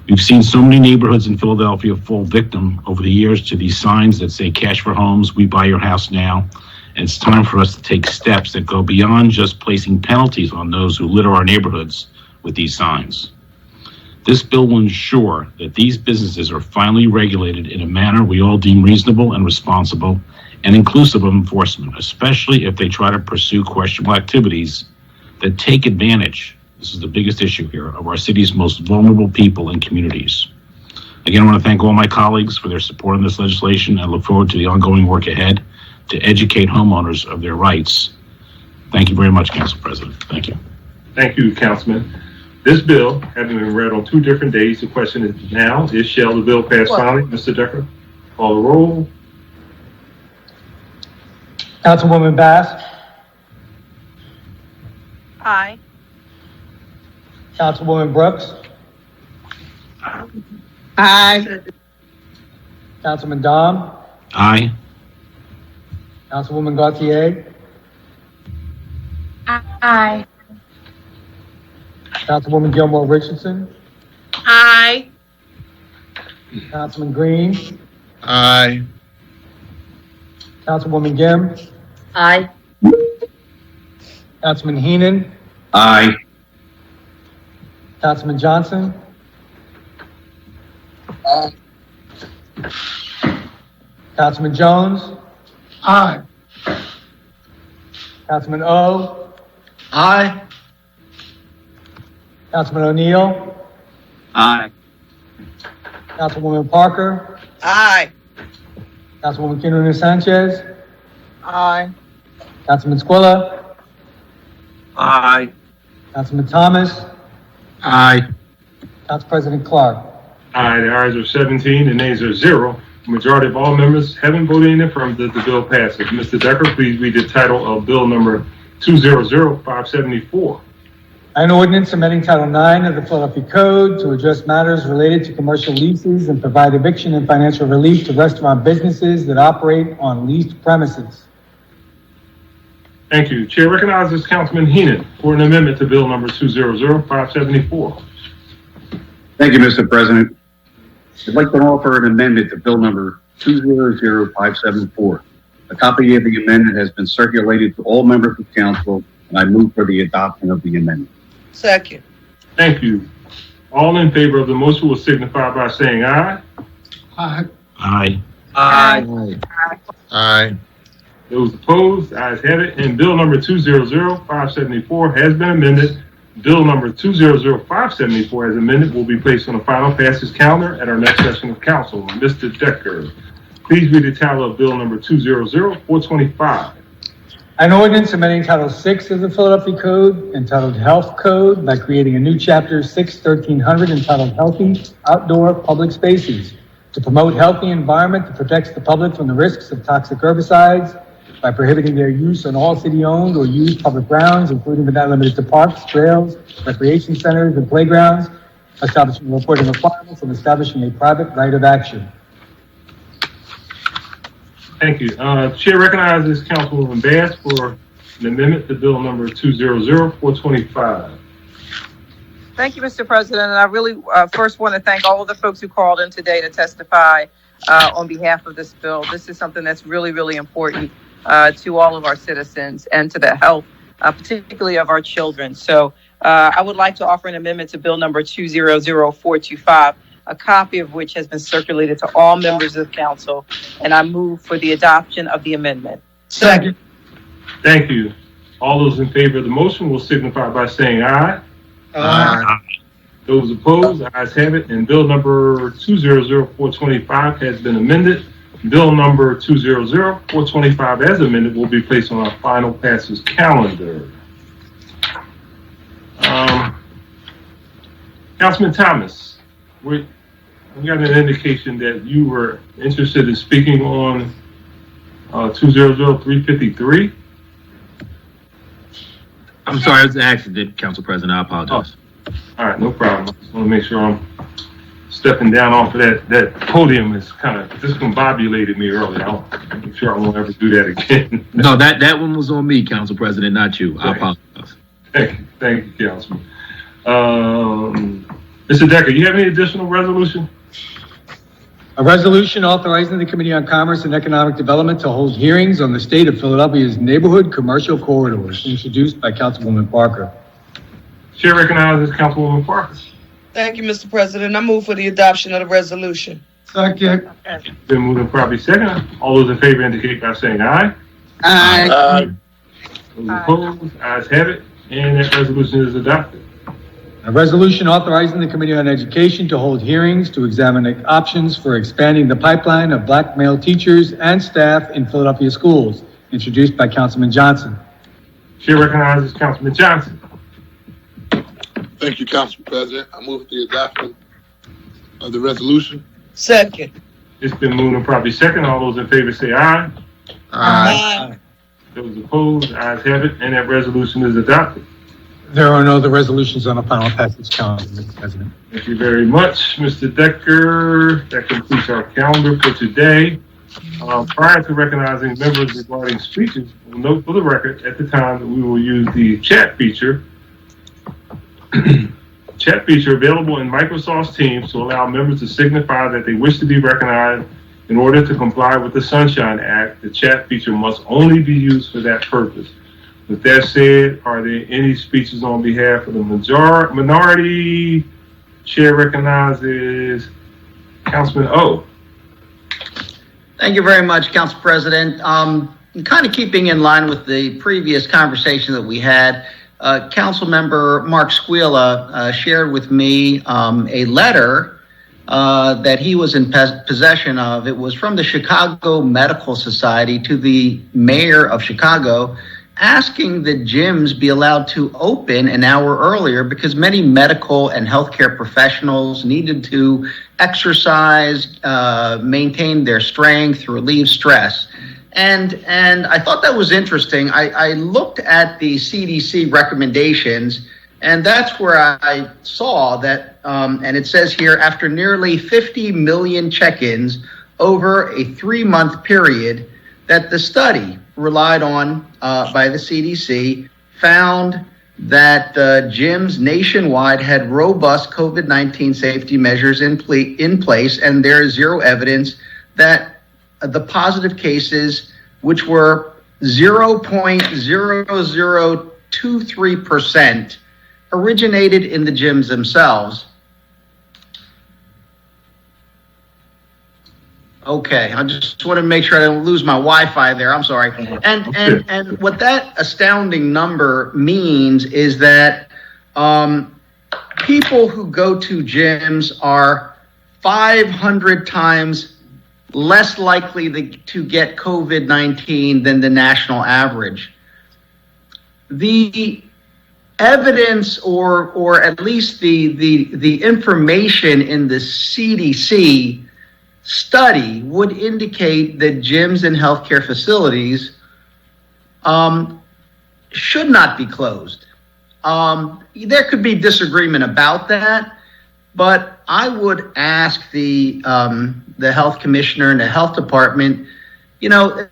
We've seen so many neighborhoods in Philadelphia fall victim over the years to these signs that say cash for homes, we buy your house now. And it's time for us to take steps that go beyond just placing penalties on those who litter our neighborhoods with these signs. This bill will ensure that these businesses are finally regulated in a manner we all deem reasonable and responsible and inclusive of enforcement, especially if they try to pursue questionable activities that take advantage, this is the biggest issue here, of our city's most vulnerable people and communities. Again, I want to thank all my colleagues for their support on this legislation and look forward to the ongoing work ahead to educate homeowners of their rights. Thank you very much, Council President. Thank you. Thank you, Councilman. This bill, having been read on 2 different days, the question is now, shall the bill pass finally? Mr. Decker, call the roll. Councilwoman Bass. Aye. Councilwoman Brooks. Aye. Councilman Dom. Aye. Councilwoman Gautier. Aye. Councilwoman Gilmore Richardson. Aye. Councilman Green. Aye. Councilwoman Gim. Aye. Councilman Heenan. Aye. Councilman Johnson. Aye. Councilman Jones. Aye. Councilman O. Aye. Councilman O'Neill. Aye. Councilwoman Parker. Aye. Councilwoman Kenyatta Sanchez. Aye. Councilman Squilla. Aye. Councilman Thomas. Aye. Council President Clark. Aye, the ayes are 17, the nays are 0. The majority of all members having voted in the affirmative, the bill passes. Mr. Decker, please read the title of bill number 200574. An ordinance amending Title IX of the Philadelphia Code to address matters related to commercial leases and provide eviction and financial relief to restaurant businesses that operate on leased premises. Thank you. Chair recognizes Councilman Heenan for an amendment to bill number 200574. Thank you, Mr. President. I'd like to offer an amendment to bill number 200574. A copy of the amendment has been circulated to all members of council, and I move for the adoption of the amendment. Second. Thank you. All in favor of the motion will signify by saying aye. Aye. Aye. Aye. Aye. Those opposed, ayes have it, and bill number 200574 has been amended. Bill number 200574 as amended will be placed on the final passage calendar at our next session of council. Mr. Decker, please read the title of bill number 200425. An ordinance amending Title VI of the Philadelphia Code entitled Health Code by creating a new Chapter 6-1300 entitled Healthy Outdoor Public Spaces to promote healthy environment that protects the public from the risks of toxic herbicides by prohibiting their use on all city-owned or used public grounds, including but not limited to parks, trails, recreation centers, and playgrounds, establishing reporting requirements, and establishing a private right of action. Thank you. Chair recognizes Councilwoman Bass for an amendment to bill number 200425. Thank you, Mr. President. And I really first want to thank all of the folks who called in today to testify on behalf of this bill. This is something that's really, really important to all of our citizens and to the health, particularly of our children. So I would like to offer an amendment to bill number 200425, a copy of which has been circulated to all members of council, and I move for the adoption of the amendment. Second. Thank you. All those in favor of the motion will signify by saying aye. Aye. Those opposed, ayes have it, and bill number 200425 has been amended. Bill number 200425 as amended will be placed on our final passage calendar. Councilman Thomas, we got an indication that you were interested in speaking on 200353. I'm sorry, it was an accident, Council President. I apologize. All right, no problem. I just want to make sure I'm stepping down off of that podium. Is kind of discombobulated me earlier. I'm make sure I won't ever do that again. No, that one was on me, Council President, not you. I apologize. Thank you, Councilman. Mr. Decker, you have any additional resolution? A resolution authorizing the Committee on Commerce and Economic Development to hold hearings on the state of Philadelphia's neighborhood commercial corridors, introduced by Councilwoman Parker. Chair recognizes Councilwoman Parker. Thank you, Mr. President. I move for the adoption of the resolution. Second. Been moved and probably second. All those in favor indicate by saying aye. Aye. Those opposed, ayes have it, and that resolution is adopted. A resolution authorizing the Committee on Education to hold hearings to examine options for expanding the pipeline of black male teachers and staff in Philadelphia schools, introduced by Councilman Johnson. Chair recognizes Councilman Johnson. Thank you, Council President. I move for the adoption of the resolution. Second. It's been moved and probably second. All those in favor say aye. Aye. Those opposed, ayes have it, and that resolution is adopted. There are no other resolutions on the final passage calendar, Mr. President. Thank you very much, Mr. Decker. That completes our calendar for today. Prior to recognizing members regarding speeches, we'll note for the record at the time that we will use the chat feature. Chat feature available in Microsoft Teams to allow members to signify that they wish to be recognized. In order to comply with the Sunshine Act, the chat feature must only be used for that purpose. With that said, are there any speeches on behalf of the minority? Chair recognizes Councilman O. Thank you very much, Council President. Kind of keeping in line with the previous conversation that we had, Council Member Mark Squilla shared with me a letter that he was in possession of. It was from the Chicago Medical Society to the mayor of Chicago, asking that gyms be allowed to open an hour earlier because many medical and healthcare professionals needed to exercise, maintain their strength, relieve stress. And I thought that was interesting. I looked at the CDC recommendations, and that's where I saw that, and it says here, after nearly 50 million check-ins over a 3-month period, that the study relied on by the CDC found that gyms nationwide had robust COVID-19 safety measures in place, and there is zero evidence that the positive cases, which were 0.0023%, originated in the gyms themselves. Okay, I just want to make sure I don't lose my Wi-Fi there. I'm sorry. And what that astounding number means is that people who go to gyms are 500 times less likely to get COVID-19 than the national average. The evidence, or at least the information in the CDC study would indicate that gyms and healthcare facilities should not be closed. There could be disagreement about that, but I would ask the health commissioner and the health department, the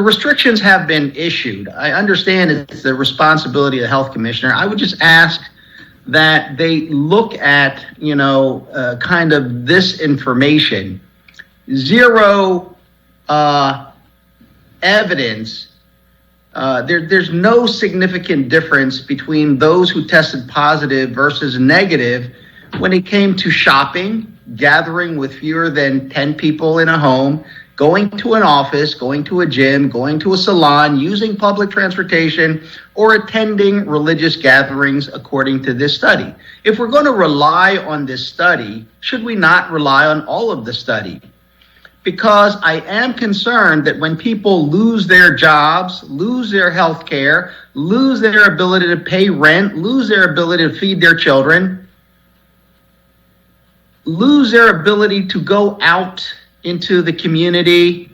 restrictions have been issued. I understand it's the responsibility of the health commissioner. I would just ask that they look at, kind of this information. Zero evidence. There's no significant difference between those who tested positive versus negative when it came to shopping, gathering with fewer than 10 people in a home, going to an office, going to a gym, going to a salon, using public transportation, or attending religious gatherings, according to this study. If we're going to rely on this study, should we not rely on all of the study? Because I am concerned that when people lose their jobs, lose their health care, lose their ability to pay rent, lose their ability to feed their children, lose their ability to go out into the community,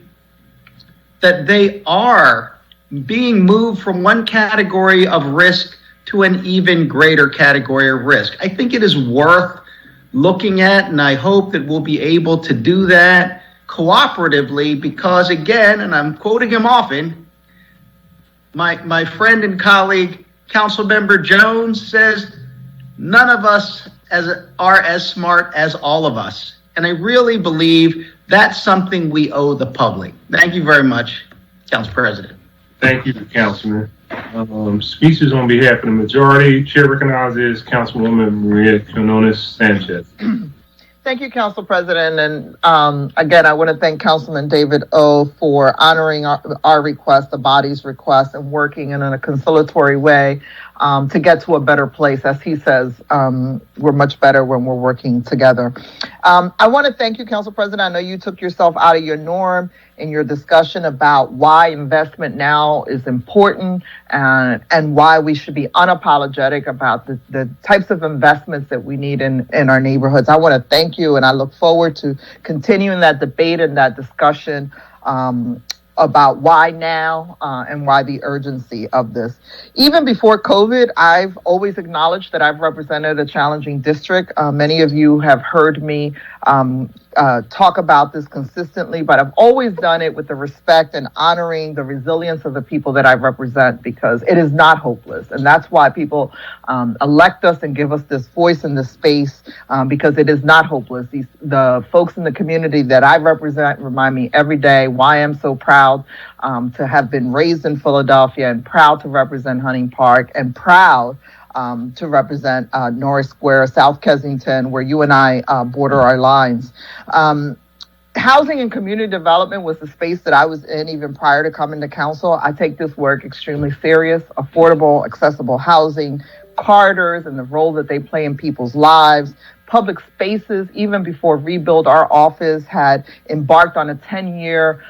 that they are being moved from one category of risk to an even greater category of risk. I think it is worth looking at, and I hope that we'll be able to do that cooperatively, because again, and I'm quoting him often, my friend and colleague, Councilmember Jones, says, none of us are as smart as all of us. And I really believe that's something we owe the public. Thank you very much, Council President. Thank you, Councilman. Speeches on behalf of the majority. Chair recognizes Councilwoman Maria Quinones Sanchez. Thank you, Council President. And again, I want to thank Councilman David O for honoring our request, the body's request, and working in a conciliatory way to get to a better place. As he says, we're much better when we're working together. I want to thank you, Council President. I know you took yourself out of your norm in your discussion about why investment now is important and why we should be unapologetic about the types of investments that we need in our neighborhoods. I want to thank you, and I look forward to continuing that debate and that discussion about why now and why the urgency of this. Even before COVID, I've always acknowledged that I've represented a challenging district. Many of you have heard me talk about this consistently, but I've always done it with the respect and honoring the resilience of the people that I represent, because it is not hopeless. And that's why people elect us and give us this voice in this space, because it is not hopeless. The folks in the community that I represent remind me every day why I'm so proud to have been raised in Philadelphia, and proud to represent Hunting Park, and proud to represent Norris Square, South Kensington, where you and I border our lines. Housing and community development was the space that I was in even prior to coming to council. I take this work extremely serious. Affordable, accessible housing, corridors, and the role that they play in people's lives. Public spaces, even before Rebuild, our office had embarked on a 10-year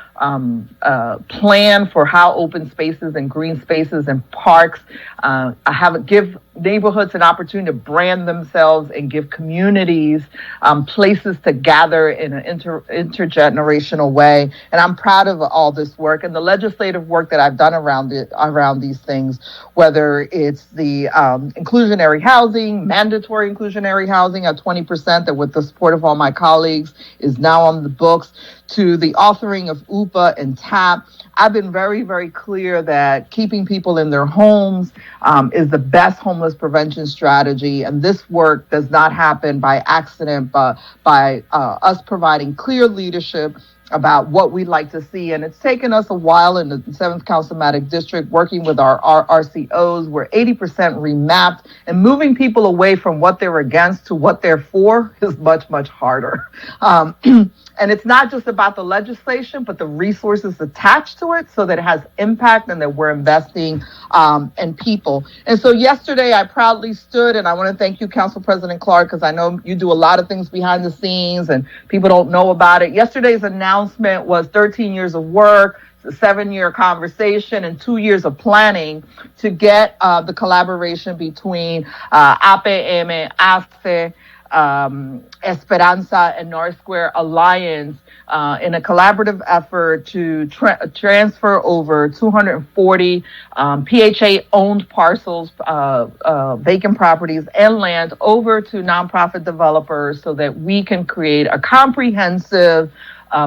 plan for how open spaces and green spaces and parks give neighborhoods an opportunity to brand themselves and give communities places to gather in an intergenerational way. And I'm proud of all this work and the legislative work that I've done around these things, whether it's the inclusionary housing, mandatory inclusionary housing at 20%, that with the support of all my colleagues is now on the books, to the authoring of UPA and TAP. I've been very, very clear that keeping people in their homes is the best homeless prevention strategy. And this work does not happen by accident, but by us providing clear leadership about what we'd like to see. And it's taken us a while in the 7th Councilmatic District, working with our RCOs. We're 80% remapped, and moving people away from what they're against to what they're for is much, much harder. And it's not just about the legislation, but the resources attached to it so that it has impact and that we're investing in people. And so yesterday I proudly stood, and I want to thank you, Council President Clark, because I know you do a lot of things behind the scenes and people don't know about it. Yesterday's announcement was 13 years of work, a 7-year conversation, and 2 years of planning to get the collaboration between APM, ASFE, Esperanza, and North Square Alliance in a collaborative effort to transfer over 240 PHA-owned parcels, vacant properties, and land over to nonprofit developers so that we can create a comprehensive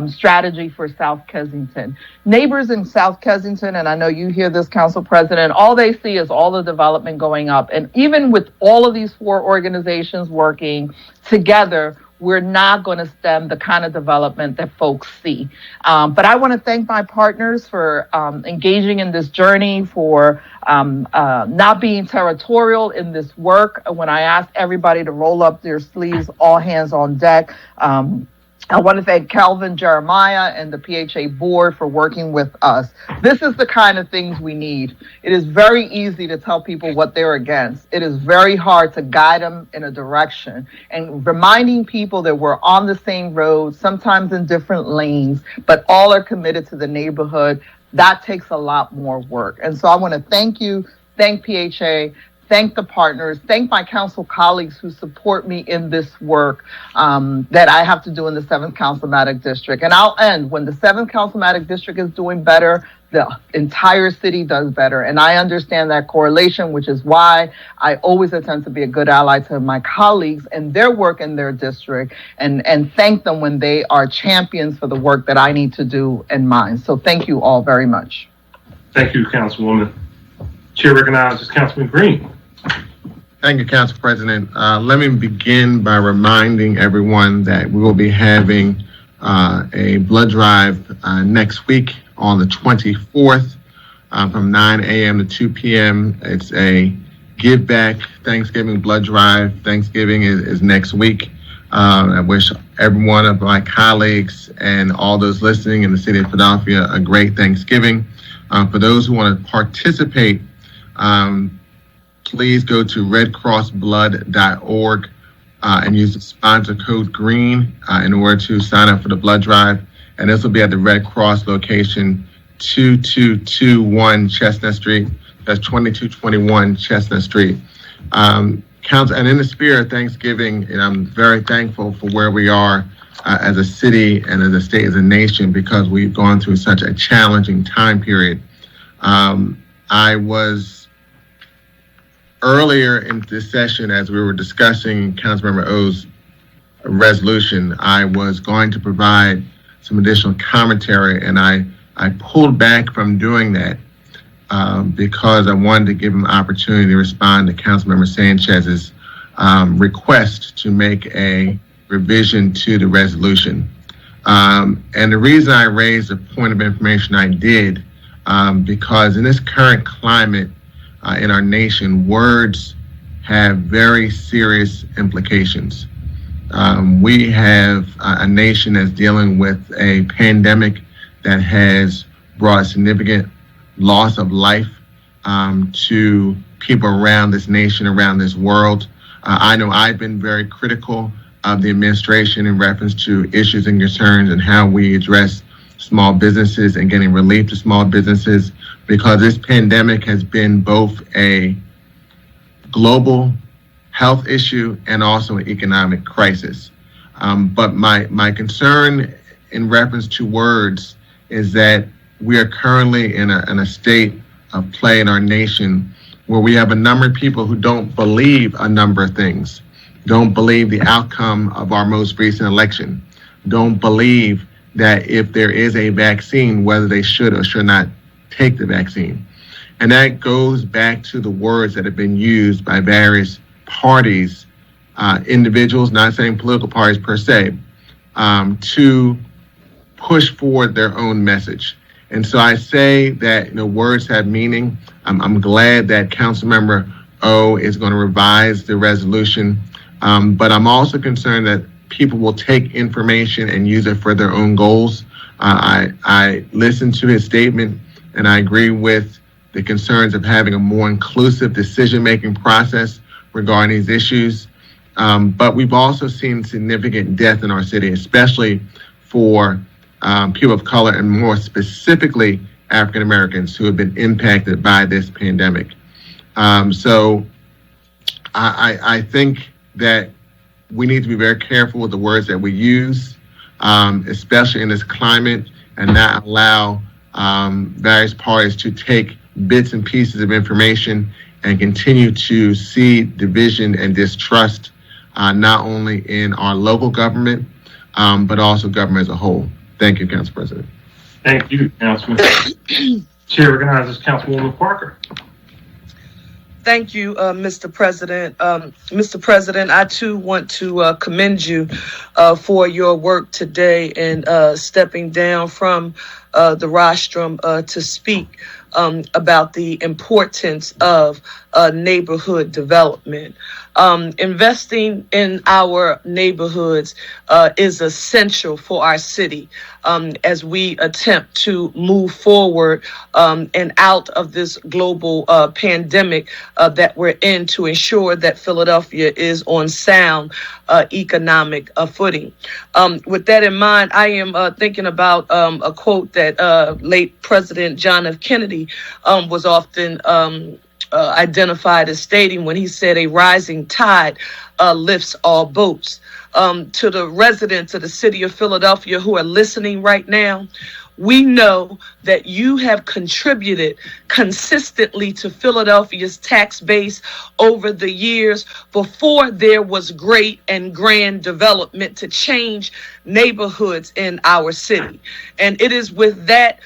strategy for South Kensington. Neighbors in South Kensington, and I know you hear this, Council President, all they see is all the development going up. And even with all of these 4 organizations working together, we're not going to stem the kind of development that folks see. But I want to thank my partners for engaging in this journey, for not being territorial in this work. When I asked everybody to roll up their sleeves, all hands on deck. I want to thank Calvin Jeremiah and the PHA board for working with us. This is the kind of things we need. It is very easy to tell people what they're against. It is very hard to guide them in a direction, and reminding people that we're on the same road, sometimes in different lanes, but all are committed to the neighborhood. That takes a lot more work. And so I want to thank you, thank PHA, thank the partners, thank my council colleagues who support me in this work that I have to do in the 7th Councilmatic District. And I'll end, when the 7th Councilmatic District is doing better, the entire city does better. And I understand that correlation, which is why I always attempt to be a good ally to my colleagues and their work in their district, and thank them when they are champions for the work that I need to do in mine. So thank you all very much. Thank you, Councilwoman. Chair recognizes Councilman Green. Thank you, Council President. Let me begin by reminding everyone that we will be having a blood drive next week on the 24th from 9 a.m. to 2 p.m. It's a give back Thanksgiving blood drive. Thanksgiving is next week. I wish every one of my colleagues and all those listening in the city of Philadelphia a great Thanksgiving. For those who want to participate, please go to redcrossblood.org and use the sponsor code GREEN in order to sign up for the blood drive. And this will be at the Red Cross location, 2221 Chestnut Street. That's 2221 Chestnut Street. Council, and in the spirit of Thanksgiving, and I'm very thankful for where we are as a city and as a state, as a nation, because we've gone through such a challenging time period. I was earlier in this session, as we were discussing Councilmember O's resolution, I was going to provide some additional commentary, and I pulled back from doing that because I wanted to give him an opportunity to respond to Councilmember Sanchez's request to make a revision to the resolution. And the reason I raised the point of information I did, because in this current climate in our nation, words have very serious implications. We have a nation that's dealing with a pandemic that has brought a significant loss of life to people around this nation, around this world. I know I've been very critical of the administration in reference to issues and concerns and how we address small businesses and getting relief to small businesses, because this pandemic has been both a global health issue and also an economic crisis. But my concern in reference to words is that we are currently in a state of play in our nation where we have a number of people who don't believe a number of things, don't believe the outcome of our most recent election, don't believe that if there is a vaccine, whether they should or should not take the vaccine. And that goes back to the words that have been used by various parties, individuals, not saying political parties per se, to push forward their own message. And so I say that words have meaning. I'm glad that Councilmember O is going to revise the resolution, but I'm also concerned that people will take information and use it for their own goals. I listened to his statement, and I agree with the concerns of having a more inclusive decision-making process regarding these issues. But we've also seen significant death in our city, especially for people of color, and more specifically African Americans who have been impacted by this pandemic. So I think that we need to be very careful with the words that we use, especially in this climate, and not allow various parties to take bits and pieces of information and continue to see division and distrust, not only in our local government, but also government as a whole. Thank you, Council President. Thank you, Councilman. Chair recognizes Councilwoman Parker. Thank you, Mr. President. Mr. President, I too want to commend you for your work today and stepping down from the rostrum to speak about the importance of neighborhood development. Investing in our neighborhoods is essential for our city as we attempt to move forward and out of this global pandemic that we're in, to ensure that Philadelphia is on sound economic footing. With that in mind, I am thinking about a quote that late President John F. Kennedy was often identified as stating when he said, "A rising tide lifts all boats." To the residents of the city of Philadelphia who are listening right now, we know that you have contributed consistently to Philadelphia's tax base over the years before there was great and grand development to change neighborhoods in our city. And it is with that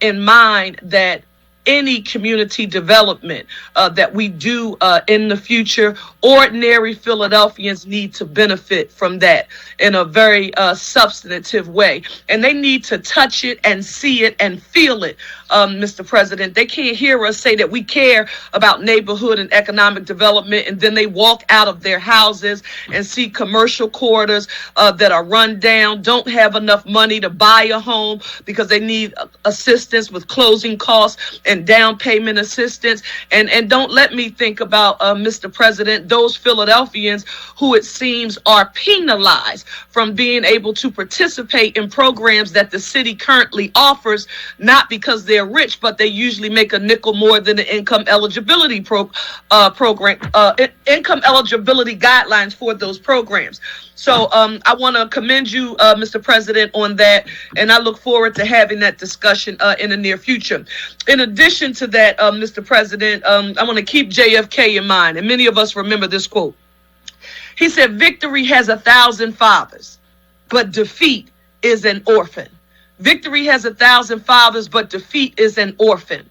in mind that any community development that we do in the future, ordinary Philadelphians need to benefit from that in a very substantive way. And they need to touch it and see it and feel it, Mr. President. They can't hear us say that we care about neighborhood and economic development, and then they walk out of their houses and see commercial quarters that are run down, don't have enough money to buy a home because they need assistance with closing costs and down payment assistance. And don't let me think about, Mr. President, those Philadelphians who it seems are penalized from being able to participate in programs that the city currently offers, not because they're rich, but they usually make a nickel more than the income eligibility income eligibility guidelines for those programs. So I want to commend you, Mr. President, on that, and I look forward to having that discussion in the near future. In addition to that, Mr. President, I want to keep JFK in mind, and many of us remember this quote. He said, "Victory has 1,000 fathers, but defeat is an orphan." Victory has 1,000 fathers, but defeat is an orphan.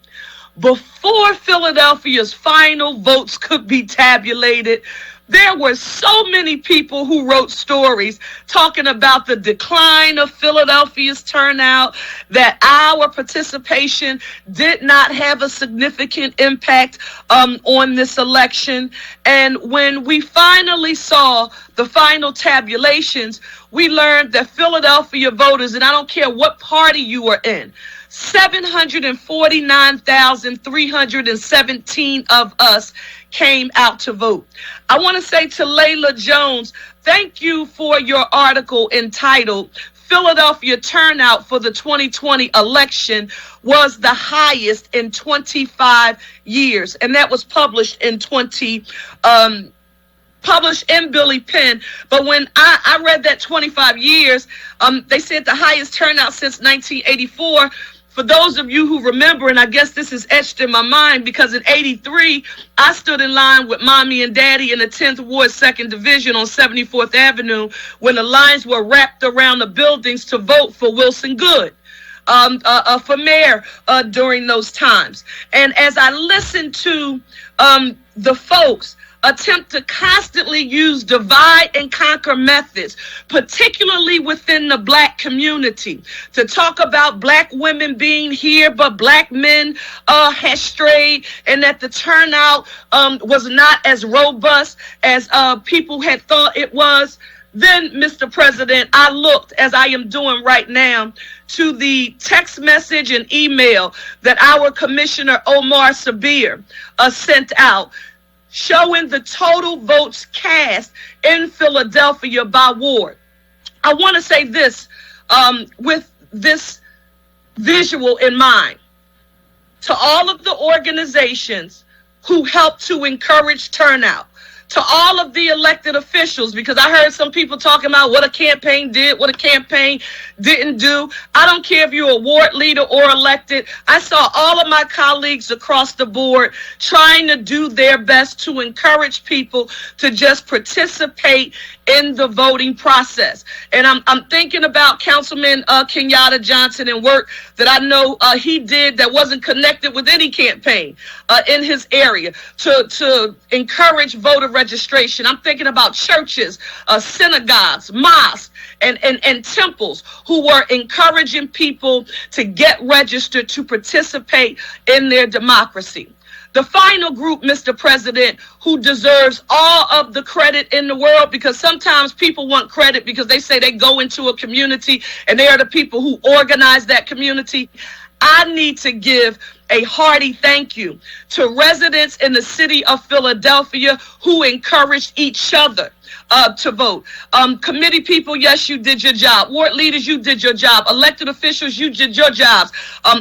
Before Philadelphia's final votes could be tabulated, there were so many people who wrote stories talking about the decline of Philadelphia's turnout, that our participation did not have a significant impact on this election. And when we finally saw the final tabulations, we learned that Philadelphia voters, and I don't care what party you are in, 749,317 of us came out to vote. I want to say to Layla Jones, thank you for your article entitled "Philadelphia Turnout for the 2020 Election was the highest in 25 years." And that was published in Billy Penn. But when I read that 25 years, they said the highest turnout since 1984. For those of you who remember, and I guess this is etched in my mind because in '83, I stood in line with Mommy and Daddy in the 10th Ward 2nd Division on 74th Avenue when the lines were wrapped around the buildings to vote for Wilson Good for mayor during those times. And as I listened to the folks attempt to constantly use divide and conquer methods, particularly within the Black community, to talk about Black women being here, but Black men had strayed, and that the turnout was not as robust as people had thought it was. Then, Mr. President, I looked, as I am doing right now, to the text message and email that our Commissioner Omar Sabir sent out, showing the total votes cast in Philadelphia by ward. I want to say this with this visual in mind. To all of the organizations who helped to encourage turnout, to all of the elected officials, because I heard some people talking about what a campaign did, what a campaign didn't do. I don't care if you're a ward leader or elected. I saw all of my colleagues across the board trying to do their best to encourage people to just participate in the voting process. And I'm thinking about Councilman Kenyatta Johnson and work that I know he did that wasn't connected with any campaign in his area to encourage voter registration. I'm thinking about churches, synagogues, mosques, and temples who were encouraging people to get registered to participate in their democracy. The final group, Mr. President, who deserves all of the credit in the world, because sometimes people want credit because they say they go into a community and they are the people who organize that community. I need to give a hearty thank you to residents in the city of Philadelphia who encouraged each other to vote. Committee people, yes, you did your job. Ward leaders, you did your job. Elected officials, you did your jobs.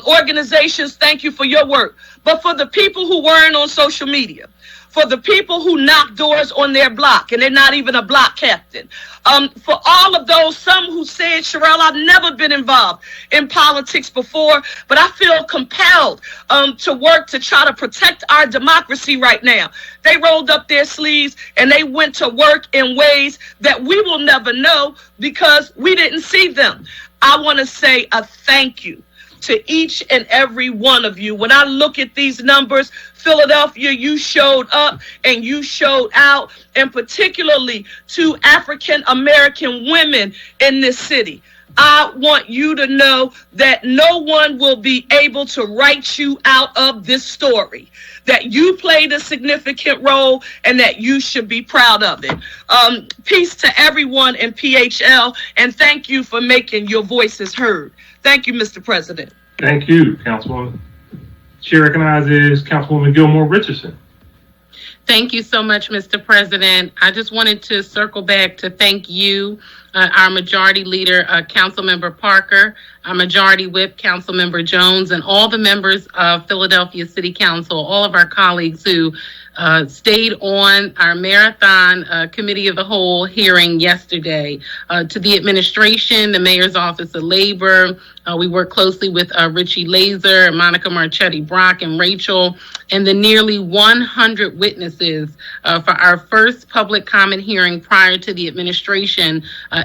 Organizations, thank you for your work. But for the people who weren't on social media, for the people who knock doors on their block and they're not even a block captain, for all of those, some who said, Sherelle, I've never been involved in politics before, but I feel compelled to work to try to protect our democracy right now. They rolled up their sleeves and they went to work in ways that we will never know because we didn't see them. I want to say a thank you to each and every one of you. When I look at these numbers, Philadelphia, you showed up and you showed out, and particularly to African American women in this city. I want you to know that no one will be able to write you out of this story, that you played a significant role and that you should be proud of it. Peace to everyone in PHL, and thank you for making your voices heard. Thank you, Mr. President. Thank you, Councilwoman. Chair recognizes Councilwoman Gilmore Richardson. Thank you so much, Mr. President. I just wanted to circle back to thank you, our Majority Leader, Councilmember Parker, our Majority Whip, Councilmember Jones, and all the members of Philadelphia City Council, all of our colleagues who stayed on our marathon Committee of the Whole hearing yesterday. To the administration, the Mayor's Office of Labor, we work closely with Richie Laser, Monica Marchetti Brock, and Rachel, and the nearly 100 witnesses for our first public comment hearing prior to the administration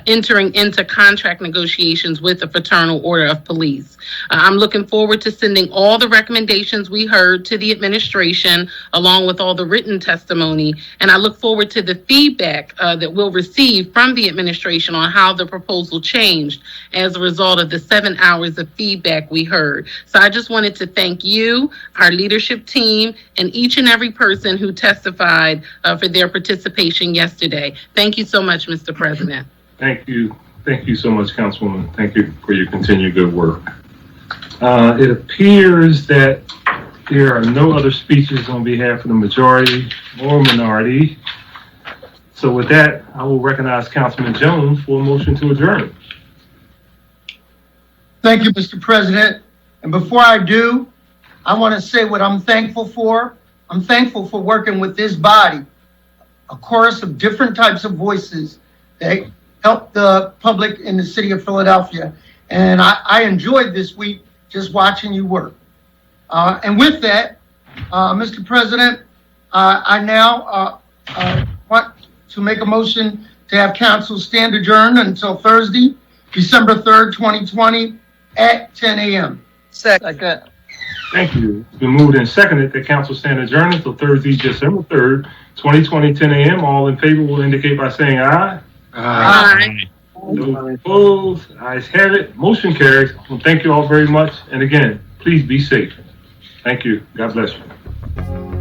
entering into contract negotiations with the Fraternal Order of Police. I'm looking forward to sending all the recommendations we heard to the administration, along with all the written testimony, and I look forward to the feedback that we'll receive from the administration on how the proposal changed as a result of the 7 hours of feedback we heard. So I just wanted to thank you, our leadership team, and each and every person who testified for their participation yesterday. Thank you so much, Mr. President. Thank you. Thank you so much, Councilwoman. Thank you for your continued good work. It appears that there are no other speeches on behalf of the majority or minority. So with that, I will recognize Councilman Jones for a motion to adjourn. Thank you, Mr. President. And before I do, I want to say what I'm thankful for. I'm thankful for working with this body, a chorus of different types of voices that help the public in the city of Philadelphia. And I enjoyed this week just watching you work. And with that, Mr. President, I now want to make a motion to have council stand adjourned until Thursday, December 3rd, 2020 at 10 a.m. Second. Thank you. It's been moved and seconded that council stand adjourned until Thursday, December 3rd, 2020, 10 a.m. All in favor will indicate by saying aye. Aye. Those opposed, ayes have it. Motion carries. Well, thank you all very much. And again, please be safe. Thank you. God bless you.